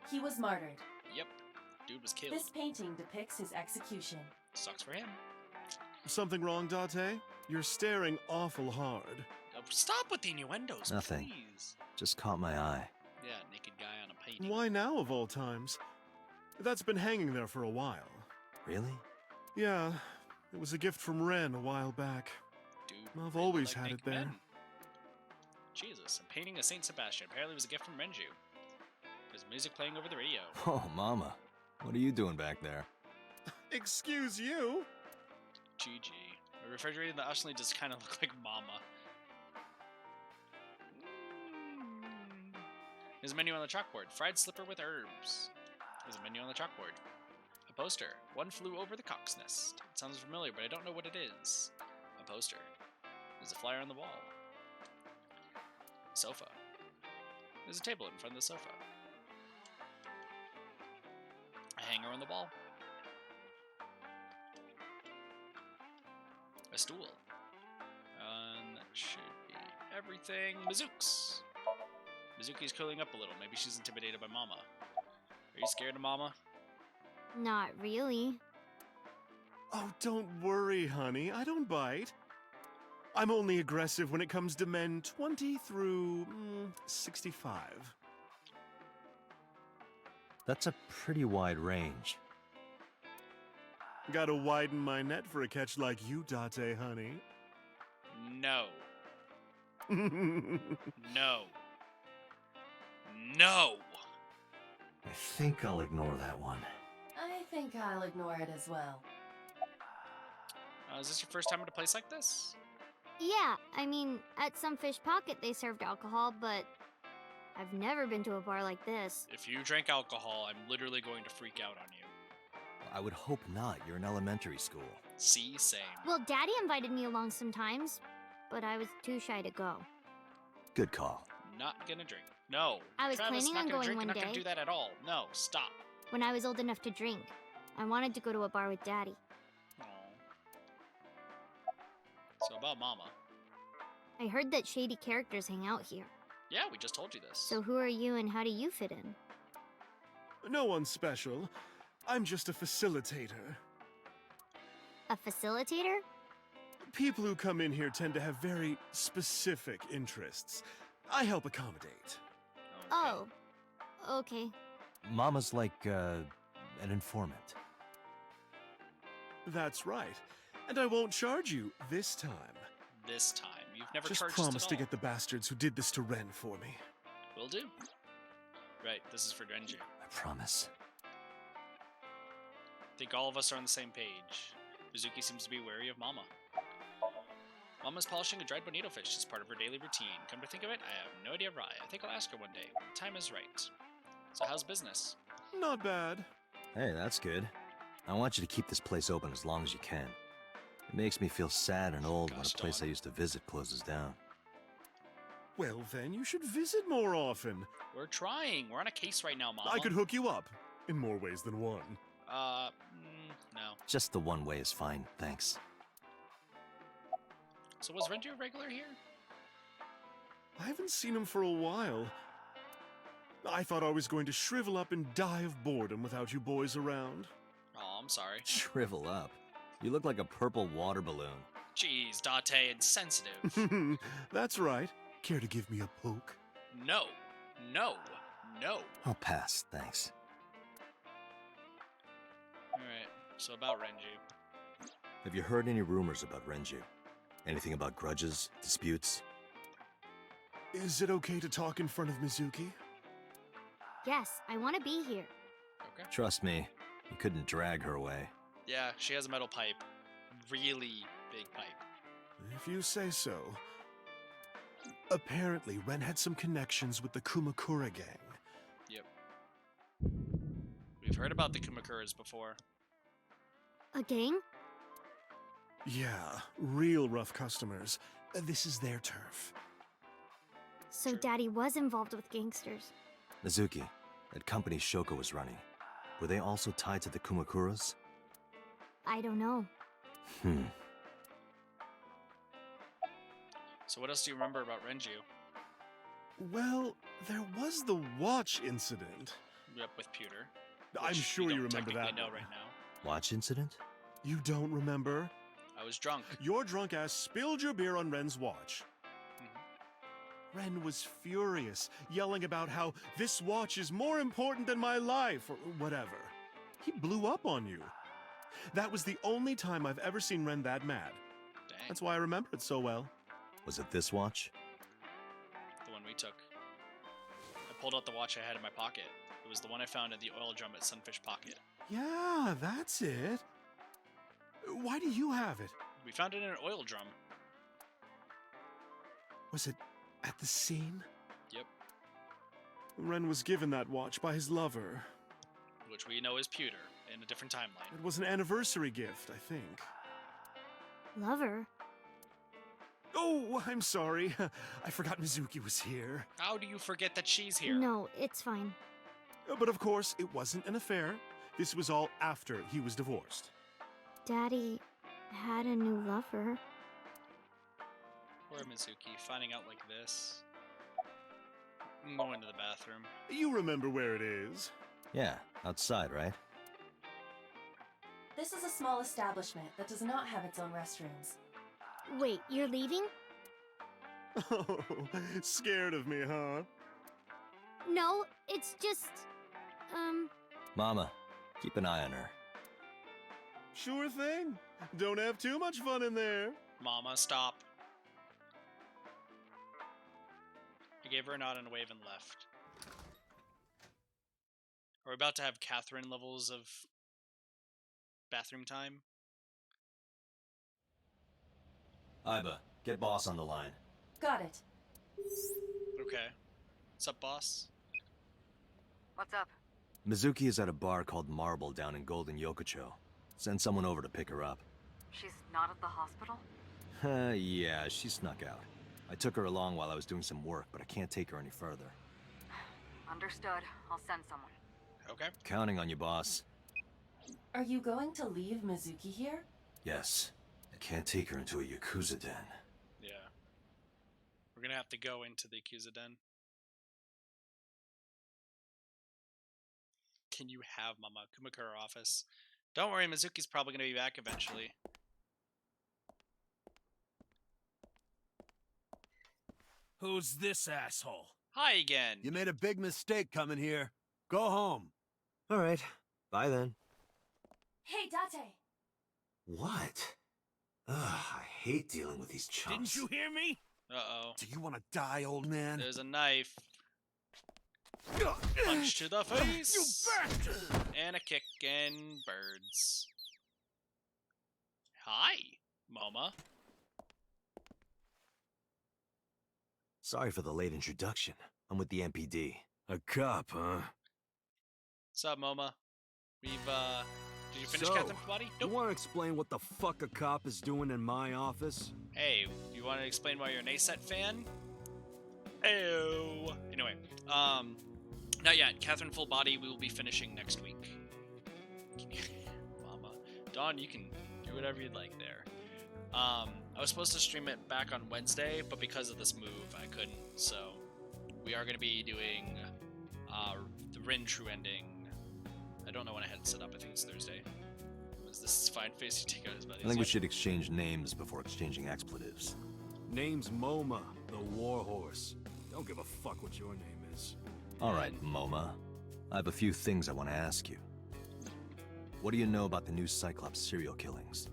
S2: he was martyred.
S1: Yep, dude was killed.
S2: This painting depicts his execution.
S1: Sucks for him.
S13: Something wrong, Date? You're staring awful hard.
S1: Stop with the innuendos,
S3: Nothing.
S1: please.
S3: Just caught my eye.
S1: Yeah, naked guy on a painting.
S13: Why now, of all times? That's been hanging there for a while.
S3: Really?
S13: Yeah, it was a gift from Ren a while back.
S1: Dude,
S13: I've
S1: really
S13: always
S1: like
S13: had it
S1: naked
S13: there.
S1: men. Jesus, a painting of Saint Sebastian. Apparently it was a gift from Renju. There's music playing over the radio.
S3: Oh, Mama. What are you doing back there?
S13: Excuse you?
S1: GG. A refrigerator that actually just kind of look like Mama. There's a menu on the chalkboard. Fried slipper with herbs. There's a menu on the chalkboard. A poster. One flew over the cock's nest. It sounds familiar, but I don't know what it is. A poster. There's a flyer on the wall. A sofa. There's a table in front of the sofa. A hanger on the wall. A stool. That should be everything. Mizuki's curling up a little. Maybe she's intimidated by Mama. Are you scared of Mama?
S6: Not really.
S13: Oh, don't worry, honey. I don't bite. I'm only aggressive when it comes to men 20 through 65.
S3: That's a pretty wide range.
S13: Gotta widen my net for a catch like you, Date, honey.
S1: No. No. No!
S3: I think I'll ignore that one.
S2: I think I'll ignore it as well.
S1: Is this your first time at a place like this?
S6: Yeah, I mean, at some fish pocket they served alcohol, but I've never been to a bar like this.
S1: If you drank alcohol, I'm literally going to freak out on you.
S3: I would hope not. You're in elementary school.
S1: See, same.
S6: Well, Daddy invited me along sometimes, but I was too shy to go.
S3: Good call.
S1: Not gonna drink. No.
S6: I was
S1: Travis,
S6: planning
S1: not
S6: on
S1: gonna
S6: going
S1: drink.
S6: one
S1: You're not
S6: day.
S1: gonna do that at all. No, stop.
S6: When I was old enough to drink, I wanted to go to a bar with Daddy.
S1: Aww. So about Mama.
S6: I heard that shady characters hang out here.
S1: Yeah, we just told you this.
S6: So who are you and how do you fit in?
S13: No one special. I'm just a facilitator.
S6: A facilitator?
S13: People who come in here tend to have very specific interests. I help accommodate.
S1: Okay.
S6: Oh, okay.
S3: Mama's like, an informant.
S13: That's right. And I won't charge you this time.
S1: This time. You've never
S13: Just
S1: charged
S13: promise
S1: us at
S13: to
S1: all.
S13: get the bastards who did this to Ren for me.
S1: Will do. Right, this is for Renji.
S3: I promise.
S1: I think all of us are on the same page. Mizuki seems to be wary of Mama. Mama's polishing a dried bonito fish as part of her daily routine. Come to think of it, I have no idea why. I think I'll ask her one day when the time is right. So how's business?
S13: Not bad.
S3: Hey, that's good. I want you to keep this place open as long as you can. It makes me feel sad and old when
S1: Gosh,
S3: a place
S1: Dawn.
S3: I used to visit closes down.
S13: Well, then you should visit more often.
S1: We're trying. We're on a case right now, Mama.
S13: I could hook you up in more ways than one.
S1: No.
S3: Just the one way is fine, thanks.
S1: So was Renji a regular here?
S13: I haven't seen him for a while. I thought I was going to shrivel up and die of boredom without you boys around.
S1: Oh, I'm sorry.
S3: Shrivel up. You look like a purple water balloon.
S1: Jeez, Date, insensitive.
S13: That's right. Care to give me a poke?
S1: No. No. No.
S3: I'll pass, thanks.
S1: Alright, so about Renji.
S3: Have you heard any rumors about Renju? Anything about grudges, disputes?
S13: Is it okay to talk in front of Mizuki?
S6: Yes, I want to be here.
S1: Okay.
S3: Trust me, you couldn't drag her away.
S1: Yeah, she has a metal pipe. Really big pipe.
S13: If you say so. Apparently, Ren had some connections with the Kumakura gang.
S1: Yep. We've heard about the Kumakuras before.
S6: A gang?
S13: Yeah, real rough customers. This is their turf.
S6: So
S1: True.
S6: Daddy was involved with gangsters.
S3: Mizuki, that company Shoko was running, were they also tied to the Kumakuras?
S6: I don't know.
S1: So what else do you remember about Renju?
S13: Well, there was the watch incident.
S1: Yep, with Pewter.
S13: I'm
S1: which
S13: sure
S1: we
S13: you
S1: don't
S13: remember
S1: technically
S13: that
S1: know
S13: one.
S1: right now.
S3: Watch incident?
S13: You don't remember?
S1: I was drunk.
S13: Your drunk ass spilled your beer on Ren's watch. Ren was furious, yelling about how this watch is more important than my life, or whatever. He blew up on you. That was the only time I've ever seen Ren that mad.
S1: Dang.
S13: That's why I remember it so well.
S3: Was it this watch?
S1: The one we took. I pulled out the watch I had in my pocket. It was the one I found in the oil drum at Sunfish Pocket.
S13: Yeah, that's it. Why do you have it?
S1: We found it in an oil drum.
S13: Was it at the scene?
S1: Yep.
S13: Ren was given that watch by his lover.
S1: Which we know is Pewter, in a different timeline.
S13: It was an anniversary gift, I think.
S6: Lover?
S13: Oh, I'm sorry. I forgot Mizuki was here.
S1: How do you forget that she's here?
S6: No, it's fine.
S13: But of course, it wasn't an affair. This was all after he was divorced.
S6: Daddy had a new lover.
S1: Poor Mizuki, finding out like this. I'm going to the bathroom.
S13: You remember where it is?
S3: Yeah, outside, right?
S2: This is a small establishment that does not have its own restrooms.
S6: Wait, you're leaving?
S13: Oh, scared of me, huh?
S6: No, it's just...
S3: Mama, keep an eye on her.
S13: Sure thing. Don't have too much fun in there.
S1: Mama, stop. I gave her a nod and a wave and left. Are we about to have Catherine levels of bathroom time?
S3: Iba, get boss on the line.
S2: Got it.
S1: Okay. What's up, boss?
S9: What's up?
S3: Mizuki is at a bar called Marble down in Golden Yokocho. Send someone over to pick her up.
S9: She's not at the hospital?
S3: Yeah, she snuck out. I took her along while I was doing some work, but I can't take her any further.
S9: Understood. I'll send someone.
S1: Okay.
S3: Counting on you, boss.
S2: Are you going to leave Mizuki here?
S3: Yes. I can't take her into a Yakuza den.
S1: Yeah. We're gonna have to go into the Yakuza den. Can you have Mama Kumakura office? Don't worry, Mizuki's probably gonna be back eventually.
S15: Who's this asshole?
S1: Hi again.
S15: You made a big mistake coming here. Go home.
S3: All right. Bye then.
S2: Hey, Date!
S3: What? Ugh, I hate dealing with these chumps.
S15: Didn't you hear me?
S1: Uh-oh.
S15: Do you want to die, old man?
S1: There's a knife. Punch to the face!
S15: You bastard!
S1: And a kick and birds. Hi, Mama.
S3: Sorry for the late introduction. I'm with the MPD.
S15: A cop, huh?
S1: What's up, Mama? We've, did you finish
S15: So,
S1: Captain Body?
S15: You want to explain what the fuck a cop is doing in my office?
S1: Hey, you want to explain why you're an ASET fan? Ew. Anyway, not yet. Catherine Full Body, we will be finishing next week. Mama. Dawn, you can do whatever you'd like there. I was supposed to stream it back on Wednesday, but because of this move, I couldn't. So, we are going to be doing the Rin True Ending. I don't know when I had it set up. I think it's Thursday. Was this fine face you take out his buddies?
S3: I think we should exchange names before exchanging expletives.
S15: Name's MoMA, the Warhorse. Don't give a fuck what your name is.
S3: All right, MoMA. I have a few things I want to ask you. What do you know about the new Cyclops serial killings?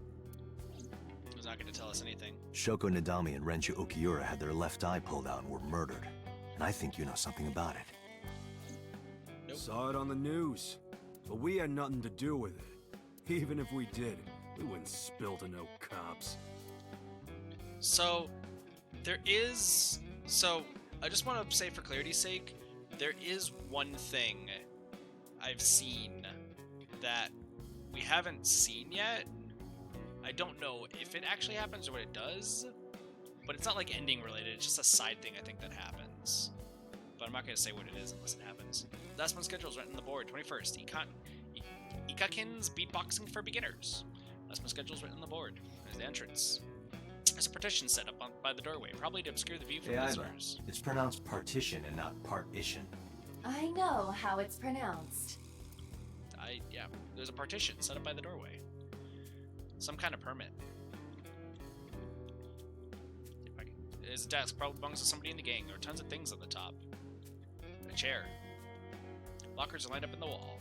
S1: He's not going to tell us anything.
S3: Shoko Nadami and Renshu Okiura had their left eye pulled out and were murdered. And I think you know something about it.
S1: Nope.
S15: Saw it on the news. But we had nothing to do with it. Even if we did, we wouldn't spill to no cops.
S1: So, there is... So, I just want to say for clarity's sake, there is one thing I've seen that we haven't seen yet. I don't know if it actually happens or what it does, but it's not like ending related, it's just a side thing I think that happens. But I'm not going to say what it is unless it happens. Last month's schedule is right on the board, 21st. Ikakin's Beatboxing for Beginners. Last month's schedule is right on the board. There's the entrance. There's a partition set up by the doorway, probably to obscure the view from visitors.
S3: It's pronounced partition and not partition.
S2: I know how it's pronounced.
S1: Yeah, there's a partition set up by the doorway. Some kind of permit. There's a desk, probably belongs to somebody in the gang. There are tons of things on the top. A chair. Lockers are lined up in the wall.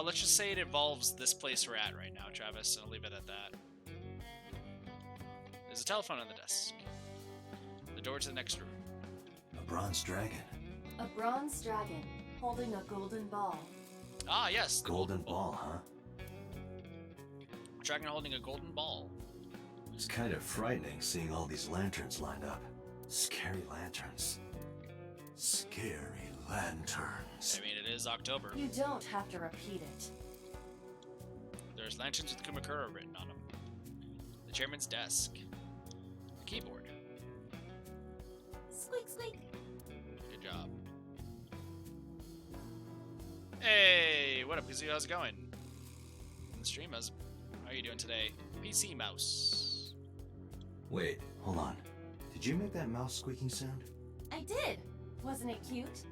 S1: Let's just say it involves this place we're at right now, Travis, and I'll leave it at that. There's a telephone on the desk. The door to the next room.
S3: A bronze dragon.
S2: A bronze dragon holding a golden ball.
S1: Ah, yes.
S3: Golden ball, huh?
S1: Dragon holding a golden ball.
S3: It's kind of frightening seeing all these lanterns lined up. Scary lanterns. Scary lanterns.
S1: I mean, it is October.
S2: You don't have to repeat it.
S1: There's lanterns with Kumakura written on them. The chairman's desk. The keyboard.
S2: Squeak, squeak.
S1: Good job. Hey, what up, Mizuki? How's it going? The stream, how's How are you doing today? PC Mouse.
S3: Wait, hold on. Did you make that mouse squeaking sound?
S2: I did. Wasn't it cute?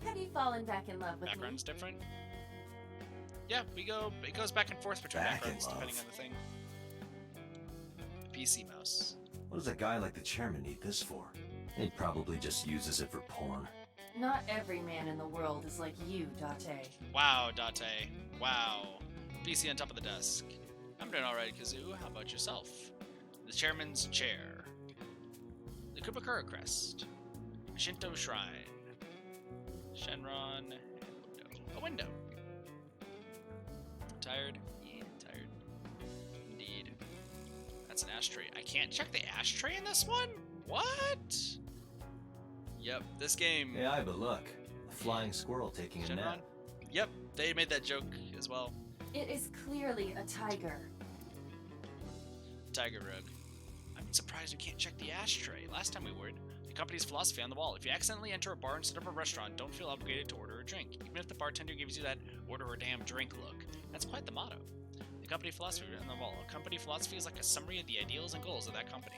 S2: Have you fallen back in love with
S1: Background's
S2: me?
S1: different. Yeah, it goes back and forth between backgrounds depending on the thing. PC Mouse.
S3: What does a guy like the chairman need this for? He probably just uses it for porn.
S2: Not every man in the world is like you, Date.
S1: Wow, Date. Wow. PC on top of the desk. I'm doing alright, Kazoo. How about yourself? The chairman's chair. The Kumakura crest. A Shinto shrine. Shenron. And a window. Tired? Yeah, tired. Indeed. That's an ashtray. I can't check the ashtray in this one? What? Yep, this game.
S3: Yeah, but look. A flying squirrel taking a nap.
S1: Yep, they made that joke as well.
S2: It is clearly a tiger.
S1: Tiger rug. I'm surprised we can't check the ashtray. Last time we would. The company's philosophy on the wall. If you accidentally enter a bar instead of a restaurant, don't feel obligated to order a drink, even if the bartender gives you that order a damn drink look. That's quite the motto. The company philosophy on the wall. A company philosophy is like a summary of the ideals and goals of that company.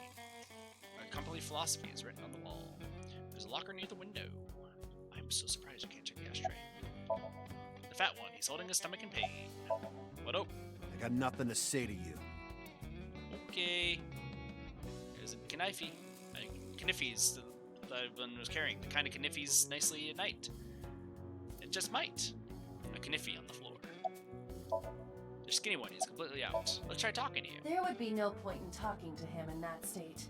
S1: A company philosophy is written on the wall. There's a locker near the window. I'm so surprised you can't check the ashtray. The fat one. He's holding his stomach in pain. What up?
S15: I got nothing to say to you.
S1: Okay. There's a knife. Kniffies that one was carrying. The kind of kniffies nicely at night. It just might. A kniffi on the floor. The skinny one is completely out. Let's try talking to you.
S2: There would be no point in talking to him in that state.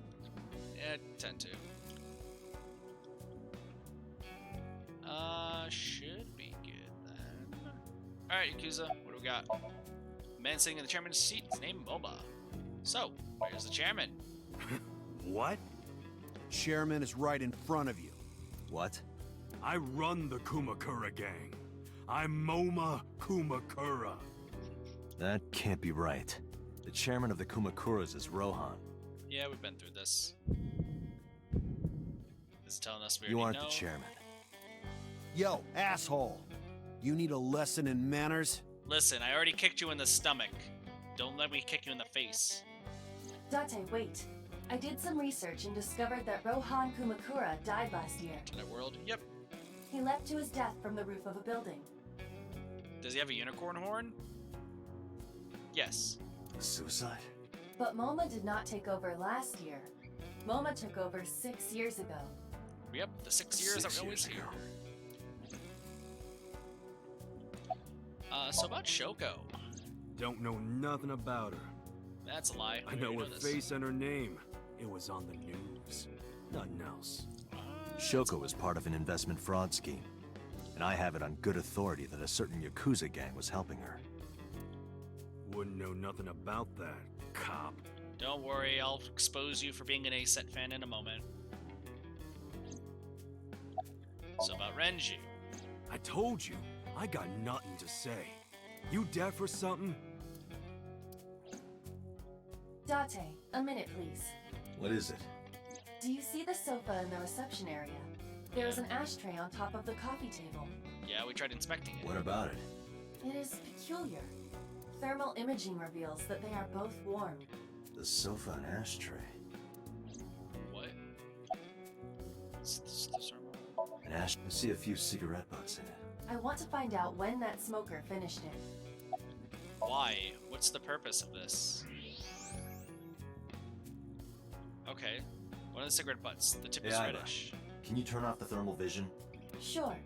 S1: Yeah, tend to. Should be good then. Alright, Yakuza, what do we got? Man sitting in the chairman's seat is named Moba. So, where's the chairman?
S15: What? Chairman is right in front of you.
S3: What?
S15: I run the Kumakura gang. I'm Moma Kumakura.
S3: That can't be right. The chairman of the Kumakuras is Rohan.
S1: Yeah, we've been through this. This is telling us we
S3: You
S1: already
S3: aren't
S1: know.
S3: the chairman.
S15: Yo, asshole! You need a lesson in manners?
S1: Listen, I already kicked you in the stomach. Don't let me kick you in the face.
S2: Date, wait. I did some research and discovered that Rohan Kumakura died last year.
S1: That world? Yep.
S2: He leapt to his death from the roof of a building.
S1: Does he have a unicorn horn? Yes.
S3: Suicide?
S2: But MoMA did not take over last year. MoMA took over 6 years ago.
S1: Yep, the 6 years that we're always here. So about Shoko.
S15: Don't know nothing about her.
S1: That's a lie.
S15: I know her face and her name. It was on the news. Nothing else.
S3: Shoko was part of an investment fraud scheme, and I have it on good authority that a certain Yakuza gang was helping her.
S15: Wouldn't know nothing about that, cop.
S1: Don't worry, I'll expose you for being an A-Set fan in a moment. So about Renju.
S15: I told you, I got nothing to say. You deaf or something?
S2: Date, a minute please.
S3: What is it?
S2: Do you see the sofa in the reception area? There is an ashtray on top of the coffee table.
S1: Yeah, we tried inspecting it.
S3: What about it?
S2: It is peculiar. Thermal imaging reveals that they are both warm.
S3: The sofa and ashtray.
S1: What?
S3: An ashtray. I see a few cigarette butts in it.
S2: I want to find out when that smoker finished it.
S1: Why? What's the purpose of this? Okay. One of the cigarette butts. The tip is
S3: Aiba,
S1: reddish.
S3: Can you turn off the thermal vision?
S2: Sure.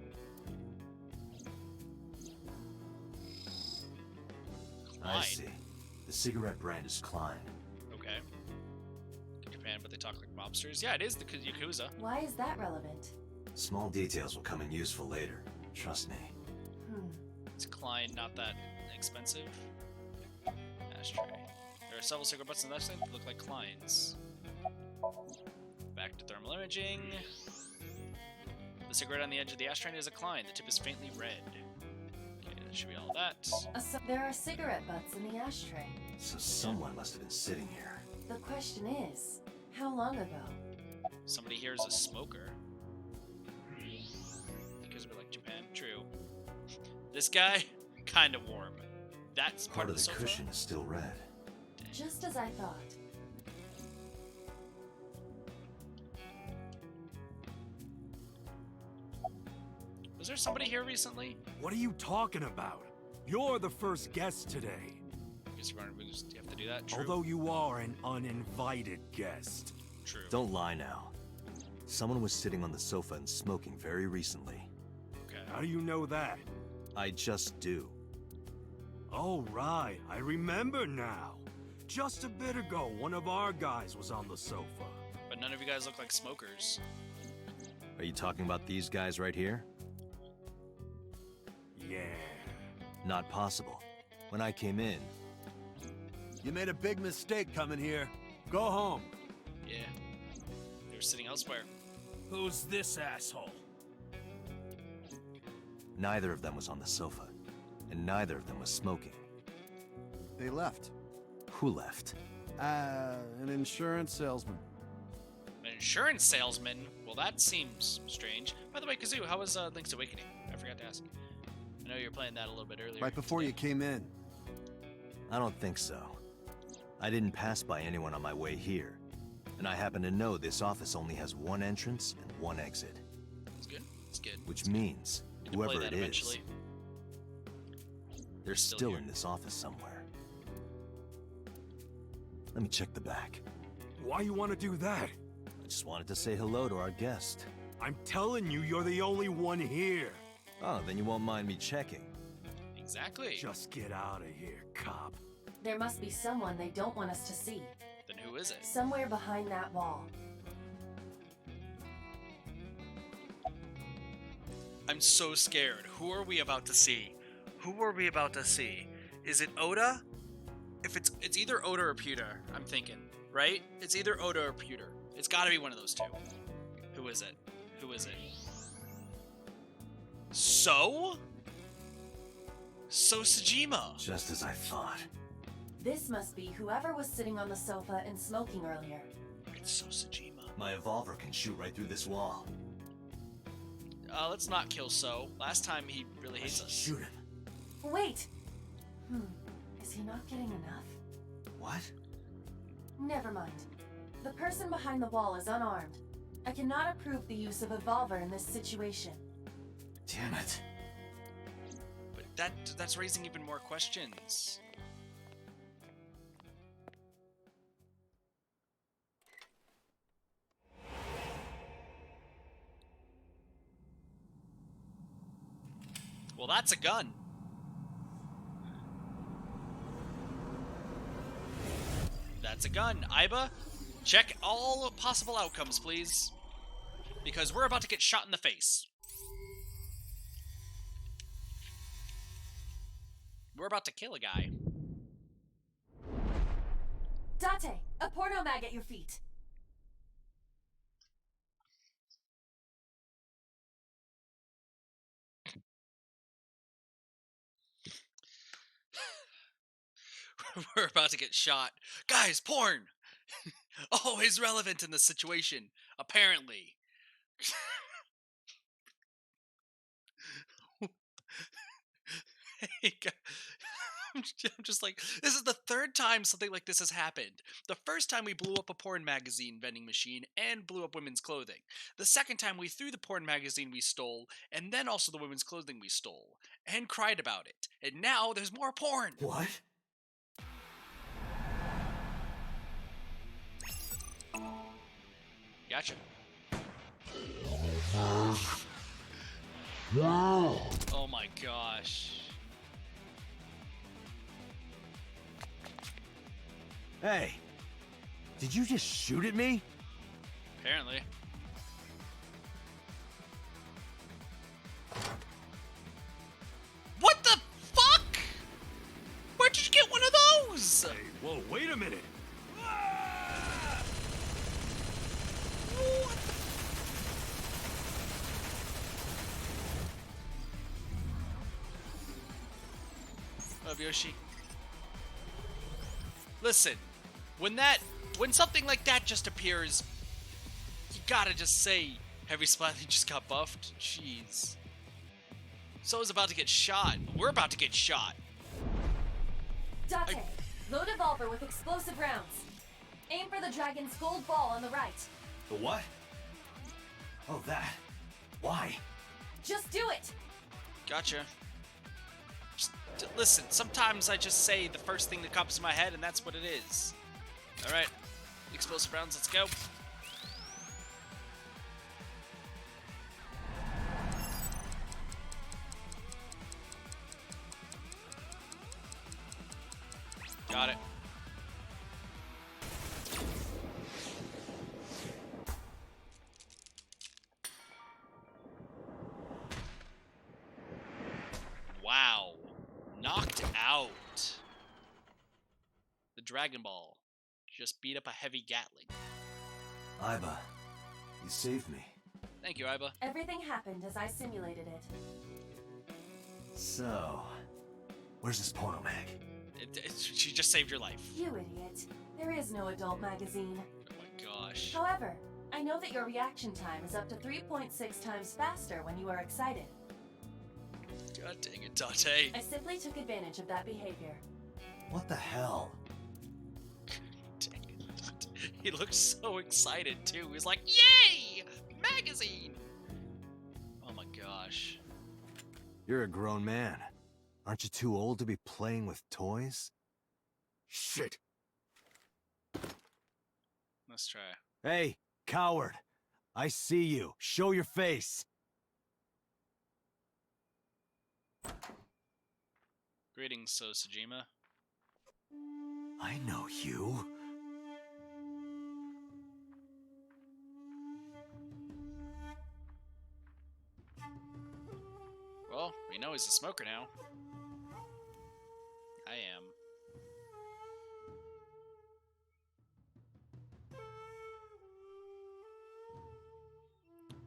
S3: I see. The cigarette brand is Klein.
S1: Okay. Japan, but they talk like mobsters. Yeah, it is the Yakuza.
S2: Why is that relevant?
S3: Small details will come in useful later. Trust me.
S1: It's Klein, not that expensive. Ashtray. There are several cigarette butts in that thing that look like Klein's. Back to thermal imaging. The cigarette on the edge of the ashtray is a Klein. The tip is faintly red. Okay, that should be all that.
S2: There are cigarette butts in the ashtray.
S3: So someone must have been sitting here.
S2: The question is, how long ago?
S1: Somebody here is a smoker. Because we're like Japan. True. This guy, kind of warm. That's
S3: Part of the
S1: sofa.
S3: cushion is still red.
S2: Just as I thought.
S1: Was there somebody here recently?
S15: What are you talking about? You're the first guest today.
S1: I guess you have to do that. True.
S15: Although you are an uninvited guest.
S1: True.
S3: Don't lie now. Someone was sitting on the sofa and smoking very recently.
S1: Okay.
S15: How do you know that?
S3: I just do.
S15: Oh, right. I remember now. Just a bit ago, one of our guys was on the sofa.
S1: But none of you guys look like smokers.
S3: Are you talking about these guys right here?
S15: Yeah.
S3: Not possible. When I came in...
S15: You made a big mistake coming here. Go home.
S1: Yeah. They were sitting elsewhere.
S10: Who's this asshole?
S3: Neither of them was on the sofa. And neither of them was smoking.
S16: They left.
S3: Who left?
S16: An insurance salesman.
S1: An insurance salesman? Well, that seems strange. By the way, Kazoo, how was Link's Awakening? I forgot to ask. I know you were playing that a little bit earlier.
S16: Right before you came in.
S3: I don't think so. I didn't pass by anyone on my way here. And I happen to know this office only has one entrance and one exit.
S1: It's good. It's good.
S3: Which means, whoever it is,
S1: eventually.
S3: They're still in this office somewhere. Let me check the back.
S15: Why you want to do that?
S3: I just wanted to say hello to our guest.
S15: I'm telling you, you're the only one here.
S3: Oh, then you won't mind me checking.
S1: Exactly.
S15: Just get out of here, cop.
S2: There must be someone they don't want us to see.
S1: Then who is it?
S2: Somewhere behind that wall.
S1: I'm so scared. Who are we about to see? Who are we about to see? Is it Oda? If it's either Oda or Pewter, I'm thinking, right? It's either Oda or Pewter. It's got to be one of those two. Who is it? Who is it? So Sejima.
S3: Just as I thought.
S2: This must be whoever was sitting on the sofa and smoking earlier.
S1: It's So Sejima.
S3: My evolver can shoot right through this wall.
S1: Let's not kill So. Last time he really hates us.
S3: Shoot him.
S2: Wait! Is he not getting enough?
S3: What?
S2: Never mind. The person behind the wall is unarmed. I cannot approve the use of evolver in this situation.
S3: Damn it.
S1: But that's raising even more questions. Well, that's a gun. That's a gun. Aiba, check all possible outcomes, please. Because we're about to get shot in the face. We're about to kill a guy.
S2: Date, a porno mag at your feet.
S1: We're about to get shot. Guys, porn! Always relevant in this situation, apparently. I'm just like, this is the third time something like this has happened. The first time we blew up a porn magazine vending machine and blew up women's clothing. The second time we threw the porn magazine we stole, and then also the women's clothing we stole, and cried about it. And now there's more porn!
S3: What?
S1: Gotcha. Oh my gosh.
S3: Hey! Did you just shoot at me?
S1: Apparently. What the fuck? Where did you get one of those?
S15: Hey, whoa, wait a minute.
S1: What? Love Yoshi. Listen, when something like that just appears, you gotta just say, Heavy Splatling just got buffed. Jeez. So's about to get shot. We're about to get shot.
S2: Date, Load Evolver with explosive rounds. Aim for the dragon's gold ball on the right.
S3: The what? Oh, that. Why?
S2: Just do it!
S1: Gotcha. Just listen, sometimes I just say the first thing that comes to my head, and that's what it is. Alright. Explosive rounds, let's go. Got it. Wow. Knocked out. The Dragon Ball just beat up a heavy Gatling.
S3: Iba, you saved me.
S1: Thank you, Iba.
S2: Everything happened as I simulated it.
S3: So, where's this porno mag?
S1: She just saved your life.
S2: You idiot. There is no adult magazine.
S1: Oh my gosh.
S2: However, I know that your reaction time is up to 3.6 times faster when you are excited.
S1: God dang it, Dante.
S2: I simply took advantage of that behavior.
S3: What the hell?
S1: Dang it. He looks so excited too. He's like, yay! Magazine! Oh my gosh.
S3: You're a grown man. Aren't you too old to be playing with toys?
S15: Shit.
S1: Let's try.
S3: Hey, coward. I see you. Show your face.
S1: Greetings, Sojima.
S3: I know you.
S1: Well, we know he's a smoker now. I am.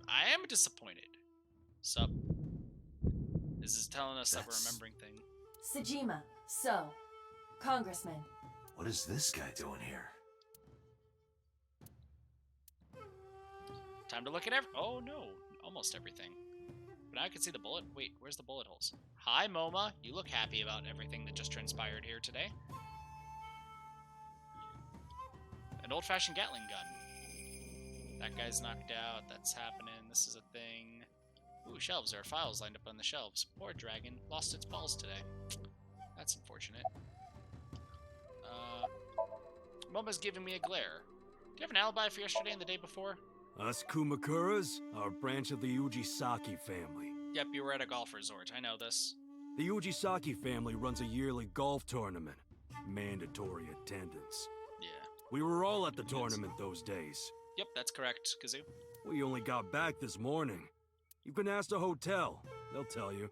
S1: I am disappointed. Sup? This is telling us that we're remembering things.
S2: Sejima, so, Congressman.
S3: What is this guy doing here?
S1: Time to look at oh no, almost everything. But now I can see the bullet. Wait, where's the bullet holes? Hi, MoMA. You look happy about everything that just transpired here today. An old-fashioned Gatling gun. That guy's knocked out. That's happening. This is a thing. Ooh, shelves. There are files lined up on the shelves. Poor dragon. Lost its balls today. That's unfortunate. MoMA's giving me a glare. Do you have an alibi for yesterday and the day before?
S15: Us Kumakuras are a branch of the Ujisaki family.
S1: Yep, you were at a golf resort. I know this.
S15: The Ujisaki family runs a yearly golf tournament. Mandatory attendance.
S1: Yeah.
S15: We were all at the tournament those days.
S1: Yep, that's correct, Kazoo.
S15: We only got back this morning. You can ask the hotel. They'll tell you.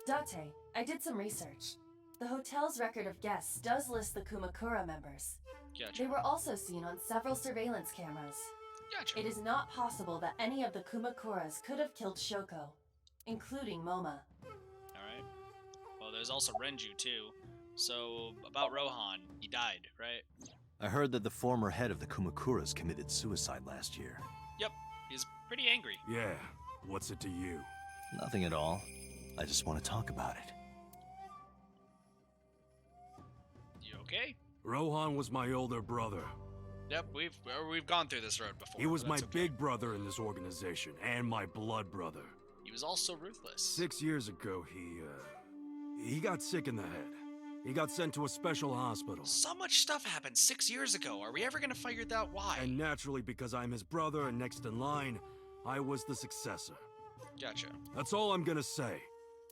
S2: Date, I did some research. The hotel's record of guests does list the Kumakura members.
S1: Gotcha.
S2: They were also seen on several surveillance cameras.
S1: Gotcha.
S2: It is not possible that any of the Kumakuras could have killed Shoko, including MoMA.
S1: Alright. Well, there's also Renju, too. So, about Rohan, he died, right?
S3: I heard that the former head of the Kumakuras committed suicide last year.
S1: Yep, he's pretty angry.
S15: Yeah, what's it to you?
S3: Nothing at all. I just want to talk about it.
S1: You okay?
S15: Rohan was my older brother.
S1: Yep, we've gone through this road before.
S15: He was my
S1: That's okay.
S15: big brother in this organization, and my blood brother.
S1: He was also ruthless.
S15: 6 years ago, he got sick in the head. He got sent to a special hospital.
S1: So much stuff happened 6 years ago. Are we ever gonna figure out why?
S15: And naturally, because I'm his brother and next in line, I was the successor.
S1: Gotcha.
S15: That's all I'm gonna say.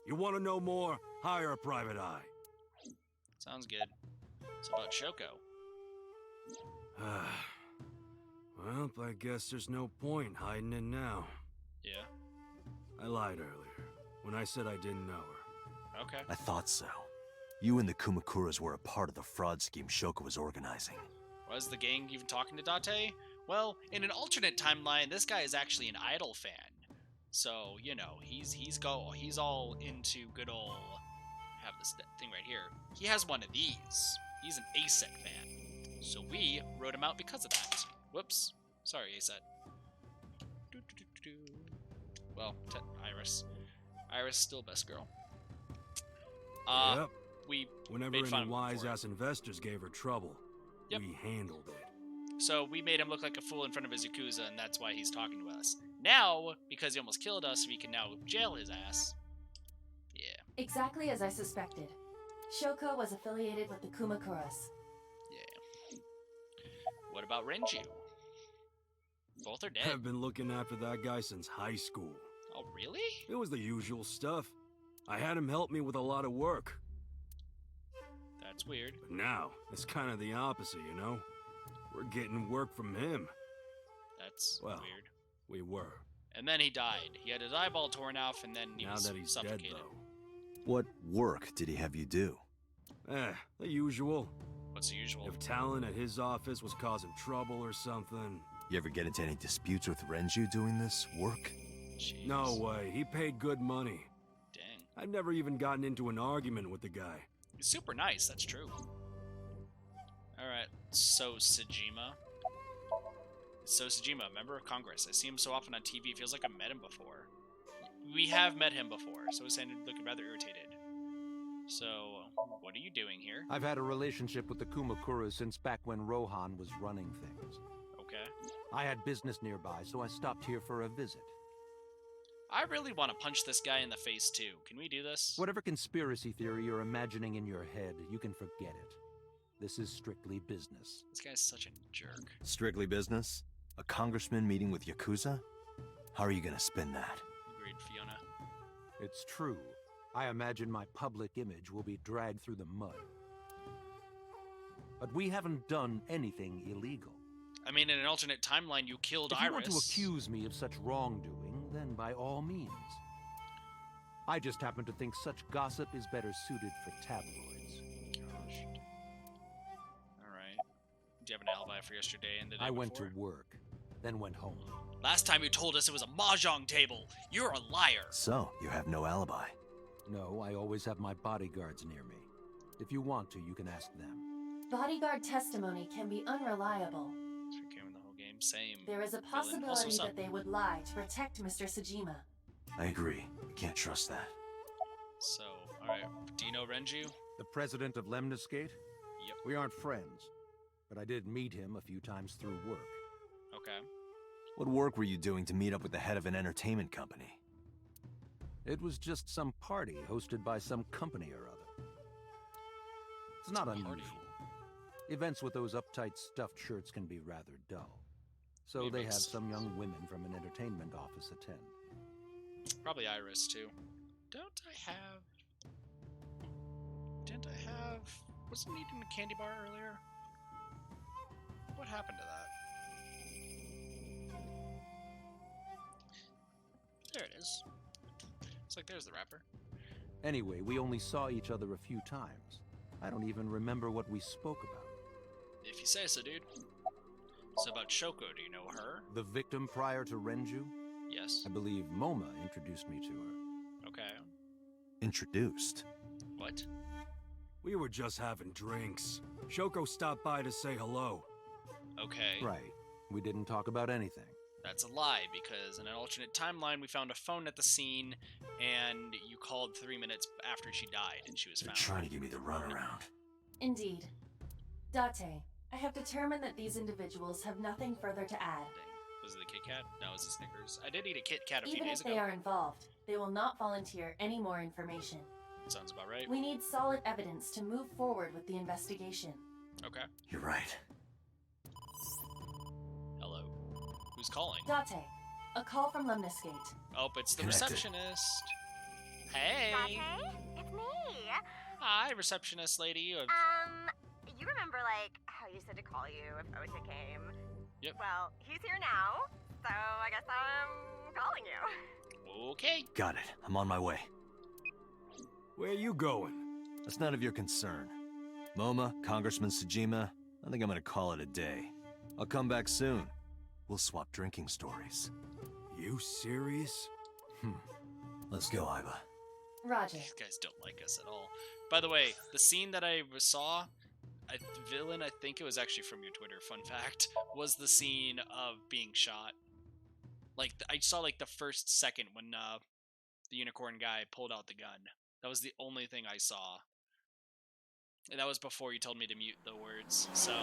S15: You want to know more? Hire a private eye.
S1: Sounds good. So about Shoko.
S15: Well, I guess there's no point hiding it now.
S1: Yeah.
S15: I lied earlier when I said I didn't know her.
S1: Okay.
S3: I thought so. You and the Kumakuras were a part of the fraud scheme Shoko was organizing.
S1: Was the gang even talking to Date? Well, in an alternate timeline, this guy is actually an Idol fan. So, you know, he's all into good ol'... I have this thing right here. He has one of these. He's an ASEC fan. So we wrote him out because of that. Whoops. Sorry, ASEC. Well, Iris. Iris still best girl.
S15: Yep.
S1: we
S15: Whenever
S1: made fun
S15: any
S1: of him for it.
S15: wise-ass investors gave her trouble, we handled it.
S1: So we made him look like a fool in front of his Yakuza, and that's why he's talking to us. Now, because he almost killed us, we can now jail his ass. Yeah.
S2: Exactly as I suspected. Shoko was affiliated with the Kumakuras.
S1: Yeah. What about Renju? Both are dead.
S15: I've been looking after that guy since high school.
S1: Oh, really?
S15: It was the usual stuff. I had him help me with a lot of work.
S1: That's weird.
S15: But now, it's kind of the opposite, you know? We're getting work from him.
S1: That's
S15: well,
S1: weird.
S15: We were.
S1: And then he died. He had his eyeball torn off, and then he was
S15: Now that he's
S1: suffocated.
S15: dead, though.
S3: What work did he have you do?
S15: The usual.
S1: What's the usual?
S15: If talent at his office was causing trouble or something.
S3: You ever get into any disputes with Renju doing this work?
S1: Jeez.
S15: No way. He paid good money.
S1: Dang.
S15: I've never even gotten into an argument with the guy.
S1: He's super nice, that's true. Alright, so Sejima. So Sejima, member of Congress. I see him so often on TV, it feels like I've met him before. We have met him before, so he's looking rather irritated. So, what are you doing here?
S17: I've had a relationship with the Kumakuras since back when Rohan was running things.
S1: Okay.
S17: I had business nearby, so I stopped here for a visit.
S1: I really want to punch this guy in the face, too. Can we do this?
S17: Whatever conspiracy theory you're imagining in your head, you can forget it. This is strictly business.
S1: This guy's such a jerk.
S3: Strictly business? A congressman meeting with Yakuza? How are you gonna spin that?
S1: Agreed, Fiona.
S17: It's true. I imagine my public image will be dragged through the mud. But we haven't done anything illegal.
S1: I mean, in an alternate timeline, you killed
S17: If
S1: Iris.
S17: you want to accuse me of such wrongdoing, then by all means. I just happen to think such gossip is better suited for tabloids.
S1: Gosh. Alright. Do you have an alibi for yesterday and the day
S17: I went
S1: before?
S17: to work, then went home.
S1: Last time you told us it was a mahjong table. You're a liar.
S3: So, you have no alibi?
S17: No, I always have my bodyguards near me. If you want to, you can ask them.
S2: Bodyguard testimony can be unreliable.
S1: Forgetting the whole game. Same.
S2: There is a
S1: Villain. Also,
S2: possibility
S1: sup?
S2: that they would lie to protect Mr. Sejima.
S3: I agree. We can't trust that.
S1: So, alright. Do you know Renju?
S17: The president of Lemniscate?
S1: Yep.
S17: We aren't friends, but I did meet him a few times through work.
S1: Okay.
S3: What work were you doing to meet up with the head of an entertainment company?
S17: It was just some party hosted by some company or other. It's not unusual. Events with those uptight stuffed shirts can be rather dull. So they have some young women from an entertainment office attend.
S1: Probably Iris, too. Didn't I have... Wasn't eating a candy bar earlier? What happened to that? There it is. It's like there's the wrapper.
S17: Anyway, we only saw each other a few times. I don't even remember what we spoke about.
S1: If you say so, dude. So about Shoko, do you know her?
S17: The victim prior to Renju?
S1: Yes.
S17: I believe Moma introduced me to her.
S1: Okay.
S3: Introduced?
S1: What?
S15: We were just having drinks. Shoko stopped by to say hello.
S1: Okay.
S17: Right. We didn't talk about anything.
S1: That's a lie, because in an alternate timeline, we found a phone at the scene, and you called 3 minutes after she died, and she was
S3: They're
S1: found.
S3: trying to give me the runaround.
S2: Indeed. Date, I have determined that these individuals have nothing further to add.
S1: Was it the Kit Kat? No, it was the Snickers. I did eat a Kit Kat a few
S2: Even
S1: days
S2: if
S1: ago.
S2: they are involved, they will not volunteer any more information.
S1: Sounds about right.
S2: We need solid evidence to move forward with the investigation.
S1: Okay.
S3: You're right.
S1: Hello. Who's calling?
S2: Date, a call from Lemniscate.
S1: Oh, it's the
S3: Connected.
S1: receptionist. Hey.
S6: Date? It's me.
S1: Hi, receptionist lady.
S14: You remember, like, how you said to call you if Ota came?
S1: Yep.
S14: Well, he's here now, so I guess I'm calling you.
S1: Okay.
S3: Got it. I'm on my way.
S15: Where you going?
S3: That's none of your concern. Moma, Congressman Sejima, I think I'm gonna call it a day. I'll come back soon. We'll swap drinking stories.
S15: You serious?
S3: Let's go, Iba.
S2: Roger.
S1: These guys don't like us at all. By the way, the scene that I saw, villain, I think it was actually from your Twitter, fun fact, was the scene of being shot. Like, I saw, like, the first second when the unicorn guy pulled out the gun. That was the only thing I saw And that was before you told me to mute the words, so.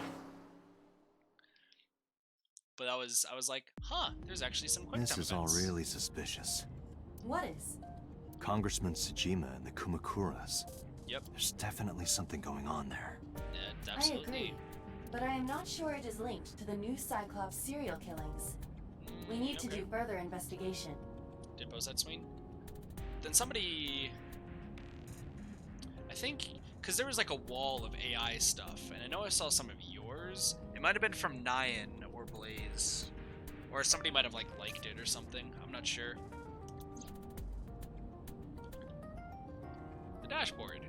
S1: But I was like, huh, there's actually some quick time
S3: This is
S1: events.
S3: all really suspicious.
S2: What is?
S3: Congressman Tsujima and the Kumakuras.
S1: Yep.
S3: There's definitely something going on there.
S1: Yeah,
S2: I
S1: absolutely.
S2: agree, but I am not sure it is linked to the new Cyclops serial killings. We need to do further investigation.
S1: Did both sides swing? Then somebody... I think... Because there was like a wall of AI stuff, and I know I saw some of yours. It might have been from Nyan or Blaze. Or somebody might have like liked it or something. I'm not sure. The dashboard.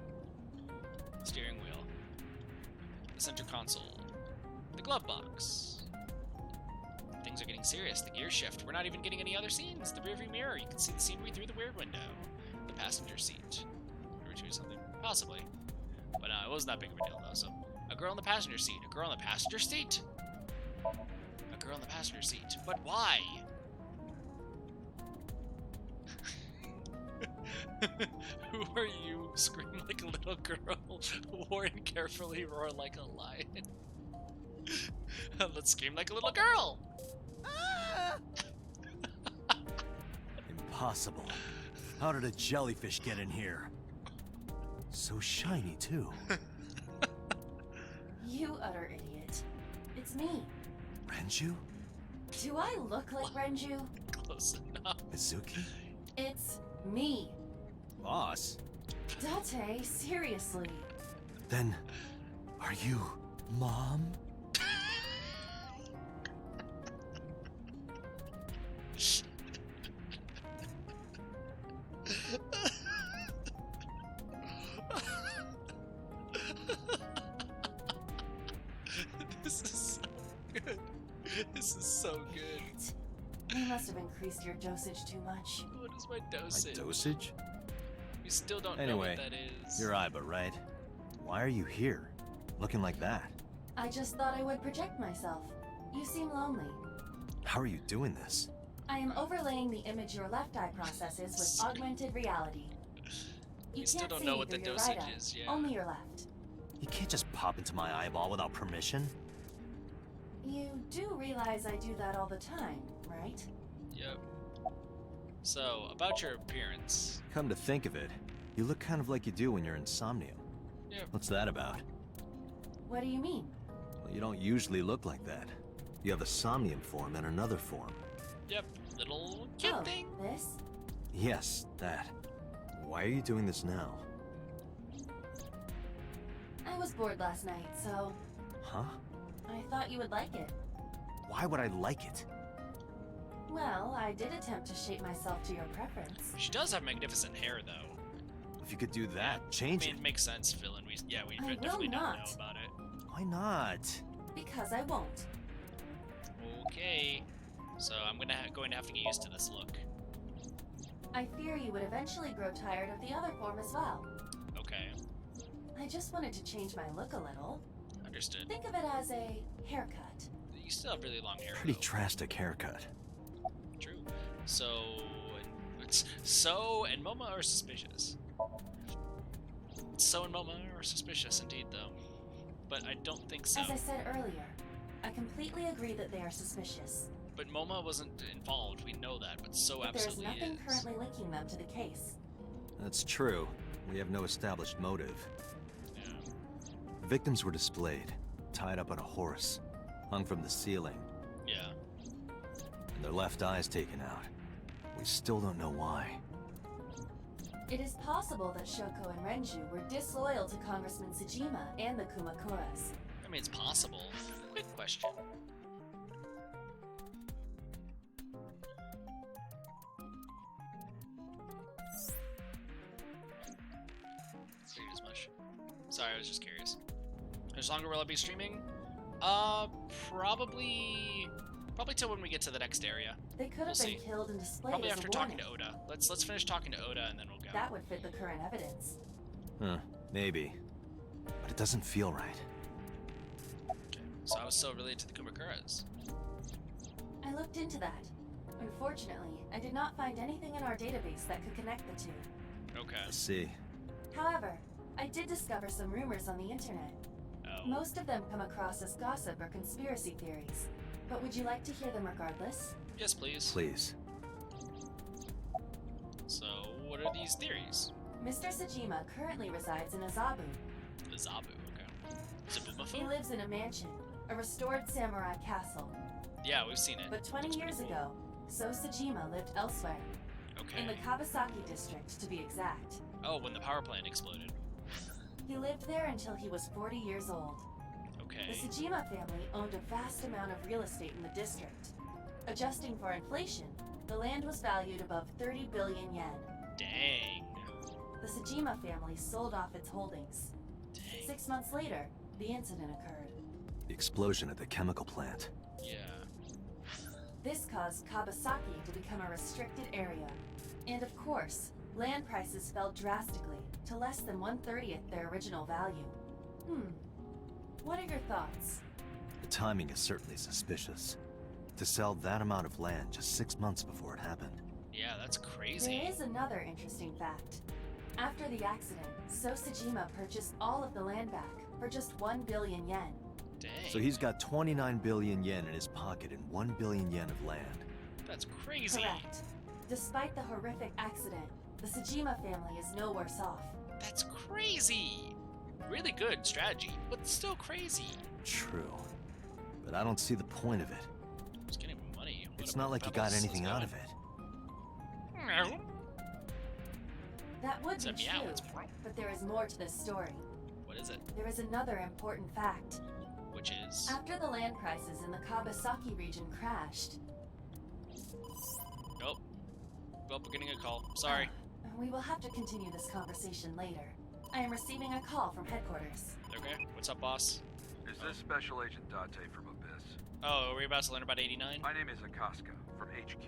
S1: Steering wheel. The center console. The glove box. Things are getting serious. The gear shift. We're not even getting any other scenes. The rearview mirror. You can see the scenery through the weird window. The passenger seat. Are we choosing something? Possibly. But it wasn't that big of a deal, though. So, a girl in the passenger seat. A girl in the passenger seat? A girl in the passenger seat. But why? Who are you? Scream like a little girl. Warn carefully, roar like a lion. Let's scream like a little girl.
S3: Impossible. How did a jellyfish get in here? So shiny, too.
S2: You utter idiot. It's me.
S3: Renju?
S2: Do I look like Renju?
S1: Close enough.
S3: Mizuki?
S2: It's me.
S3: Boss?
S2: Date, seriously.
S3: Then, are you Mom?
S1: This is so good. This is so good.
S2: You must have increased your dosage too much.
S1: What is my dosage?
S3: My dosage?
S1: We still don't know
S3: Anyway,
S1: what that is.
S3: you're Iba, right? Why are you here? Looking like that?
S2: I just thought I would project myself. You seem lonely.
S3: How are you doing this?
S2: I am overlaying the image your left eye processes with augmented reality. You
S1: still
S2: can't
S1: don't
S2: see
S1: know what
S2: through
S1: the
S2: your
S1: dosage
S2: right eye,
S1: is, yeah.
S2: only your left.
S3: You can't just pop into my eyeball without permission.
S2: You do realize I do that all the time, right?
S1: Yep. So, about your appearance.
S3: Come to think of it, you look kind of like you do when you're in Somnium.
S1: Yep.
S3: What's that about?
S2: What do you mean?
S3: Well, you don't usually look like that. You have a Somnium form and another form.
S1: Yep, little cute thing.
S2: This?
S3: Yes, that. Why are you doing this now?
S2: I was bored last night, so
S3: Huh?
S2: I thought you would like it.
S3: Why would I like it?
S2: Well, I did attempt to shape myself to your preference.
S1: She does have magnificent hair, though.
S3: If you could do that, change
S1: I mean,
S3: it.
S1: it makes sense, Phil, and we
S2: I
S1: definitely
S2: will
S1: don't
S2: not.
S1: know about it.
S3: Why not?
S2: Because I won't.
S1: Okay. So I'm going to have to get used to this look.
S2: I fear you would eventually grow tired of the other form as well.
S1: Okay.
S2: I just wanted to change my look a little.
S1: Understood.
S2: Think of it as a haircut.
S1: You still have really long hair.
S3: Pretty
S1: though.
S3: drastic haircut.
S1: True. So and Moma are suspicious. So and Moma are suspicious indeed, though. But I don't think so.
S2: As I said earlier, I completely agree that they are suspicious.
S1: But Moma wasn't involved. We know that, but so
S2: But
S1: absolutely
S2: there's nothing
S1: is.
S2: currently linking them to the case.
S3: That's true. We have no established motive.
S1: Yeah.
S3: Victims were displayed, tied up on a horse, hung from the ceiling,
S1: Yeah.
S3: and their left eyes taken out. We still don't know why.
S2: It is possible that Shoko and Renju were disloyal to Congressman Tsujima and the Kumakuras.
S1: I mean, it's possible. Quick question. Figured as much. Sorry, I was just curious. How much longer will I be streaming? Probably till when we get to the next area.
S2: They could have
S1: We'll
S2: been
S1: see.
S2: killed and displayed
S1: Probably
S2: as
S1: after
S2: a
S1: talking
S2: warning.
S1: to Oda. Let's finish talking to Oda and then we'll go.
S2: That would fit the current evidence.
S3: Huh, maybe. But it doesn't feel right.
S1: Okay. So I was still related to the Kumakuras.
S2: I looked into that. Unfortunately, I did not find anything in our database that could connect the two.
S1: Okay.
S3: I see.
S2: However, I did discover some rumors on the internet.
S1: Oh.
S2: Most of them come across as gossip or conspiracy theories. But would you like to hear them regardless?
S1: Yes, please.
S3: Please.
S1: So, what are these theories?
S2: Mr. Sajima currently resides in Azabu.
S1: Azabu, okay. Zabumafu?
S2: He lives in a mansion, a restored samurai castle.
S1: Yeah, we've seen it.
S2: But 20 years ago, So Sajima lived elsewhere.
S1: Okay.
S2: In the Kawasaki district, to be exact.
S1: Oh, when the power plant exploded.
S2: He lived there until he was 40 years old.
S1: Okay.
S2: The Sajima family owned a vast amount of real estate in the district. Adjusting for inflation, the land was valued above 30 billion yen.
S1: Dang.
S2: The Sajima family sold off its holdings.
S1: Dang.
S2: 6 months later, the incident occurred.
S3: The explosion at the chemical plant.
S1: Yeah.
S2: This caused Kawasaki to become a restricted area. And of course, land prices fell drastically to less than 1/30th their original value. What are your thoughts?
S3: The timing is certainly suspicious. To sell that amount of land just 6 months before it happened.
S1: Yeah, that's crazy.
S2: There is another interesting fact. After the accident, So Sajima purchased all of the land back for just 1 billion yen.
S1: Dang.
S3: So he's got 29 billion yen in his pocket and 1 billion yen of land.
S1: That's crazy.
S2: Correct. Despite the horrific accident, the Sajima family is no worse off.
S1: That's crazy. Really good strategy, but still crazy.
S3: True. But I don't see the point of it.
S1: Just getting money.
S3: It's not like he got anything out of it.
S2: That would be
S1: Except meow,
S2: true,
S1: it's pro.
S2: but there is more to this story.
S1: What is it?
S2: There is another important fact.
S1: Which is?
S2: After the land prices in the Kawasaki region crashed...
S1: Oh. Well, we're getting a call. Sorry.
S2: We will have to continue this conversation later. I am receiving a call from headquarters.
S1: Okay. What's up, boss?
S18: Is this Special Agent Date from Abyss?
S1: Oh, are we about to learn about 89?
S18: My name is Akaska from HQ.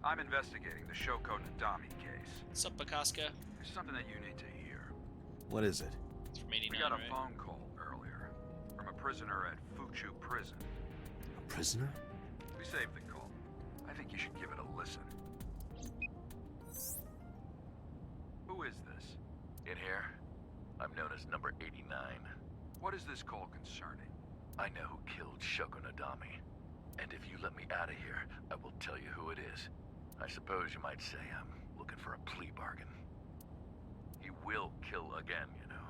S18: I'm investigating the Shoko Nadami case.
S1: What's up, Akaska?
S18: There's something that you need to hear.
S3: What is it?
S1: It's from 89,
S18: We got a
S1: right?
S18: phone call earlier from a prisoner at Fuchu Prison.
S3: A prisoner?
S18: We saved the call. I think you should give it a listen. Who is this?
S19: In here, I'm known as number 89.
S18: What is this call concerning?
S19: I know who killed Shoko Nadami. And if you let me out of here, I will tell you who it is. I suppose you might say I'm looking for a plea bargain. He will kill again, you know.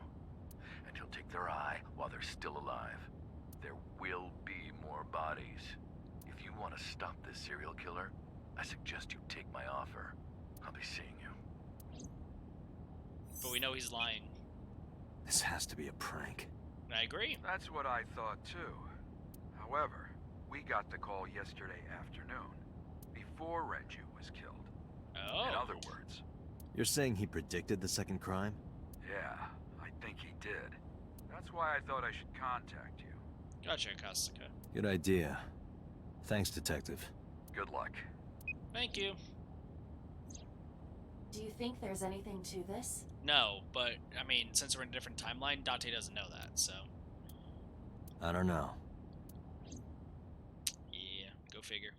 S19: And he'll take their eye while they're still alive. There will be more bodies. If you want to stop this serial killer, I suggest you take my offer. I'll be seeing you.
S1: But we know he's lying.
S3: This has to be a prank.
S1: I agree.
S18: That's what I thought too. However, we got the call yesterday afternoon, before Renju was killed.
S1: Oh.
S18: In other words,
S3: You're saying he predicted the second crime?
S18: yeah, I think he did. That's why I thought I should contact you.
S1: Gotcha, Akaska.
S3: Good idea. Thanks, Detective.
S18: Good luck.
S1: Thank you.
S2: Do you think there's anything to this?
S1: No, but, I mean, since we're in a different timeline, Dante doesn't know that, so...
S3: I don't know.
S1: Yeah, go figure.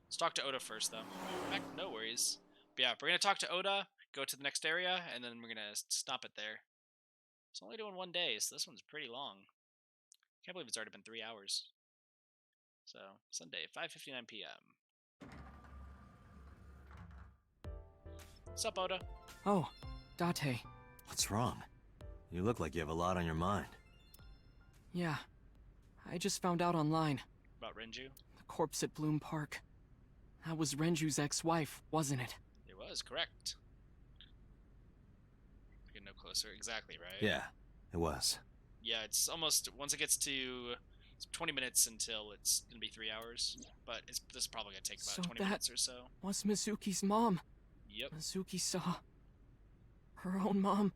S1: Let's talk to Oda first, though. Heck, no worries. But yeah, we're gonna talk to Oda, go to the next area, and then we're gonna stop it there. It's only doing 1 day, so this one's pretty long. Can't believe it's already been 3 hours. So, Sunday, 5:59 p.m. What's up, Oda?
S20: Oh, Date.
S3: What's wrong? You look like you have a lot on your mind.
S20: Yeah. I just found out online.
S1: About Renju?
S20: The corpse at Bloom Park. That was Renju's ex-wife, wasn't it?
S1: It was, correct. Get no closer, exactly, right?
S3: Yeah, it was.
S1: Yeah, it's almost, once it gets to 20 minutes until it's gonna be 3 hours, but this is probably gonna take about
S20: So
S1: 20 minutes or so.
S20: Was Mizuki's mom.
S1: Yep.
S20: Mizuki saw her own mom.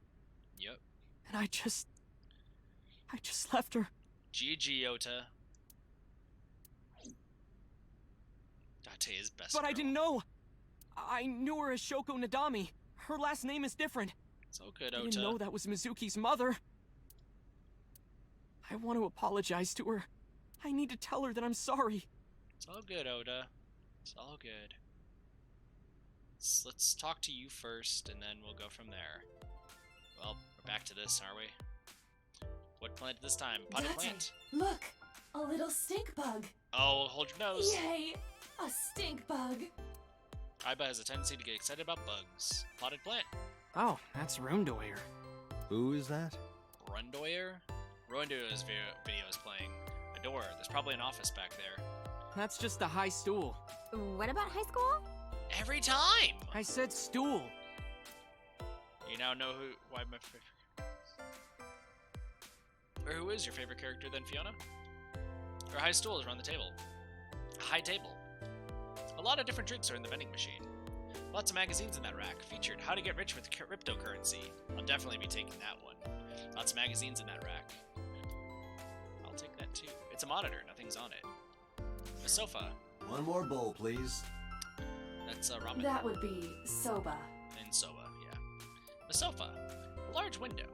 S1: Yep.
S20: And I just left her.
S1: GG, Ota. Date is best
S20: But
S1: girl.
S20: I didn't know. I knew her as Shoko Nadami. Her last name is different.
S1: It's all good,
S20: I
S1: Ota.
S20: didn't know that was Mizuki's mother. I want to apologize to her. I need to tell her that I'm sorry.
S1: It's all good, Oda. It's all good. Let's talk to you first, and then we'll go from there. Well, we're back to this, are we? What plant this time? Potted
S2: Dante,
S1: plant.
S2: look! A little stink bug!
S1: Oh, hold your nose.
S2: Yay! A stink bug!
S1: Aiba has a tendency to get excited about bugs. Potted plant.
S20: Oh, that's Rundoyer.
S3: Who is that?
S1: Rundoyer? Rundoyer's video is playing. A door. There's probably an office back there.
S20: That's just a high stool.
S14: What about high school?
S1: Every time!
S20: I said stool.
S1: You now know why my favorite... Or who is your favorite character then, Fiona? Or high stool is around the table. A high table. A lot of different drinks are in the vending machine. Lots of magazines in that rack. Featured How to Get Rich with Cryptocurrency. I'll definitely be taking that one. Lots of magazines in that rack. I'll take that too. It's a monitor, nothing's on it. A sofa.
S3: One more bowl, please.
S1: That's ramen.
S2: That would be soba.
S1: And soba, yeah. A sofa. A large window.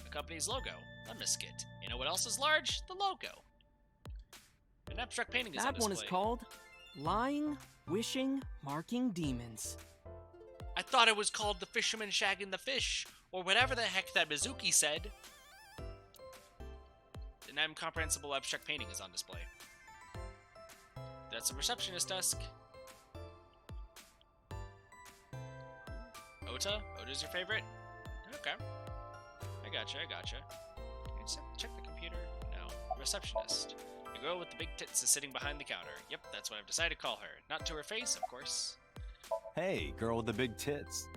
S1: A company's logo. A biscuit. You know what else is large? The logo. An abstract painting is on
S20: That
S1: display.
S20: one is called Lying, Wishing, Marking Demons.
S1: I thought it was called The Fisherman Shagging the Fish, or whatever the heck that Mizuki said. An incomprehensible abstract painting is on display. That's a receptionist desk. Ota? Ota's your favorite? Okay. I gotcha. You just have to check the computer? No. Receptionist. The girl with the big tits is sitting behind the counter. Yep, that's what I've decided to call her. Not to her face, of course.
S3: Hey, girl with the big tits.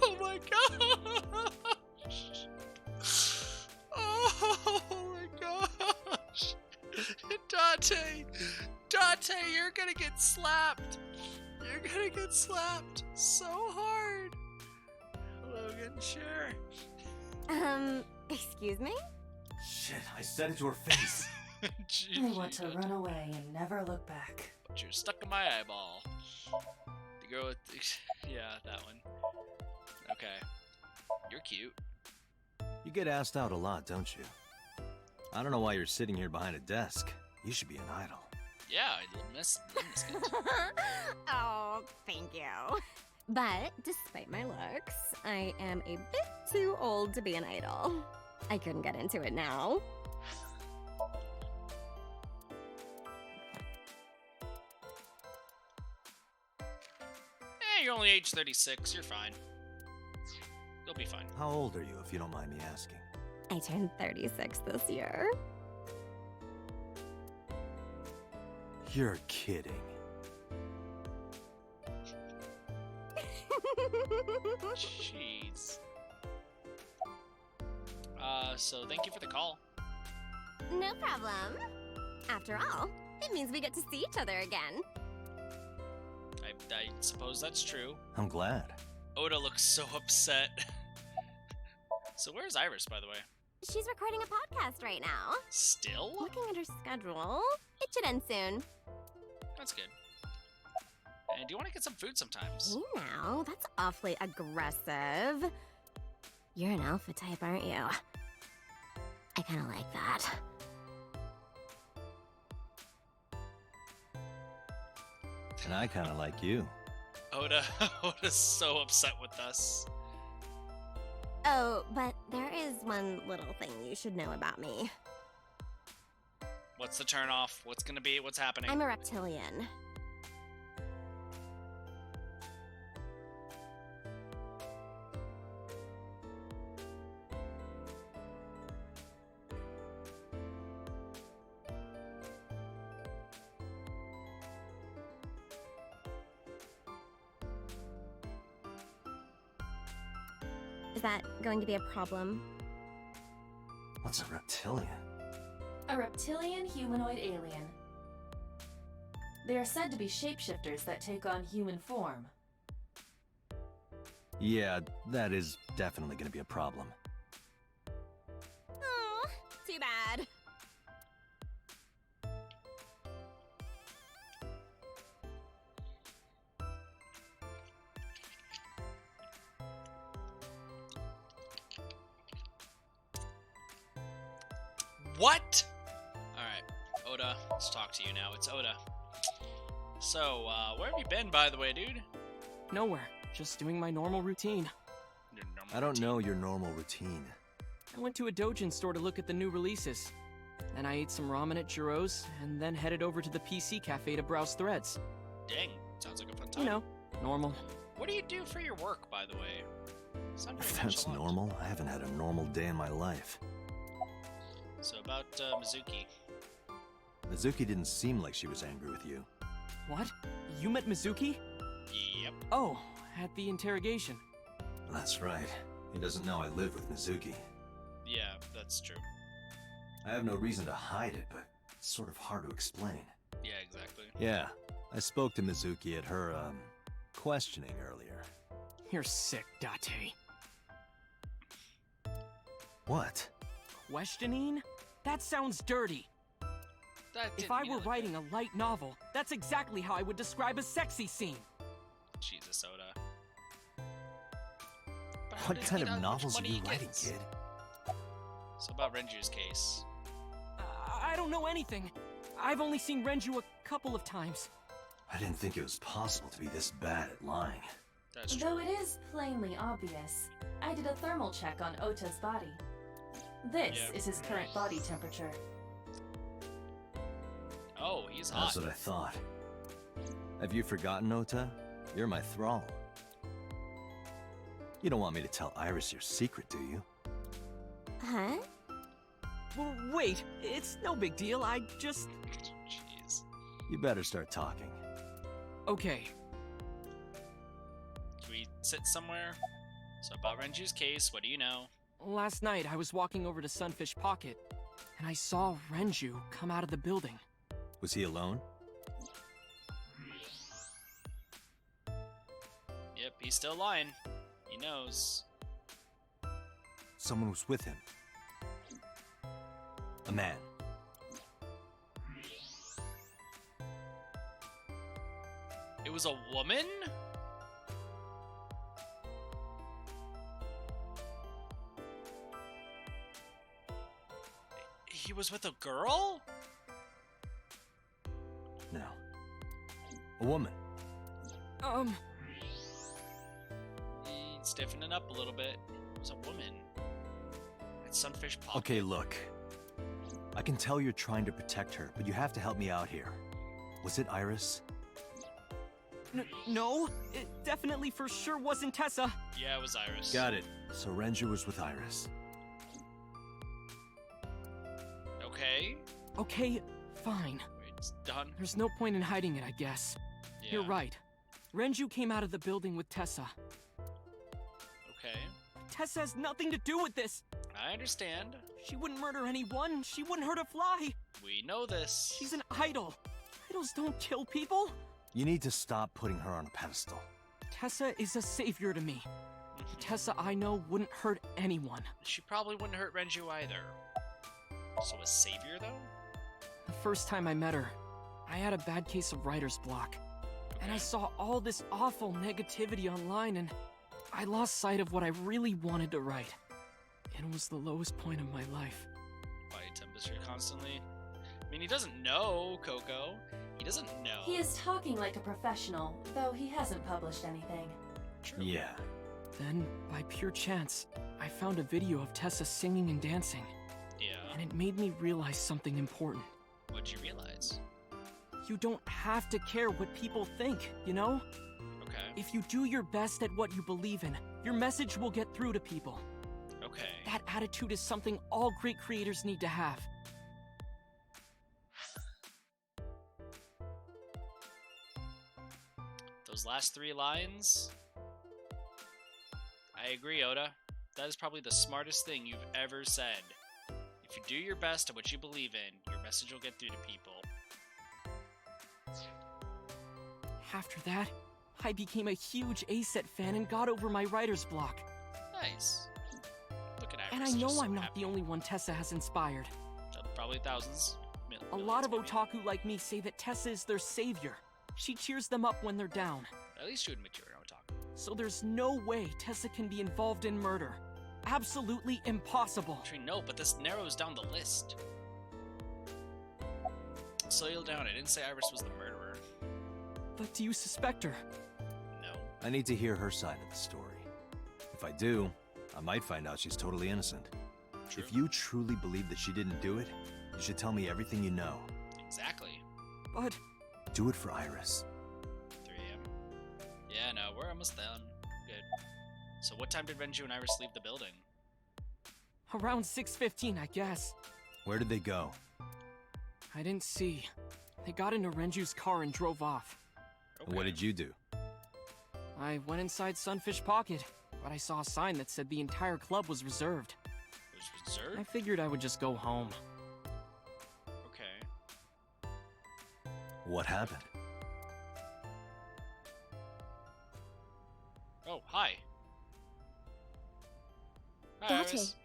S1: Oh my gosh! Oh my gosh! Dante, you're gonna get slapped! You're gonna get slapped so hard! Logan, sure.
S14: Excuse me?
S3: Shit, I said it to her face.
S2: I want to run away and never look back.
S1: But you're stuck in my eyeball. The girl with the... Yeah, that one. Okay. You're cute.
S3: You get asked out a lot, don't you? I don't know why you're sitting here behind a desk. You should be an idol.
S1: Yeah, I miss it.
S14: Oh, thank you. But despite my looks, I am a bit too old to be an idol. I couldn't get into it now.
S1: You're only age 36. You're fine. You'll be fine.
S3: How old are you, if you don't mind me asking?
S14: I turned 36 this year.
S3: You're kidding.
S1: Jeez. So thank you for the call.
S14: No problem. After all, it means we get to see each other again.
S1: I suppose that's true.
S3: I'm glad.
S1: Oda looks so upset. So where's Iris, by the way?
S14: She's recording a podcast right now.
S1: Still?
S14: Looking at her schedule, it should end soon.
S1: That's good. And do you want to get some food sometimes?
S14: You know, that's awfully aggressive. You're an alpha type, aren't you? I kind of like that.
S3: And I kind of like you.
S1: Oda's so upset with us.
S14: Oh, but there is one little thing you should know about me.
S1: What's the turnoff? What's gonna be? What's happening?
S14: I'm a reptilian. Is that going to be a problem?
S3: What's a reptilian?
S2: A reptilian humanoid alien. They are said to be shapeshifters that take on human form.
S3: Yeah, that is definitely gonna be a problem.
S14: Oh, too bad.
S1: What? Oda, let's talk to you now. It's Oda. So, where have you been, by the way, dude?
S20: Nowhere. Just doing my normal routine.
S3: I don't know your normal routine.
S20: I went to a doujin store to look at the new releases. Then I ate some ramen at Jiro's, and then headed over to the PC cafe to browse threads.
S1: Dang, sounds like a fun time.
S20: You know, normal.
S1: What do you do for your work, by the way?
S3: If that's normal, I haven't had a normal day in my life.
S1: So about Mizuki.
S3: Mizuki didn't seem like she was angry with you.
S20: What? You met Mizuki?
S1: Yep.
S20: Oh, at the interrogation.
S3: That's right. He doesn't know I live with Mizuki.
S1: Yeah, that's true.
S3: I have no reason to hide it, but it's sort of hard to explain.
S1: Yeah, exactly.
S3: Yeah, I spoke to Mizuki at her, questioning earlier.
S20: You're sick, Date.
S3: What?
S20: Questioning? That sounds dirty. If I were writing a light novel, that's exactly how I would describe a sexy scene.
S1: Jesus, Oda.
S3: What kind of novels are you writing, kid?
S1: So about Renju's case.
S20: I don't know anything. I've only seen Renju a couple of times.
S3: I didn't think it was possible to be this bad at lying.
S1: That's true.
S2: Though it is plainly obvious, I did a thermal check on Ota's body. This is his current body temperature.
S1: Oh, he's hot.
S3: That's what I thought. Have you forgotten, Ota? You're my thrall. You don't want me to tell Iris your secret, do you?
S14: Huh?
S20: Well, wait, it's no big deal. I just...
S1: Jeez.
S3: You better start talking.
S20: Okay.
S1: Can we sit somewhere? So about Renju's case, what do you know?
S20: Last night, I was walking over to Sunfish Pocket, and I saw Renju come out of the building.
S3: Was he alone?
S1: Yep, he's still lying. He knows.
S3: Someone was with him. A man.
S1: It was a woman? He was with a girl?
S3: No. A woman.
S1: He's stiffening up a little bit. It was a woman. At Sunfish Pocket.
S3: Okay, look. I can tell you're trying to protect her, but you have to help me out here. Was it Iris?
S20: No, it definitely for sure wasn't Tessa.
S1: Yeah, it was Iris.
S3: Got it. So Renju was with Iris.
S1: Okay.
S20: Okay, fine.
S1: It's done.
S20: There's no point in hiding it, I guess.
S1: Yeah.
S20: You're right. Renju came out of the building with Tessa.
S1: Okay.
S20: Tessa has nothing to do with this.
S1: I understand.
S20: She wouldn't murder anyone. She wouldn't hurt a fly.
S1: We know this.
S20: She's an idol. Idols don't kill people.
S3: You need to stop putting her on a pedestal.
S20: Tessa is a savior to me. Tessa I know wouldn't hurt anyone.
S1: She probably wouldn't hurt Renju either. So a savior, though?
S20: The first time I met her, I had a bad case of writer's block.
S1: Okay.
S20: And I saw all this awful negativity online, and I lost sight of what I really wanted to write. It was the lowest point of my life.
S1: Body temperature constantly. I mean, he doesn't know, Coco. He doesn't know.
S2: He is talking like a professional, though he hasn't published anything.
S1: True.
S3: Yeah.
S20: Then, by pure chance, I found a video of Tessa singing and dancing.
S1: Yeah.
S20: And it made me realize something important.
S1: What'd you realize?
S20: You don't have to care what people think, you know?
S1: Okay.
S20: If you do your best at what you believe in, your message will get through to people.
S1: Okay.
S20: That attitude is something all great creators need to have.
S1: Those last 3 lines? I agree, Oda. That is probably the smartest thing you've ever said. If you do your best at what you believe in, your message will get through to people.
S20: After that, I became a huge A-Set fan and got over my writer's block.
S1: Nice. Look at Iris.
S20: And I know
S1: just so
S20: I'm not
S1: happy.
S20: the only one Tessa has inspired.
S1: Probably thousands.
S20: A lot of otaku like me say that Tessa is their savior. She cheers them up when they're down.
S1: At least you admit you're an otaku.
S20: So there's no way Tessa can be involved in murder. Absolutely impossible.
S1: No, but this narrows down the list. Slow down. I didn't say Iris was the murderer.
S20: But do you suspect her?
S1: No.
S3: I need to hear her side of the story. If I do, I might find out she's totally innocent.
S1: True.
S3: If you truly believe that she didn't do it, you should tell me everything you know.
S1: Exactly.
S20: But...
S3: Do it for Iris.
S1: 3 a.m. Yeah, no, we're almost done. Good. So what time did Renju and Iris leave the building?
S20: Around 6:15, I guess.
S3: Where did they go?
S20: I didn't see. They got into Renju's car and drove off.
S3: Okay. What did you do?
S20: I went inside Sunfish Pocket, but I saw a sign that said the entire club was reserved.
S1: It was reserved?
S20: I figured I would just go home.
S1: Okay.
S3: What happened?
S1: Oh, hi. Hi,
S6: Date.
S1: Iris.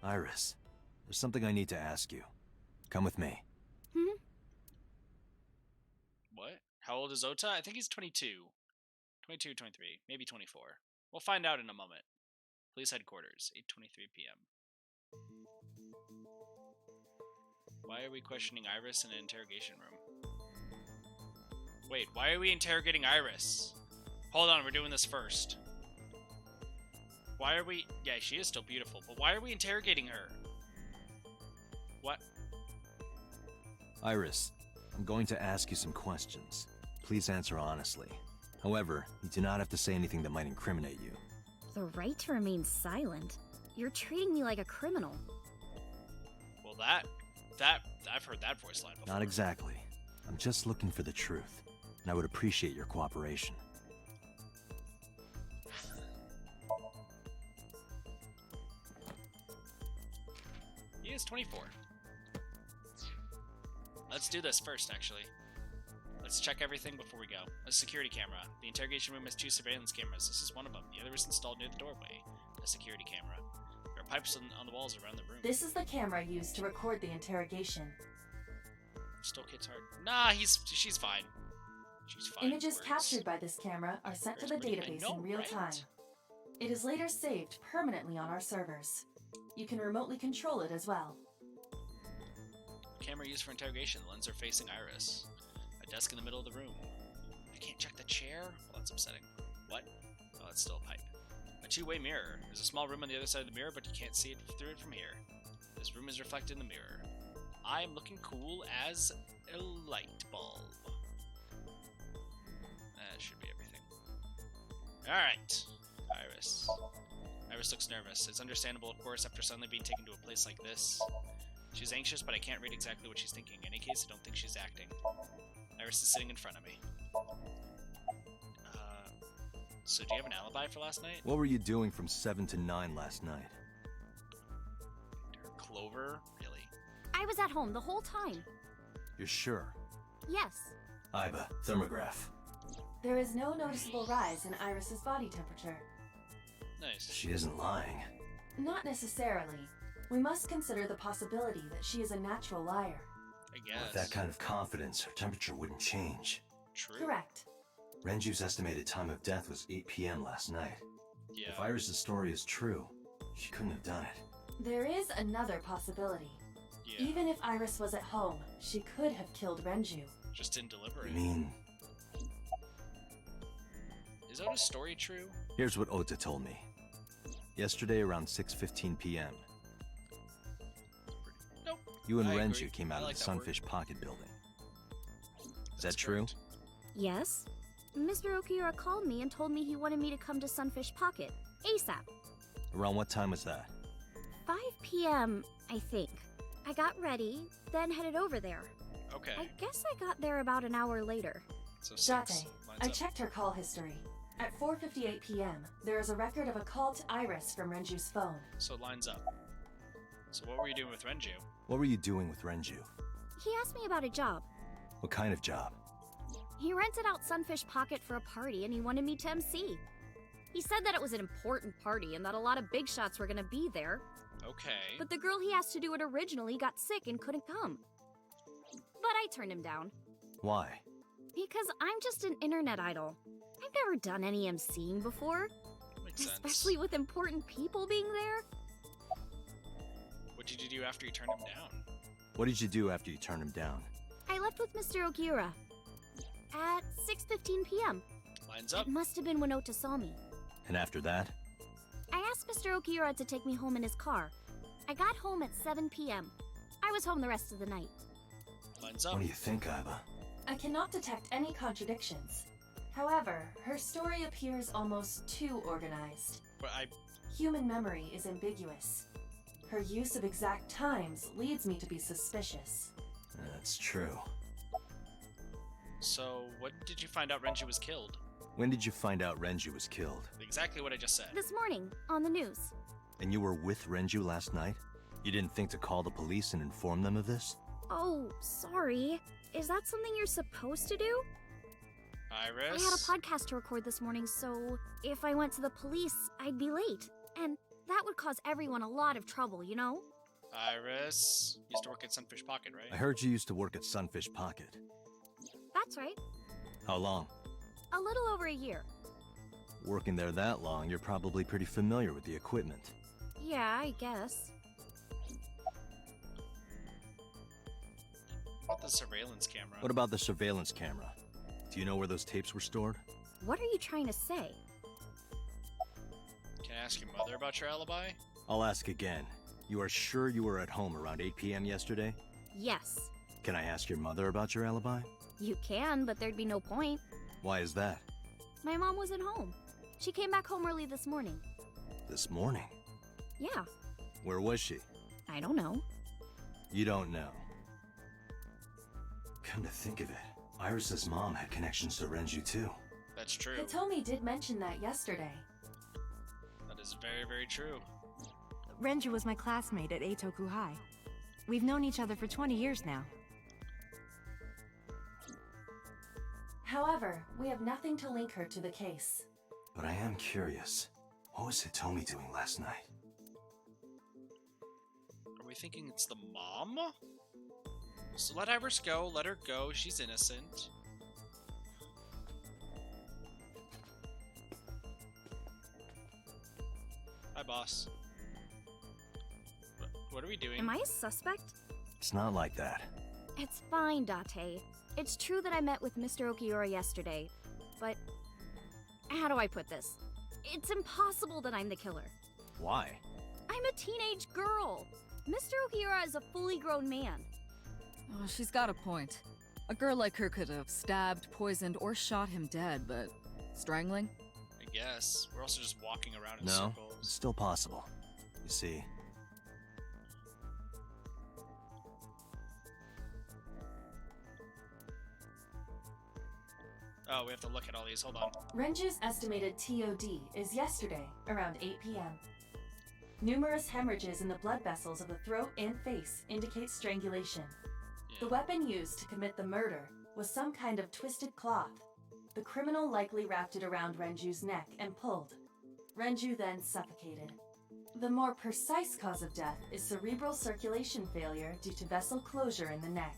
S3: Iris, there's something I need to ask you. Come with me.
S1: What? How old is Ota? I think he's 22. 22, 23, maybe 24. We'll find out in a moment. Police headquarters, 8:23 p.m. Why are we questioning Iris in an interrogation room? Wait, why are we interrogating Iris? Hold on, we're doing this first. Why are we... Yeah, she is still beautiful, but why are we interrogating her? What?
S3: Iris, I'm going to ask you some questions. Please answer honestly. However, you do not have to say anything that might incriminate you.
S6: The right to remain silent? You're treating me like a criminal.
S1: Well, I've heard that voice line before.
S3: Not exactly. I'm just looking for the truth, and I would appreciate your cooperation.
S1: He is 24. Let's do this first, actually. Let's check everything before we go. A security camera. The interrogation room has 2 surveillance cameras. This is one of them. The other is installed near the doorway. A security camera. There are pipes on the walls around the room.
S2: This is the camera used to record the interrogation.
S1: Still hits hard. Nah, she's fine. She's fine.
S2: Images captured by this camera are sent to the database in real time. It is later saved permanently on our servers. You can remotely control it as well.
S1: Camera used for interrogation. The lens are facing Iris. A desk in the middle of the room. I can't check the chair? Well, that's upsetting. What? Oh, that's still a pipe. A 2-way mirror. There's a small room on the other side of the mirror, but you can't see it through it from here. This room is reflected in the mirror. I am looking cool as a light bulb. That should be everything. Alright. Iris. Iris looks nervous. It's understandable, of course, after suddenly being taken to a place like this. She's anxious, but I can't read exactly what she's thinking. In any case, I don't think she's acting. Iris is sitting in front of me. So do you have an alibi for last night?
S3: What were you doing from 7 to 9 last night?
S1: Clover? Really?
S6: I was at home the whole time.
S3: You're sure?
S6: Yes.
S3: Iba, thermograph.
S2: There is no noticeable rise in Iris's body temperature.
S1: Nice.
S3: She isn't lying.
S2: Not necessarily. We must consider the possibility that she is a natural liar.
S1: I guess.
S3: With that kind of confidence, her temperature wouldn't change.
S1: True.
S2: Correct.
S3: Renju's estimated time of death was 8 p.m. last night.
S1: Yeah.
S3: If Iris' story is true, she couldn't have done it.
S2: There is another possibility.
S1: Yeah.
S2: Even if Iris was at home, she could have killed Renju.
S1: Just didn't deliver it.
S3: You mean...
S1: Is Ota's story true?
S3: Here's what Ota told me. Yesterday around 6:15 p.m.
S1: Nope.
S3: You and
S1: I
S3: Renju
S1: agree.
S3: came out
S1: I like
S3: of the
S1: that word.
S3: Sunfish Pocket building. Is
S1: That's
S3: that true?
S1: correct.
S6: Yes. Mr. Okiura called me and told me he wanted me to come to Sunfish Pocket, ASAP.
S3: Around what time was that?
S6: 5 p.m., I think. I got ready, then headed over there.
S1: Okay.
S6: I guess I got there about an hour later.
S1: So
S2: Jate,
S1: 6 lines
S2: I
S1: up.
S2: checked her call history. At 4:58 p.m., there is a record of a call to Iris from Renju's phone.
S1: So it lines up. So what were you doing with Renju?
S3: What were you doing with Renju?
S6: He asked me about a job.
S3: What kind of job?
S6: He rented out Sunfish Pocket for a party and he wanted me to MC. He said that it was an important party and that a lot of big shots were gonna be there.
S1: Okay.
S6: But the girl he asked to do it originally got sick and couldn't come. But I turned him down.
S3: Why?
S6: Because I'm just an internet idol. I've never done any MCing before.
S1: Makes sense.
S6: Especially with important people being there.
S1: What did you do after you turned him down?
S3: What did you do after you turned him down?
S6: I left with Mr. Okiura. At 6:15 p.m.
S1: Lines up.
S6: It must have been when Ota saw me.
S3: And after that?
S6: I asked Mr. Okiura to take me home in his car. I got home at 7 p.m. I was home the rest of the night.
S1: Lines up.
S3: What do you think, Iva?
S2: I cannot detect any contradictions. However, her story appears almost too organized.
S1: But
S2: Human memory is ambiguous. Her use of exact times leads me to be suspicious.
S3: That's true.
S1: So, when did you find out Renju was killed?
S3: When did you find out Renju was killed?
S1: Exactly what I just said.
S6: This morning, on the news.
S3: And you were with Renju last night? You didn't think to call the police and inform them of this?
S6: Oh, sorry. Is that something you're supposed to do?
S1: Iris?
S6: I had a podcast to record this morning, so if I went to the police, I'd be late. And that would cause everyone a lot of trouble, you know?
S1: Iris used to work at Sunfish Pocket, right?
S3: I heard you used to work at Sunfish Pocket.
S6: That's right.
S3: How long?
S6: A little over a year.
S3: Working there that long, you're probably pretty familiar with the equipment.
S6: Yeah, I guess.
S1: What about the surveillance camera?
S3: What about the surveillance camera? Do you know where those tapes were stored?
S6: What are you trying to say?
S1: Can I ask your mother about your alibi?
S3: I'll ask again. You are sure you were at home around 8 p.m. yesterday?
S6: Yes.
S3: Can I ask your mother about your alibi?
S6: You can, but there'd be no point.
S3: Why is that?
S6: My mom wasn't home. She came back home early this morning.
S3: This morning?
S6: Yeah.
S3: Where was she?
S6: I don't know.
S3: You don't know. Come to think of it, Iris's mom had connections to Renju too.
S1: That's true.
S2: Hitomi did mention that yesterday.
S1: That is very, very true.
S21: Renju was my classmate at Eitoku High. We've known each other for 20 years now.
S2: However, we have nothing to link her to the case.
S3: But I am curious. What was Hitomi doing last night?
S1: Are we thinking it's the mom? So let Iris go, let her go, she's innocent. Hi, boss. What are we doing?
S6: Am I a suspect?
S3: It's not like that.
S6: It's fine, Date. It's true that I met with Mr. Okiura yesterday, but how do I put this? It's impossible that I'm the killer.
S3: Why?
S6: I'm a teenage girl. Mr. Okiura is a fully grown man.
S5: Oh, she's got a point. A girl like her could have stabbed, poisoned, or shot him dead, but strangling?
S1: I guess. We're also just walking around in
S3: No,
S1: circles.
S3: it's still possible. You see.
S1: Oh, we have to look at all these. Hold on.
S2: Renju's estimated TOD is yesterday, around 8 p.m. Numerous hemorrhages in the blood vessels of the throat and face indicate strangulation. The weapon used to commit the murder was some kind of twisted cloth. The criminal likely wrapped it around Renju's neck and pulled. Renju then suffocated. The more precise cause of death is cerebral circulation failure due to vessel closure in the neck.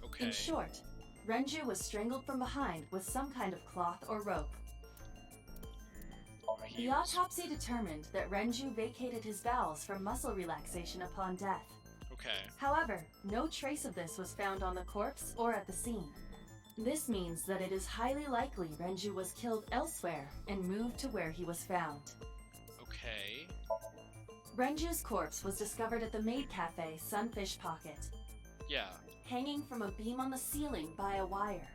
S1: Okay.
S2: In short, Renju was strangled from behind with some kind of cloth or rope. The autopsy determined that Renju vacated his bowels for muscle relaxation upon death.
S1: Okay.
S2: However, no trace of this was found on the corpse or at the scene. This means that it is highly likely Renju was killed elsewhere and moved to where he was found.
S1: Okay.
S2: Renju's corpse was discovered at the maid cafe Sunfish Pocket,
S1: Yeah.
S2: hanging from a beam on the ceiling by a wire.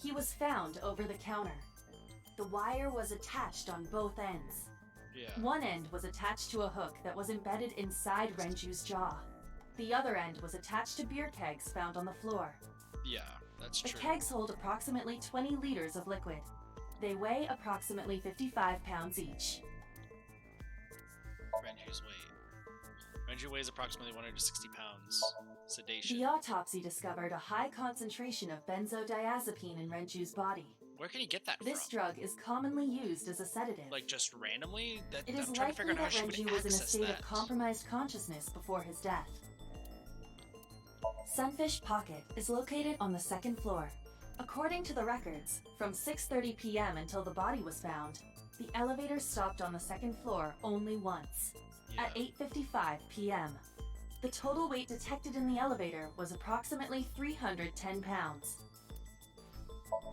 S2: He was found over the counter. The wire was attached on both ends.
S1: Yeah.
S2: One end was attached to a hook that was embedded inside Renju's jaw. The other end was attached to beer kegs found on the floor.
S1: Yeah, that's
S2: The
S1: true.
S2: kegs hold approximately 20 liters of liquid. They weigh approximately 55 pounds each.
S1: Renju's weight. Renju weighs approximately 160 pounds. Sedation.
S2: The autopsy discovered a high concentration of benzodiazepine in Renju's body.
S1: Where can he get that
S2: This
S1: from?
S2: drug is commonly used as a sedative.
S1: Like, just randomly?
S2: It
S1: I'm
S2: is
S1: trying to figure
S2: likely
S1: out how
S2: that
S1: she would
S2: Renju was in a
S1: access
S2: state
S1: that.
S2: of compromised consciousness before his death. Sunfish Pocket is located on the second floor. According to the records, from 6:30 p.m. until the body was found, the elevator stopped on the second floor only once, at 8:55 p.m. The total weight detected in the elevator was approximately 310 pounds.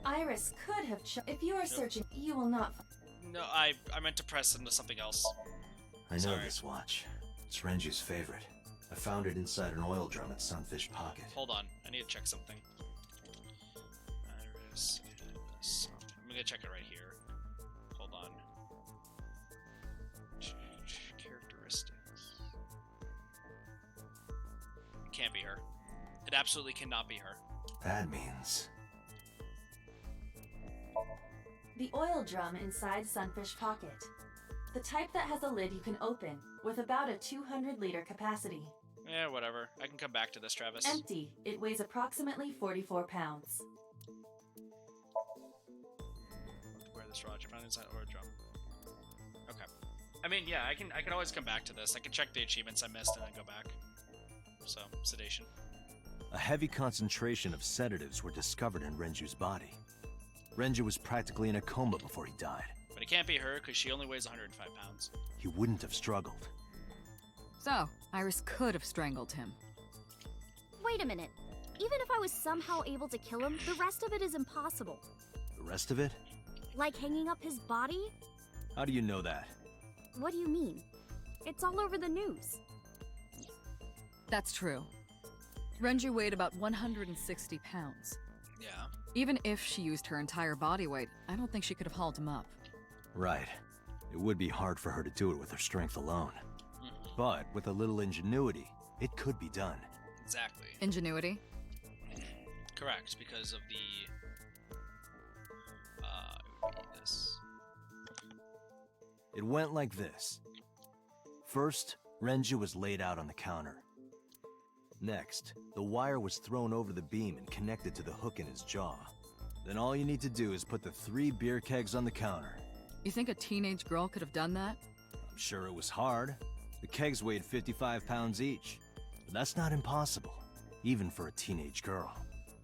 S2: Iris could have if you are searching, you will not
S1: No, I meant to press into something else.
S3: I know this watch. It's Renju's favorite. I found it inside an oil drum at Sunfish Pocket.
S1: Hold on, I need to check something. Iris, I'm gonna check it right here. Hold on. Characteristics. It can't be her. It absolutely cannot be her.
S3: That means...
S2: The oil drum inside Sunfish Pocket. The type that has a lid you can open, with about a 200-liter capacity.
S1: Yeah, whatever. I can come back to this, Travis.
S2: Empty. It weighs approximately 44 pounds.
S1: Where this Roger found inside oil drum. Okay. I mean, yeah, I can always come back to this. I can check the achievements I missed and then go back. So, sedation.
S3: A heavy concentration of sedatives were discovered in Renju's body. Renju was practically in a coma before he died.
S1: But it can't be her, because she only weighs 105 pounds.
S3: He wouldn't have struggled.
S5: So, Iris could have strangled him.
S6: Wait a minute. Even if I was somehow able to kill him, the rest of it is impossible.
S3: The rest of it?
S6: Like hanging up his body?
S3: How do you know that?
S6: What do you mean? It's all over the news.
S5: That's true. Renju weighed about 160 pounds.
S1: Yeah.
S5: Even if she used her entire body weight, I don't think she could have hauled him up.
S3: Right. It would be hard for her to do it with her strength alone. But with a little ingenuity, it could be done.
S1: Exactly.
S5: Ingenuity?
S1: Correct, because of the... this.
S3: It went like this. First, Renju was laid out on the counter. Next, the wire was thrown over the beam and connected to the hook in his jaw. Then all you need to do is put the 3 beer kegs on the counter.
S5: You think a teenage girl could have done that?
S3: I'm sure it was hard. The kegs weighed 55 pounds each. But that's not impossible, even for a teenage girl.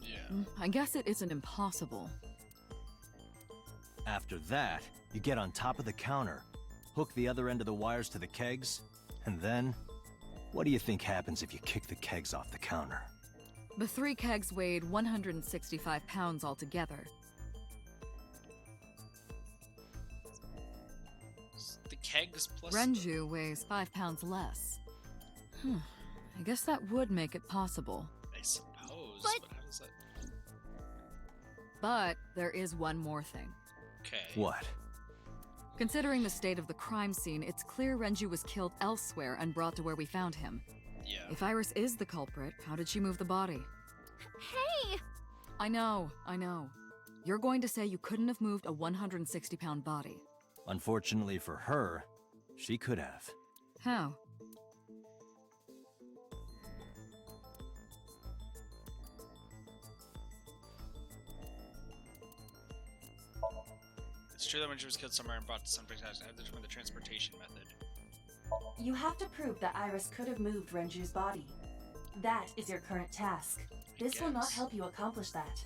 S1: Yeah.
S5: I guess it isn't impossible.
S3: After that, you get on top of the counter, hook the other end of the wires to the kegs, and then... what do you think happens if you kick the kegs off the counter?
S5: The 3 kegs weighed 165 pounds altogether.
S1: The kegs plus...
S5: Renju weighs 5 pounds less. I guess that would make it possible.
S1: I suppose, but how does that...
S5: But there is one more thing.
S1: Okay.
S3: What?
S5: Considering the state of the crime scene, it's clear Renju was killed elsewhere and brought to where we found him.
S1: Yeah.
S5: If Iris is the culprit, how did she move the body?
S6: Hey!
S5: I know. You're going to say you couldn't have moved a 160-pound body.
S3: Unfortunately for her, she could have.
S5: How?
S1: It's true that when she was killed somewhere and brought to Sunfish House, I had to determine the transportation method.
S2: You have to prove that Iris could have moved Renju's body. That is your current task. This will not help you accomplish that.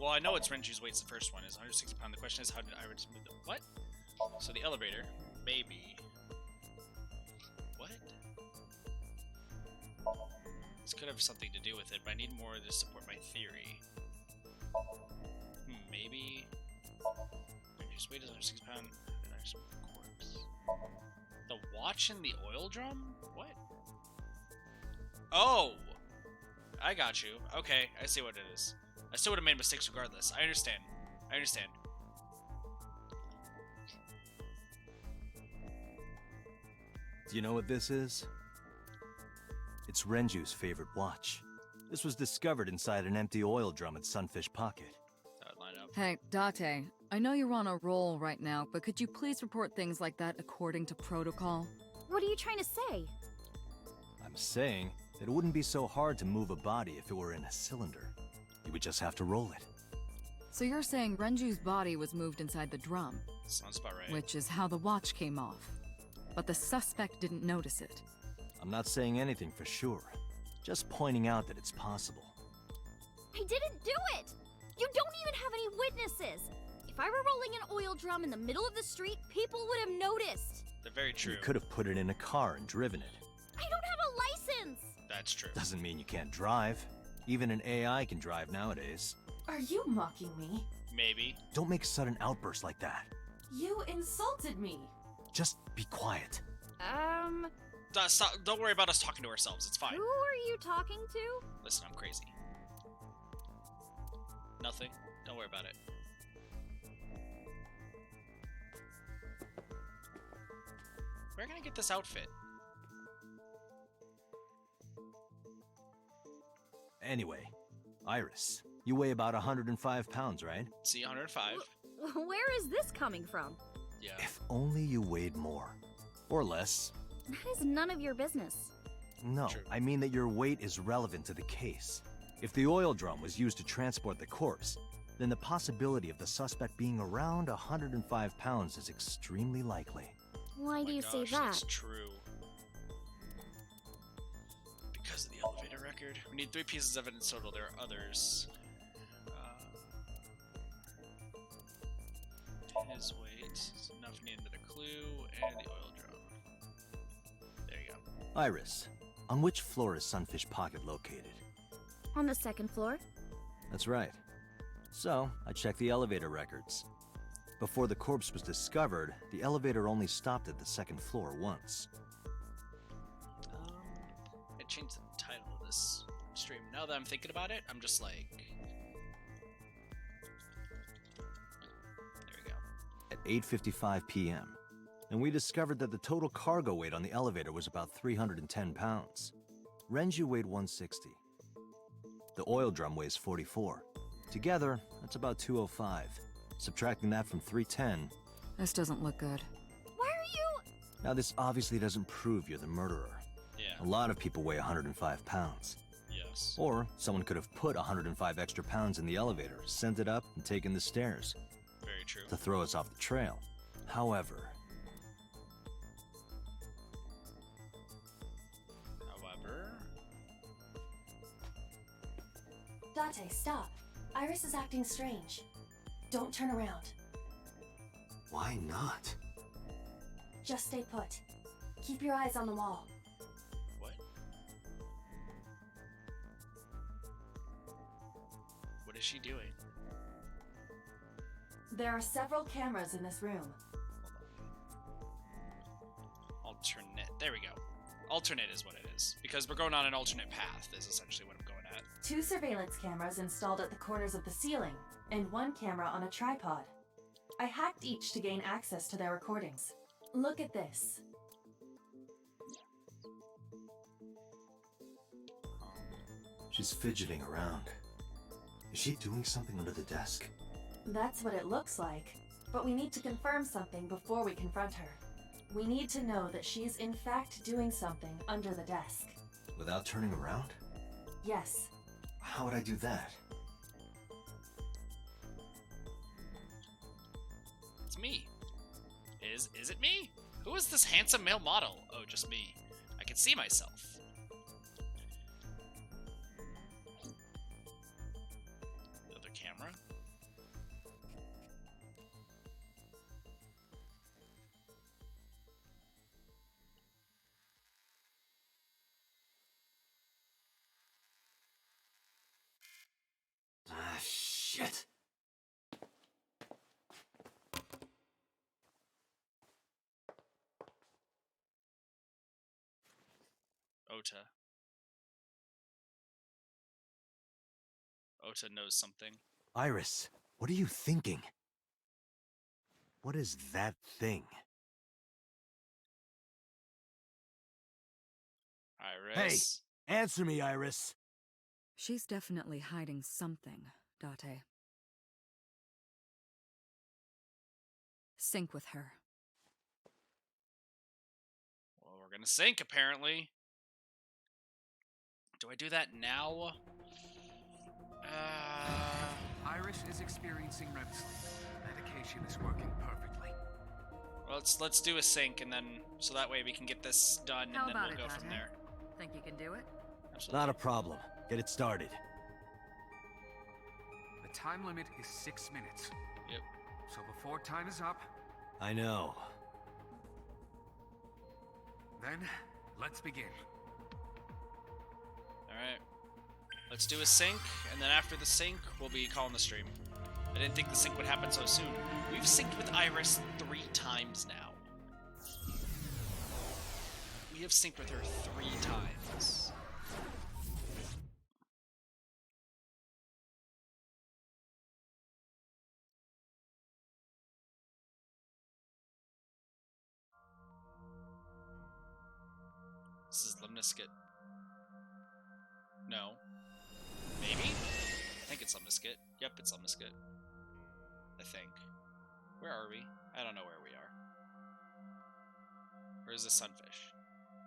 S1: Well, I know it's Renju's weight's the first one, is 160 pounds. The question is, how did Iris move the... What? So the elevator, maybe... What? This could have something to do with it, but I need more to support my theory. Maybe... Renju's weight is 160 pounds. Corpse. The watch in the oil drum? What? Oh! I got you. Okay, I see what it is. I still would have made mistakes regardless. I understand.
S3: Do you know what this is? It's Renju's favorite watch. This was discovered inside an empty oil drum at Sunfish Pocket.
S1: That would line up.
S5: Hey, Date, I know you're on a roll right now, but could you please report things like that according to protocol?
S6: What are you trying to say?
S3: I'm saying that it wouldn't be so hard to move a body if it were in a cylinder. You would just have to roll it.
S5: So you're saying Renju's body was moved inside the drum?
S1: Sounds about right.
S5: Which is how the watch came off. But the suspect didn't notice it.
S3: I'm not saying anything for sure. Just pointing out that it's possible.
S6: I didn't do it! You don't even have any witnesses! If I were rolling an oil drum in the middle of the street, people would have noticed!
S1: They're very true.
S3: You could have put it in a car and driven it.
S6: I don't have a
S1: That's true.
S3: Doesn't mean you can't drive. Even an AI can drive nowadays.
S2: Are you mocking me?
S1: Maybe.
S3: Don't make sudden outbursts like that.
S2: You insulted me.
S3: Just be quiet.
S1: Stop, don't worry about us talking to ourselves. It's fine.
S6: Who are you talking to?
S1: Listen, I'm crazy. Nothing. Don't worry about it. Where can I get this outfit?
S3: Anyway, Iris, you weigh about 105 pounds, right?
S1: See, 105.
S6: Where is this coming from?
S1: Yeah.
S3: If only you weighed more. Or less.
S6: That is none of your business.
S3: No,
S1: True.
S3: I mean that your weight is relevant to the case. If the oil drum was used to transport the corpse, then the possibility of the suspect being around 105 pounds is extremely likely.
S6: Why do you say that?
S1: That's true. Because of the elevator record. We need 3 pieces of evidence total. There are others. His weight is enough needed a clue, and the oil drum. There you go.
S3: Iris, on which floor is Sunfish Pocket located?
S6: On the 2nd floor?
S3: That's right. So, I checked the elevator records. Before the corpse was discovered, the elevator only stopped at the 2nd floor once.
S1: I changed the title of this stream. Now that I'm thinking about it, I'm just like... There we go.
S3: At 8:55 p.m., and we discovered that the total cargo weight on the elevator was about 310 pounds. Renju weighed 160. The oil drum weighs 44. Together, that's about 205. Subtracting that from 310...
S5: This doesn't look good.
S6: Why are you...
S3: Now, this obviously doesn't prove you're the murderer.
S1: Yeah.
S3: A lot of people weigh 105 pounds.
S1: Yes.
S3: Or someone could have put 105 extra pounds in the elevator, sent it up, and taken the stairs.
S1: Very true.
S3: To throw us off the trail. However...
S2: Date, stop. Iris is acting strange. Don't turn around.
S3: Why not?
S2: Just stay put. Keep your eyes on the wall.
S1: What? What is she doing?
S2: There are several cameras in this room.
S1: Alternate. There we go. Alternate is what it is. Because we're going on an alternate path, is essentially what I'm going at.
S2: 2 surveillance cameras installed at the corners of the ceiling, and 1 camera on a tripod. I hacked each to gain access to their recordings. Look at this.
S3: She's fidgeting around. Is she doing something under the desk?
S2: That's what it looks like. But we need to confirm something before we confront her. We need to know that she's in fact doing something under the desk.
S3: Without turning around?
S2: Yes.
S3: How would I do that?
S1: It's me. Is it me? Who is this handsome male model? Oh, just me. I can see myself. The other camera?
S3: Ah, shit.
S1: Ota. Ota knows something.
S3: Iris, what are you thinking? What is that thing?
S1: Iris.
S3: Hey, answer me, Iris.
S5: She's definitely hiding something, Date. Sync with her.
S1: Well, we're gonna sync, apparently. Do I do that now?
S7: Iris is experiencing REM sleep. Medication is working perfectly.
S1: Well, let's do a sync, and then so that way we can get this done,
S5: How
S1: and then
S5: about
S1: we'll
S5: it,
S1: go from
S5: Date?
S1: there.
S5: Think you can do it?
S1: Absolutely.
S3: Not a problem. Get it started.
S7: The time limit is 6 minutes.
S1: Yep.
S7: So before time is up,
S3: I know.
S7: then let's begin.
S1: Let's do a sync, and then after the sync, we'll be calling the stream. I didn't think the sync would happen so soon. We've synced with Iris 3 times now. We have synced with her 3 times. This is Lemniscate. No. Maybe? I think it's Lemniscate. Yep, it's Lemniscate. I think. Where are we? I don't know where we are. Where's the sunfish?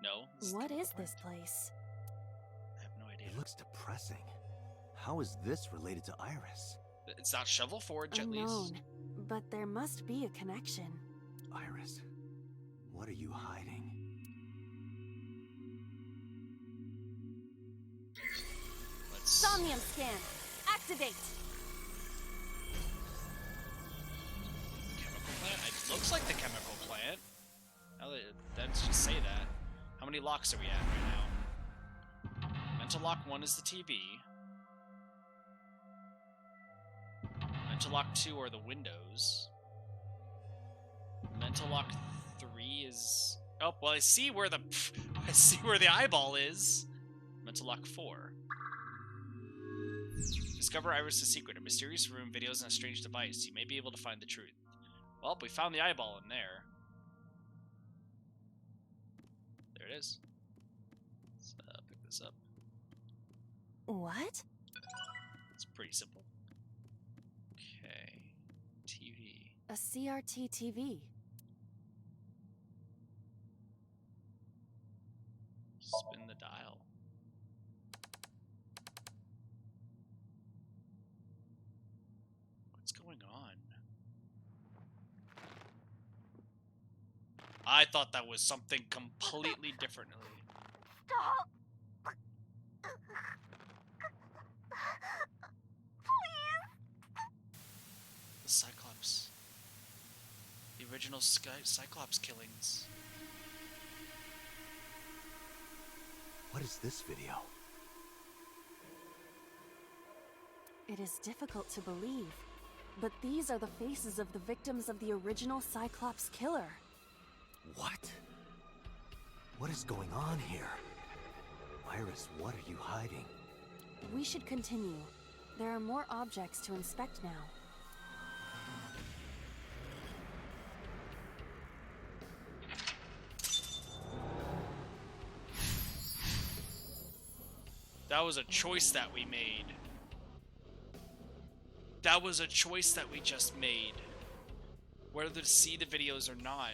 S1: No.
S21: What is this place?
S1: I have no idea.
S3: It looks depressing. How is this related to Iris?
S1: It's not Shovel Forge, at least.
S21: Unknown, but there must be a connection.
S3: Iris, what are you hiding?
S21: Somnium scan! Activate!
S1: Chemical plant? It looks like the chemical plant. Let's just say that. How many locks are we at right now? Mental lock 1 is the TV. Mental lock 2 are the windows. Mental lock 3 is... Oh, well, I see where the eyeball is. Mental lock 4. Discover Iris' secret, a mysterious room, videos, and a strange device. You may be able to find the truth. Well, we found the eyeball in there. There it is. Let's pick this up.
S21: What?
S1: It's pretty simple. Okay. TV.
S21: A CRT TV.
S1: Spin the dial. What's going on? I thought that was something completely different.
S6: Stop!
S1: The Cyclops. The original Cyclops killings.
S3: What is this video?
S21: It is difficult to believe, but these are the faces of the victims of the original Cyclops killer.
S3: What? What is going on here? Iris, what are you hiding?
S21: We should continue. There are more objects to inspect now.
S1: That was a choice that we made. That was a choice that we just made. Whether to see the videos or not.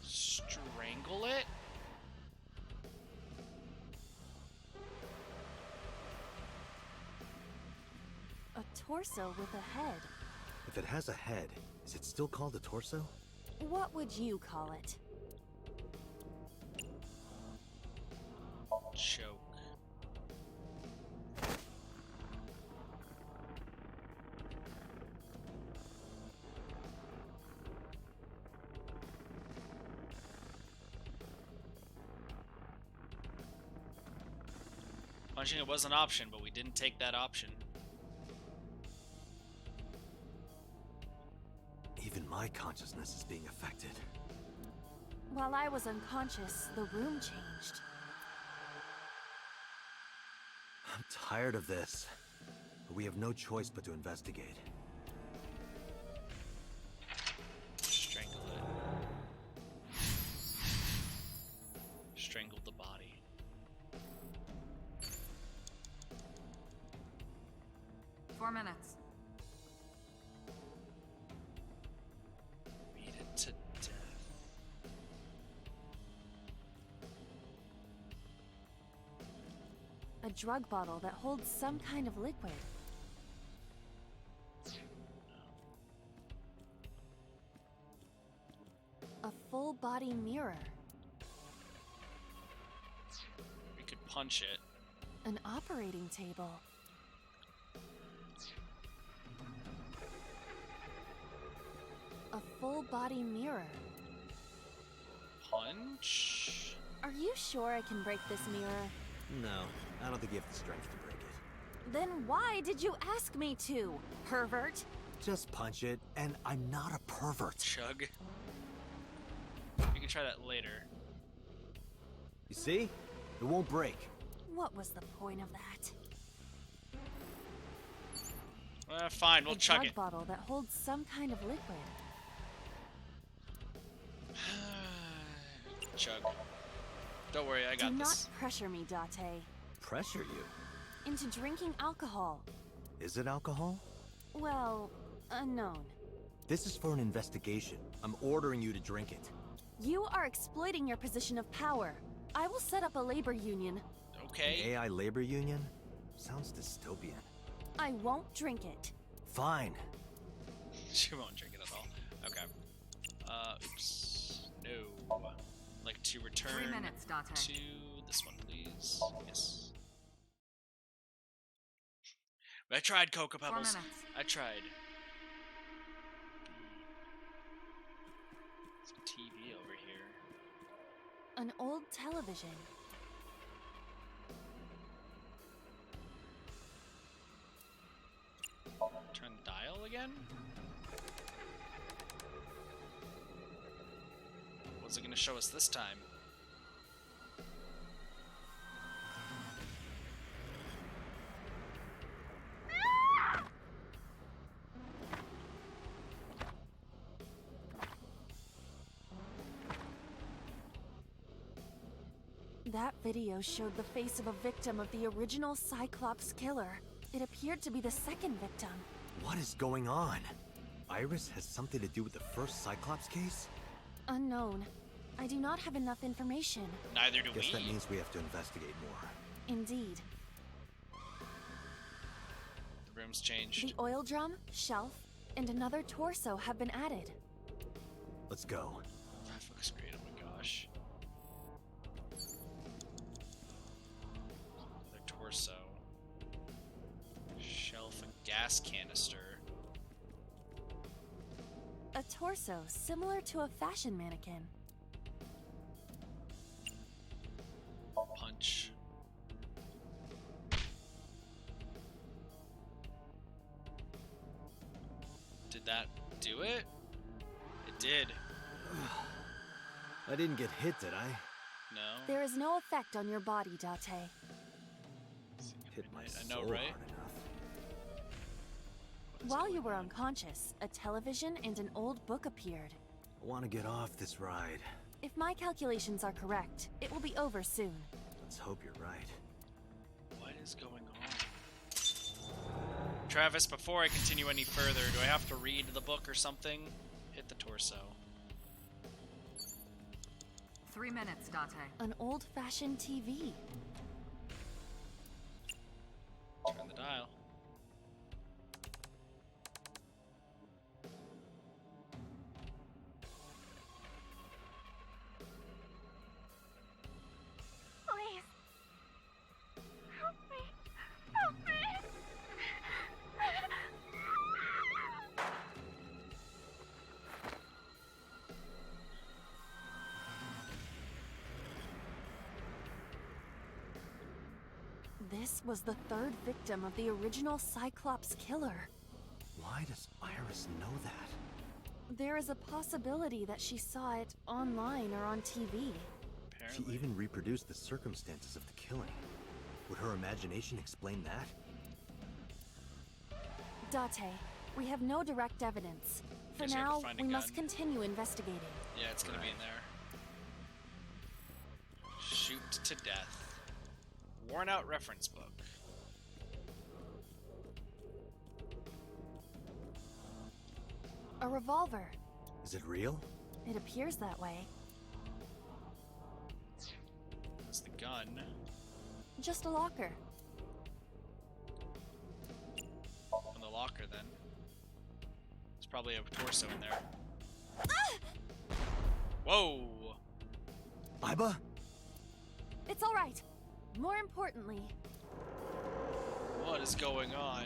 S1: Strangle it?
S21: A torso with a head.
S3: If it has a head, is it still called a torso?
S21: What would you call it?
S1: Choke. Punching it was an option, but we didn't take that option.
S3: Even my consciousness is being affected.
S21: While I was unconscious, the room changed.
S3: I'm tired of this. But we have no choice but to investigate.
S1: Strangle it. Strangled the body.
S9: Four minutes.
S1: Beat it to death.
S21: A drug bottle that holds some kind of liquid. A full-body mirror.
S1: We could punch it.
S21: An operating table. A full-body mirror.
S1: Punch?
S21: Are you sure I can break this mirror?
S3: No, I don't think you have the strength to break it.
S21: Then why did you ask me to, pervert?
S3: Just punch it, and I'm not a pervert.
S1: Chug. You can try that later.
S3: You see? It won't break.
S21: What was the point of that?
S1: Fine, we'll chug it.
S21: A drug bottle that holds some kind of liquid.
S1: Chug. Don't worry, I got
S21: Do
S1: this.
S21: not pressure me, Date.
S3: Pressure you?
S21: Into drinking alcohol.
S3: Is it alcohol?
S21: Well, unknown.
S3: This is for an investigation. I'm ordering you to drink it.
S21: You are exploiting your position of power. I will set up a labor union.
S1: Okay.
S3: An AI labor union? Sounds dystopian.
S21: I won't drink it.
S3: Fine.
S1: She won't drink it at all. Okay. Oops. No. Like to return
S5: 3 minutes, Date.
S1: to this one, please. Yes. I tried Cocoa
S5: 4
S1: Pebbles.
S5: minutes.
S1: I tried. Some TV over here.
S21: An old television.
S1: Turn the dial again? What's it gonna show us this time?
S21: That video showed the face of a victim of the original Cyclops killer. It appeared to be the second victim.
S3: What is going on? Iris has something to do with the first Cyclops case?
S21: Unknown. I do not have enough information.
S1: Neither do we.
S3: Guess that means we have to investigate more.
S21: Indeed.
S1: The room's changed.
S21: The oil drum, shelf, and another torso have been added.
S3: Let's go.
S1: That looks great, oh my gosh. Another torso. Shelf and gas canister.
S21: A torso similar to a fashion mannequin.
S1: Punch. Did that do it? It did.
S3: I didn't get hit, did I?
S1: No.
S21: There is no effect on your body, Date.
S3: Hit my
S1: I know,
S3: soul
S1: right?
S3: hard enough.
S21: While you were unconscious, a television and an old book appeared.
S3: I want to get off this ride.
S21: If my calculations are correct, it will be over soon.
S3: Let's hope you're right.
S1: What is going on? Travis, before I continue any further, do I have to read the book or something? Hit the torso.
S5: 3 minutes, Date.
S21: An old-fashioned TV.
S1: Turn the dial.
S6: Please. Help me. Help me.
S21: This was the third victim of the original Cyclops killer.
S3: Why does Iris know that?
S21: There is a possibility that she saw it online or on TV.
S3: She even reproduced the circumstances of the killing. Would her imagination explain that?
S21: Date, we have no direct evidence. For
S1: Guess we have to
S21: now,
S1: find a
S21: we must
S1: gun.
S21: continue investigating.
S1: Yeah, it's gonna be in there. Shoot to death. Worn out reference book.
S21: A revolver.
S3: Is it real?
S21: It appears that way.
S1: That's the gun.
S21: Just a locker.
S1: From the locker, then. There's probably a torso in there. Whoa!
S3: Iba?
S21: It's all right. More importantly,
S1: What is going on?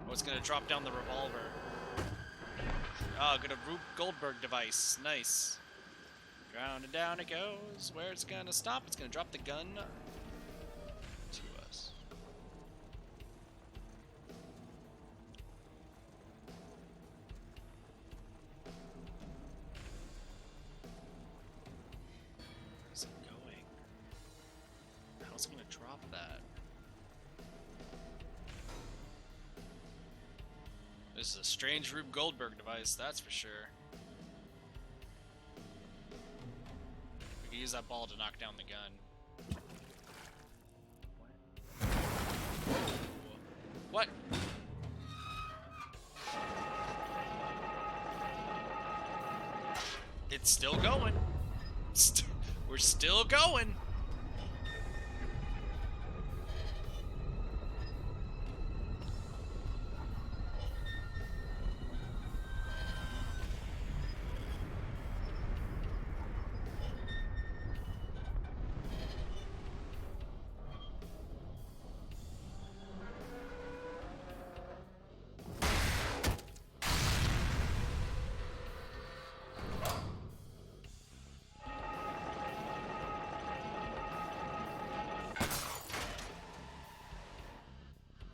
S1: Oh, it's gonna drop down the revolver. Ah, got a Rube Goldberg device. Nice. Down and down it goes. Where it's gonna stop, it's gonna drop the gun to us. Where's it going? How's it gonna drop that? This is a strange Rube Goldberg device, that's for sure. We could use that ball to knock down the gun. What? It's still going. We're still going.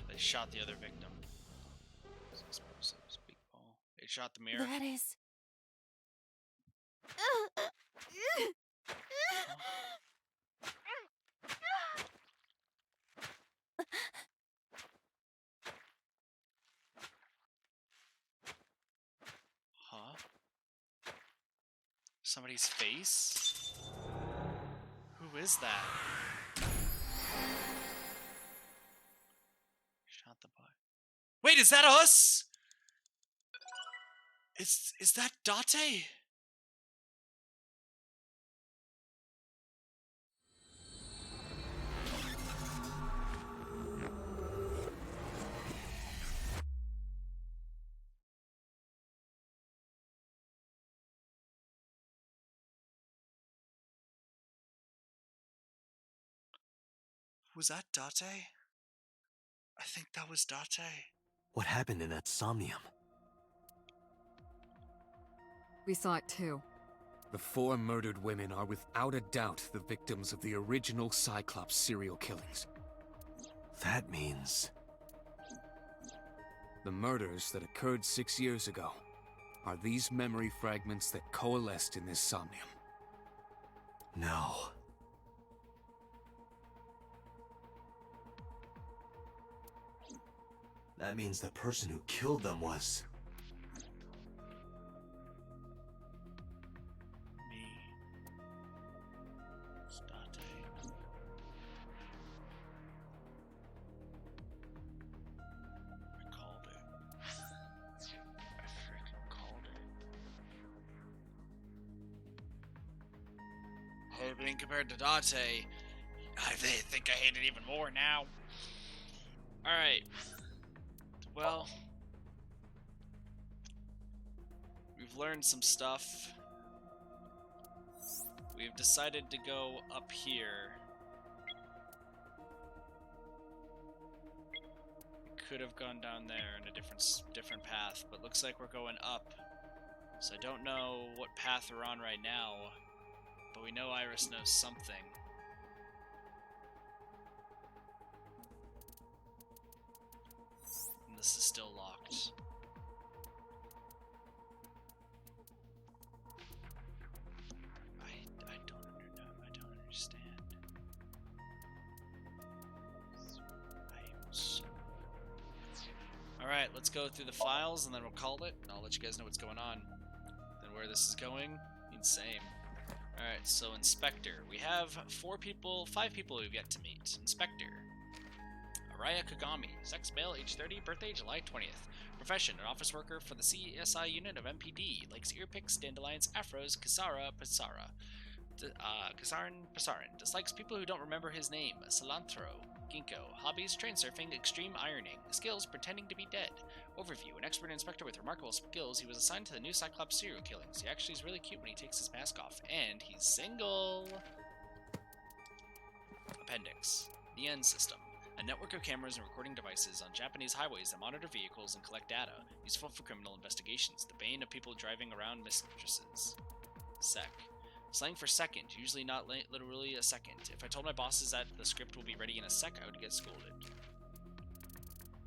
S1: They shot the other victim. Explosives, big ball. They shot the mirror.
S21: That is.
S1: Huh? Somebody's face? Who is that? Shot the bot. Wait, is that us? Is that Date? Was that Date? I think that was Date.
S3: What happened in that Somnium?
S5: We saw it too.
S8: The 4 murdered women are without a doubt the victims of the original Cyclops serial killings.
S3: That means...
S8: The murders that occurred 6 years ago are these memory fragments that coalesced in this Somnium.
S3: No. That means the person who killed them was...
S1: me. It's Date. I called it. I freaking called it. I mean, compared to Date, I think I hate it even more now. Alright. Well, we've learned some stuff. We've decided to go up here. We could have gone down there in a different path, but looks like we're going up. So I don't know what path we're on right now, but we know Iris knows something. This is still locked. I don't understand. Alright, let's go through the files and then we'll call it. And I'll let you guys know what's going on. Then where this is going, insane. Alright, so Inspector. We have 5 people we've yet to meet. Inspector. Araya Kagami, sex male, age 30, birthday July 20th. Profession, an office worker for the CSI unit of MPD. Likes ear picks, dandelions, afros, Kasara Pasara. Kasaran. Dislikes people who don't remember his name. Cilantro. Ginkgo. Hobbies, train surfing, extreme ironing. Skills, pretending to be dead. Overview, an expert inspector with remarkable skills. He was assigned to the new Cyclops serial killings. He actually is really cute when he takes his mask off. And he's single. Appendix. The End System. A network of cameras and recording devices on Japanese highways that monitor vehicles and collect data, useful for criminal investigations, the bane of people driving around mistresses. Sec. Slang for second, usually not literally a second. If I told my bosses that the script will be ready in a sec, I would get scolded.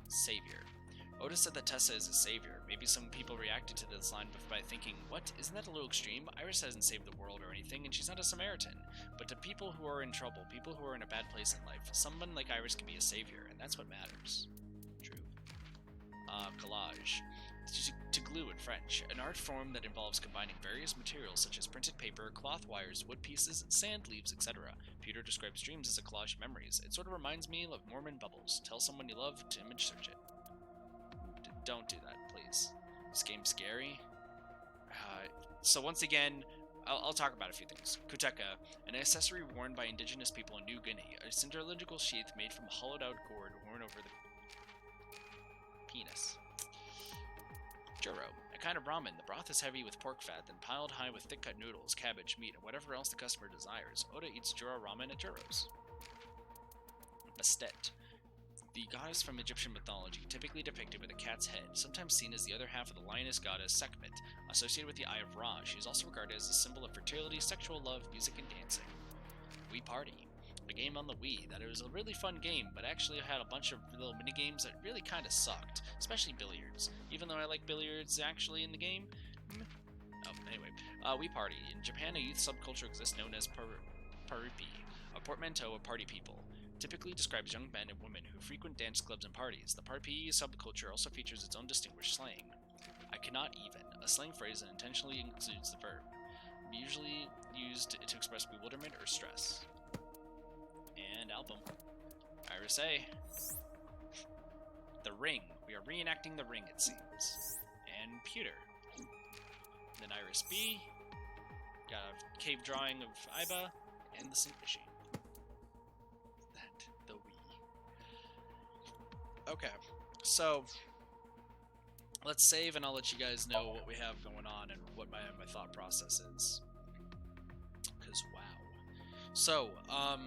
S1: Savior. Otis said that Tessa is a savior. Maybe some people reacted to this line by thinking, what? Isn't that a little extreme? Iris hasn't saved the world or anything, and she's not a Samaritan. But to people who are in trouble, people who are in a bad place in life, someone like Iris can be a savior, and that's what matters. True. Collage. To glue in French, an art form that involves combining various materials such as printed paper, cloth wires, wood pieces, sand, leaves, etc. Peter describes dreams as a collage of memories. It sort of reminds me of Mormon bubbles. Tell someone you love to image search it. Don't do that, please. This game's scary. So once again, I'll talk about a few things. Kuteka, an accessory worn by indigenous people in New Guinea, a cylindrical sheath made from a hollowed-out gourd worn over the penis. Juro, a kind of ramen. The broth is heavy with pork fat, then piled high with thick-cut noodles, cabbage, meat, and whatever else the customer desires. Oda eats Juro ramen at Juro's. Bastet, the goddess from Egyptian mythology, typically depicted with a cat's head, sometimes seen as the other half of the lioness goddess Sekhmet. Associated with the Eye of Ra, she is also regarded as a symbol of fertility, sexual love, music, and dancing. Wii Party, a game on the Wii that it was a really fun game, but actually had a bunch of little mini-games that really kind of sucked, especially billiards. Even though I like billiards actually in the game. Anyway. Wii Party. In Japan, a youth subculture exists known as Paripi, a portmanteau of party people. Typically describes young men and women who frequent dance clubs and parties. The Paripi subculture also features its own distinguished slang. I cannot even, a slang phrase that intentionally includes the verb, usually used to express bewilderment or stress. And album. Iris A. The Ring. We are reenacting The Ring, it seems. And Pewter. Then Iris B. Got a cave drawing of Iba and the Sync Machine. The Wii. Okay, so let's save and I'll let you guys know what we have going on and what my thought process is. Because wow. So, I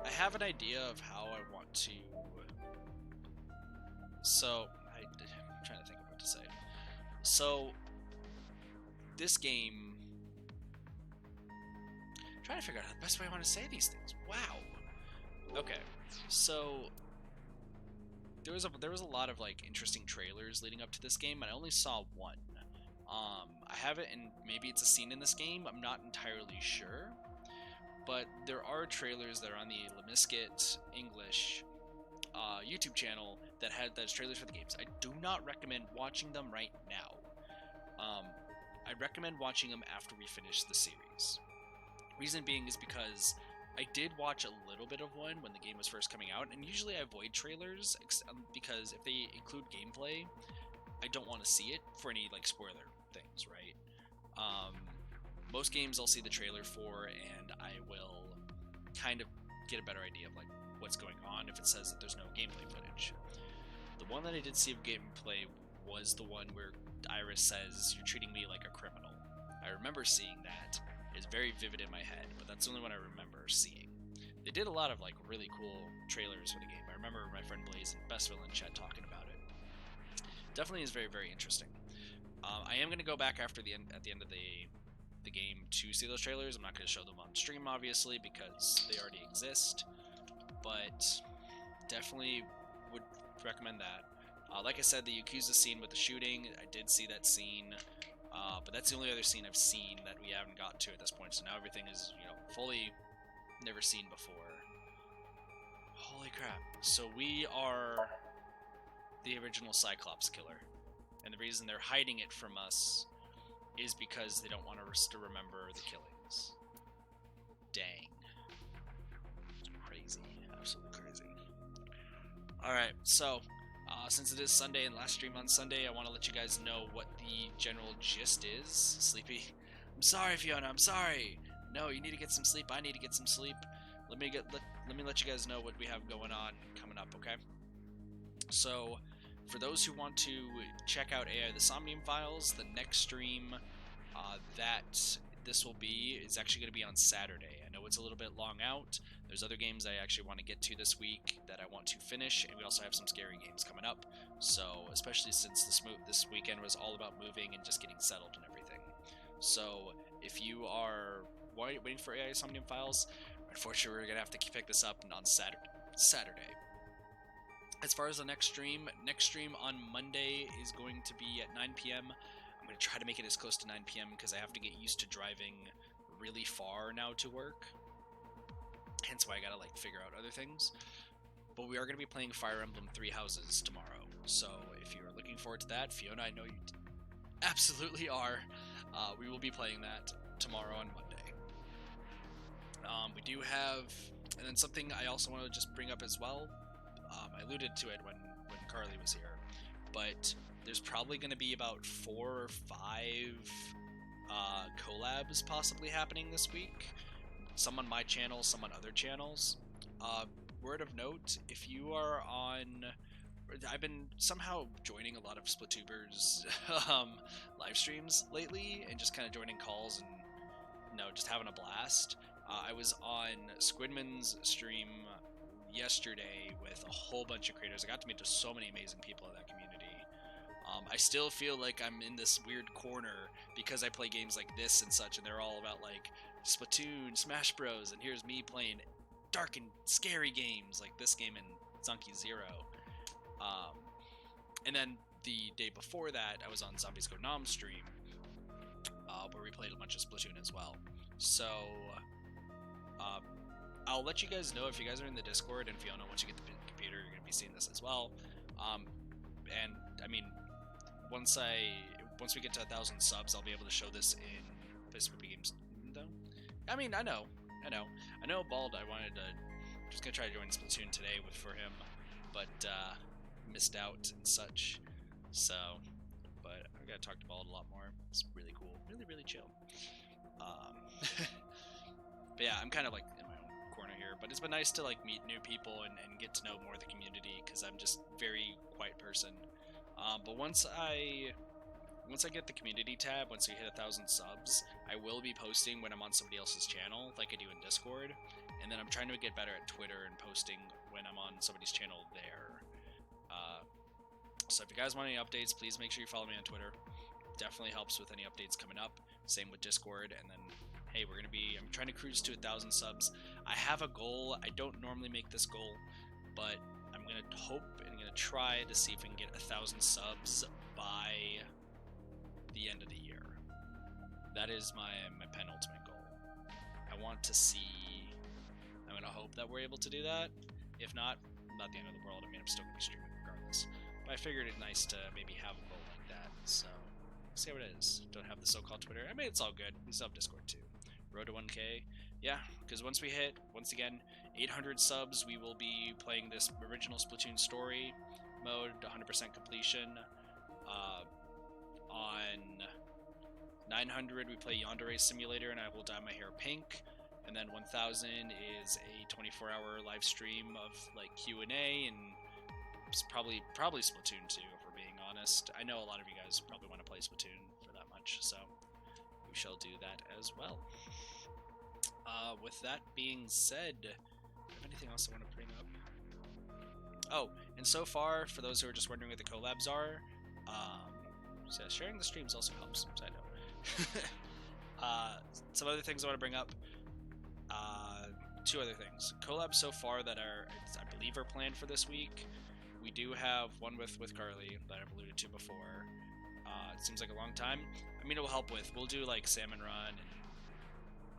S1: have an idea of how I want to. So, I'm trying to think of what to say. So, this game. I'm trying to figure out the best way I want to say these things. Wow. Okay, so there was a lot of like interesting trailers leading up to this game, and I only saw one. I have it, and maybe it's a scene in this game. I'm not entirely sure, but there are trailers that are on the Lemiskit English YouTube channel that had those trailers for the games. I do not recommend watching them right now. I recommend watching them after we finish the series. Reason being is because I did watch a little bit of one when the game was first coming out, and usually I avoid trailers because if they include gameplay, I don't want to see it for any like spoiler things, right? Most games I'll see the trailer for, and I will kind of get a better idea of like what's going on if it says that there's no gameplay footage. The one that I did see of gameplay was the one where Iris says, "You're treating me like a criminal." I remember seeing that. It's very vivid in my head, but that's the only one I remember seeing. They did a lot of like really cool trailers for the game. I remember my friend Blaze and Bestville and Chet talking about it. Definitely is very, very interesting. I am going to go back at the end of the game to see those trailers. I'm not going to show them on stream, obviously, because they already exist, but definitely would recommend that. Like I said, the Yakuza scene with the shooting, I did see that scene. But that's the only other scene I've seen that we haven't gotten to at this point, so now everything is, fully never seen before. Holy crap. So we are the original Cyclops killer, and the reason they're hiding it from us is because they don't want us to remember the killings. Dang. Crazy. Absolutely crazy. Alright, so since it is Sunday and last stream on Sunday, I want to let you guys know what the general gist is. Sleepy. I'm sorry, Fiona. I'm sorry. No, you need to get some sleep. I need to get some sleep. Let me let you guys know what we have going on coming up, okay? So, for those who want to check out AI the Somnium Files, the next stream that this will be is actually going to be on Saturday. I know it's a little bit long out. There's other games I actually want to get to this week that I want to finish, and we also have some scary games coming up. So, especially since this weekend was all about moving and just getting settled and everything. So if you are waiting for AI Somnium Files, unfortunately we're gonna have to pick this up on Saturday. As far as the next stream on Monday is going to be at 9 p.m. I'm going to try to make it as close to 9 p.m. because I have to get used to driving really far now to work. Hence why I gotta like figure out other things. But we are going to be playing Fire Emblem Three Houses tomorrow. So if you're looking forward to that, Fiona, I know you absolutely are. We will be playing that tomorrow on Monday. We do have, and then something I also want to just bring up as well. I alluded to it when Carly was here, but there's probably going to be about 4 or 5 collabs possibly happening this week. Some on my channel, some on other channels. Word of note, if you are on... I've been somehow joining a lot of Splatubers live streams lately, and just kind of joining calls and, just having a blast. I was on Squidman's stream yesterday with a whole bunch of creators. I got to meet so many amazing people in that community. I still feel like I'm in this weird corner because I play games like this and such, and they're all about like Splatoon, Smash Bros, and here's me playing dark and scary games like this game and Zunky Zero. And then the day before that, I was on Zombies Go Nom stream, where we played a bunch of Splatoon as well. So, I'll let you guys know if you guys are in the Discord, and Fiona, once you get the computer, you're going to be seeing this as well. And, I mean, once we get to 1,000 subs, I'll be able to show this in Facebook Games, though. I mean, I know, Bald, just going to try to join Splatoon today for him, but, missed out and such, so, but I gotta talk to Bald a lot more. It's really cool, really chill. But yeah, I'm kind of like in my own corner here, but it's been nice to like meet new people and get to know more of the community, because I'm just a very quiet person. But once I get the community tab, once we hit 1,000 subs, I will be posting when I'm on somebody else's channel, like I do in Discord, and then I'm trying to get better at Twitter and posting when I'm on somebody's channel there. So if you guys want any updates, please make sure you follow me on Twitter. Definitely helps with any updates coming up. Same with Discord. And then, hey, I'm trying to cruise to 1,000 subs. I have a goal. I don't normally make this goal, but I'm going to hope and I'm going to try to see if we can get 1,000 subs by the end of the year. That is my penultimate goal. I want to see... I'm going to hope that we're able to do that. If not the end of the world. I mean, I'm still going to be streaming regardless. But I figured it nice to maybe have a goal like that, so we'll see how it is. Don't have the so-called Twitter. I mean, it's all good. We still have Discord too. Road to 1K. Yeah, because once we hit, once again, 800 subs, we will be playing this original Splatoon story mode, 100% completion. On 900, we play Yandere Simulator, and I will dye my hair pink. And then 1000 is a 24-hour live stream of like Q&A, and it's probably Splatoon 2, if we're being honest. I know a lot of you guys probably want to play Splatoon for that much, so we shall do that as well. With that being said, do I have anything else I want to bring up? Oh, and so far, for those who are just wondering what the collabs are, so yeah, sharing the streams also helps, so I know. Some other things I want to bring up. 2 other things. Collabs so far that I believe are planned for this week. We do have one with Carly that I've alluded to before. It seems like a long time. I mean, it will help with. We'll do like Salmon Run, and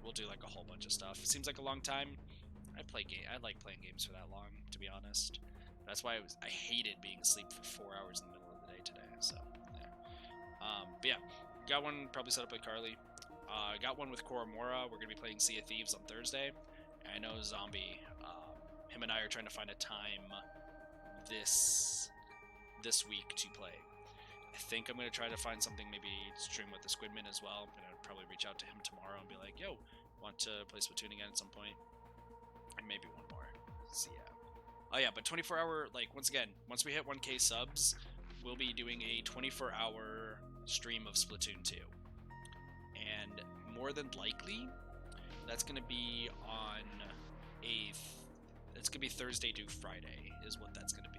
S1: we'll do like a whole bunch of stuff. It seems like a long time. I like playing games for that long, to be honest. That's why I hated being asleep for 4 hours in the middle of the day today. So yeah. But yeah, got one probably set up with Carly. Got one with Koromora. We're gonna be playing Sea of Thieves on Thursday. And I know Zombie. Him and I are trying to find a time this week to play. I think I'm gonna try to find something, maybe stream with the Squidman as well. I'm gonna probably reach out to him tomorrow and be like, "Yo, want to play Splatoon again at some point?" And maybe one more. So yeah. Oh yeah, but 24-hour, like, once again, once we hit 1K subs, we'll be doing a 24-hour stream of Splatoon 2. And more than likely, that's going to be on it's going to be Thursday to Friday is what that's going to be.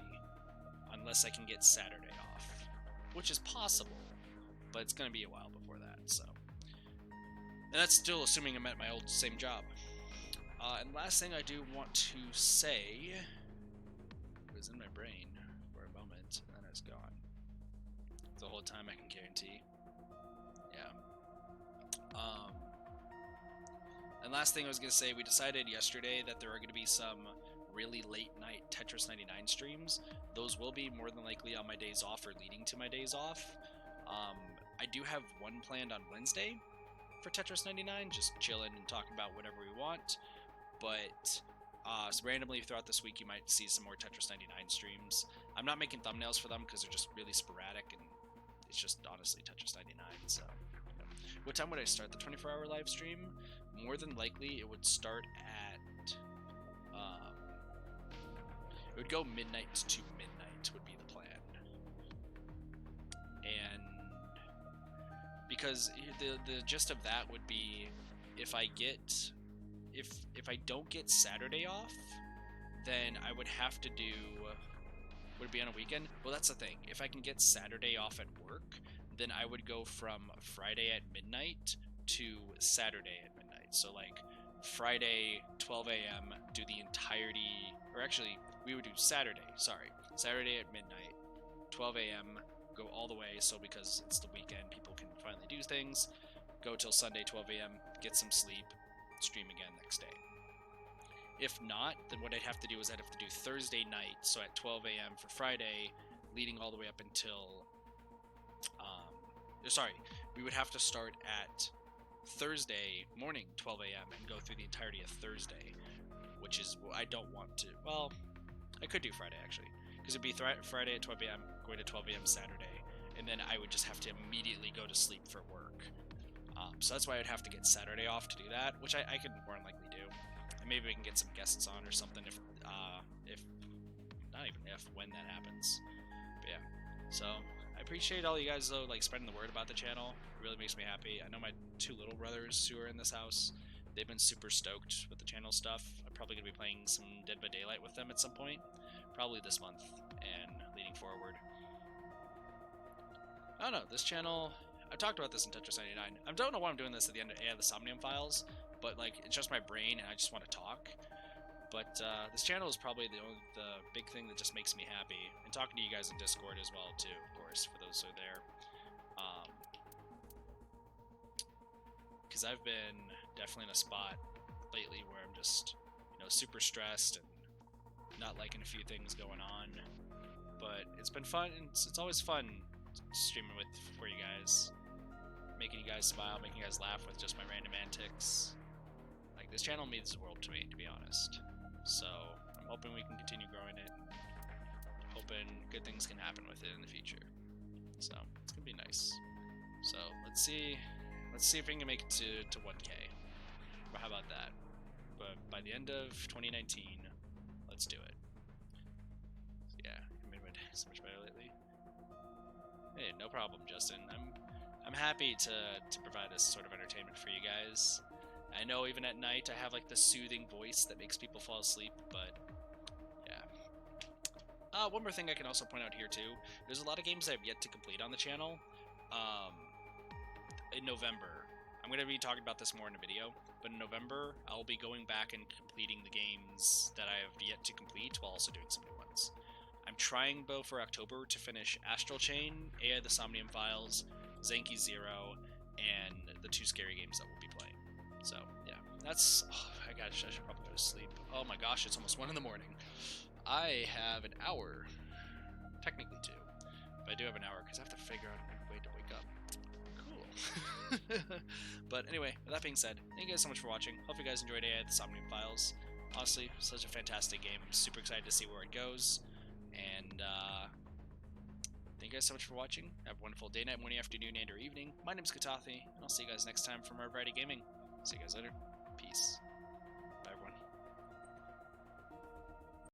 S1: Unless I can get Saturday off, which is possible, but it's going to be a while before that, so. And that's still assuming I'm at my old same job. And last thing I do want to say, it was in my brain for a moment, and then it's gone. The whole time I can guarantee. Yeah. And last thing I was going to say, we decided yesterday that there are going to be some really late night Tetris 99 streams. Those will be more than likely on my days off or leading to my days off. I do have one planned on Wednesday for Tetris 99, just chilling and talking about whatever we want. But so randomly throughout this week, you might see some more Tetris 99 streams. I'm not making thumbnails for them because they're just really sporadic, and it's just honestly Tetris 99. So, you know. What time would I start the 24-hour live stream? More than likely, it would start at it would go midnight to midnight would be the plan. And because the gist of that would be, if I don't get Saturday off, then I would have to do, would it be on a weekend? Well, that's the thing. If I can get Saturday off at work, then I would go from Friday at midnight to Saturday at midnight. So like Friday 12 a.m. do the entirety, or actually we would do Saturday at midnight, 12 a.m. go all the way, so because it's the weekend, people can finally do things, go till Sunday 12 a.m., get some sleep, stream again next day. If not, then what I'd have to do is I'd have to do Thursday night, so at 12 a.m. for Friday, leading all the way up until, we would have to start at Thursday morning, 12 a.m., and go through the entirety of Thursday, which is what I don't want to. Well, I could do Friday, actually, because it'd be Friday at 12 a.m., going to 12 a.m. Saturday, and then I would just have to immediately go to sleep for work. So that's why I'd have to get Saturday off to do that, which I could more than likely do. And maybe we can get some guests on or something if not even if, when that happens. But yeah, so I appreciate all you guys, though, like, spreading the word about the channel. It really makes me happy. I know my two little brothers who are in this house, they've been super stoked with the channel stuff. I'm probably going to be playing some Dead by Daylight with them at some point, probably this month and leading forward. I don't know, this channel, I talked about this in Tetris 99. I don't know why I'm doing this at the end of the Somnium Files, but like, it's just my brain and I just want to talk. But this channel is probably the big thing that just makes me happy. And talking to you guys in Discord as well, too, of course, for those who are there. Because I've been definitely in a spot lately where I'm just, super stressed and not liking a few things going on. But it's been fun, and it's always fun streaming for you guys. Making you guys smile, making you guys laugh with just my random antics. Like, this channel means the world to me, to be honest. So, I'm hoping we can continue growing it. Hoping good things can happen with it in the future. So, it's gonna be nice. So, let's see if we can make it to 1K. But how about that? But by the end of 2019, let's do it. So yeah, I made my day so much better lately. Hey, no problem, Justin. I'm happy to provide this sort of entertainment for you guys. I know even at night I have like the soothing voice that makes people fall asleep, but yeah. One more thing I can also point out here too. There's a lot of games I have yet to complete on the channel. In November, I'm going to be talking about this more in a video, but in November I'll be going back and completing the games that I have yet to complete while also doing some new ones. I'm trying, though, for October to finish Astral Chain, AI the Somnium Files, Zenki Zero, and the 2 scary games that we'll be playing. So, yeah, that's... Oh, I should probably go to sleep. Oh my gosh, it's almost 1 in the morning. I have an hour. Technically 2. But I do have an hour, because I have to figure out a way to wake up. Cool. But anyway, with that being said, thank you guys so much for watching. Hope you guys enjoyed AI the Somnium Files. Honestly, such a fantastic game. I'm super excited to see where it goes. And, thank you guys so much for watching. Have a wonderful day, night, morning, afternoon, and or evening. My name is Katathi, and I'll see you guys next time for more Variety Gaming. See you guys later. Peace.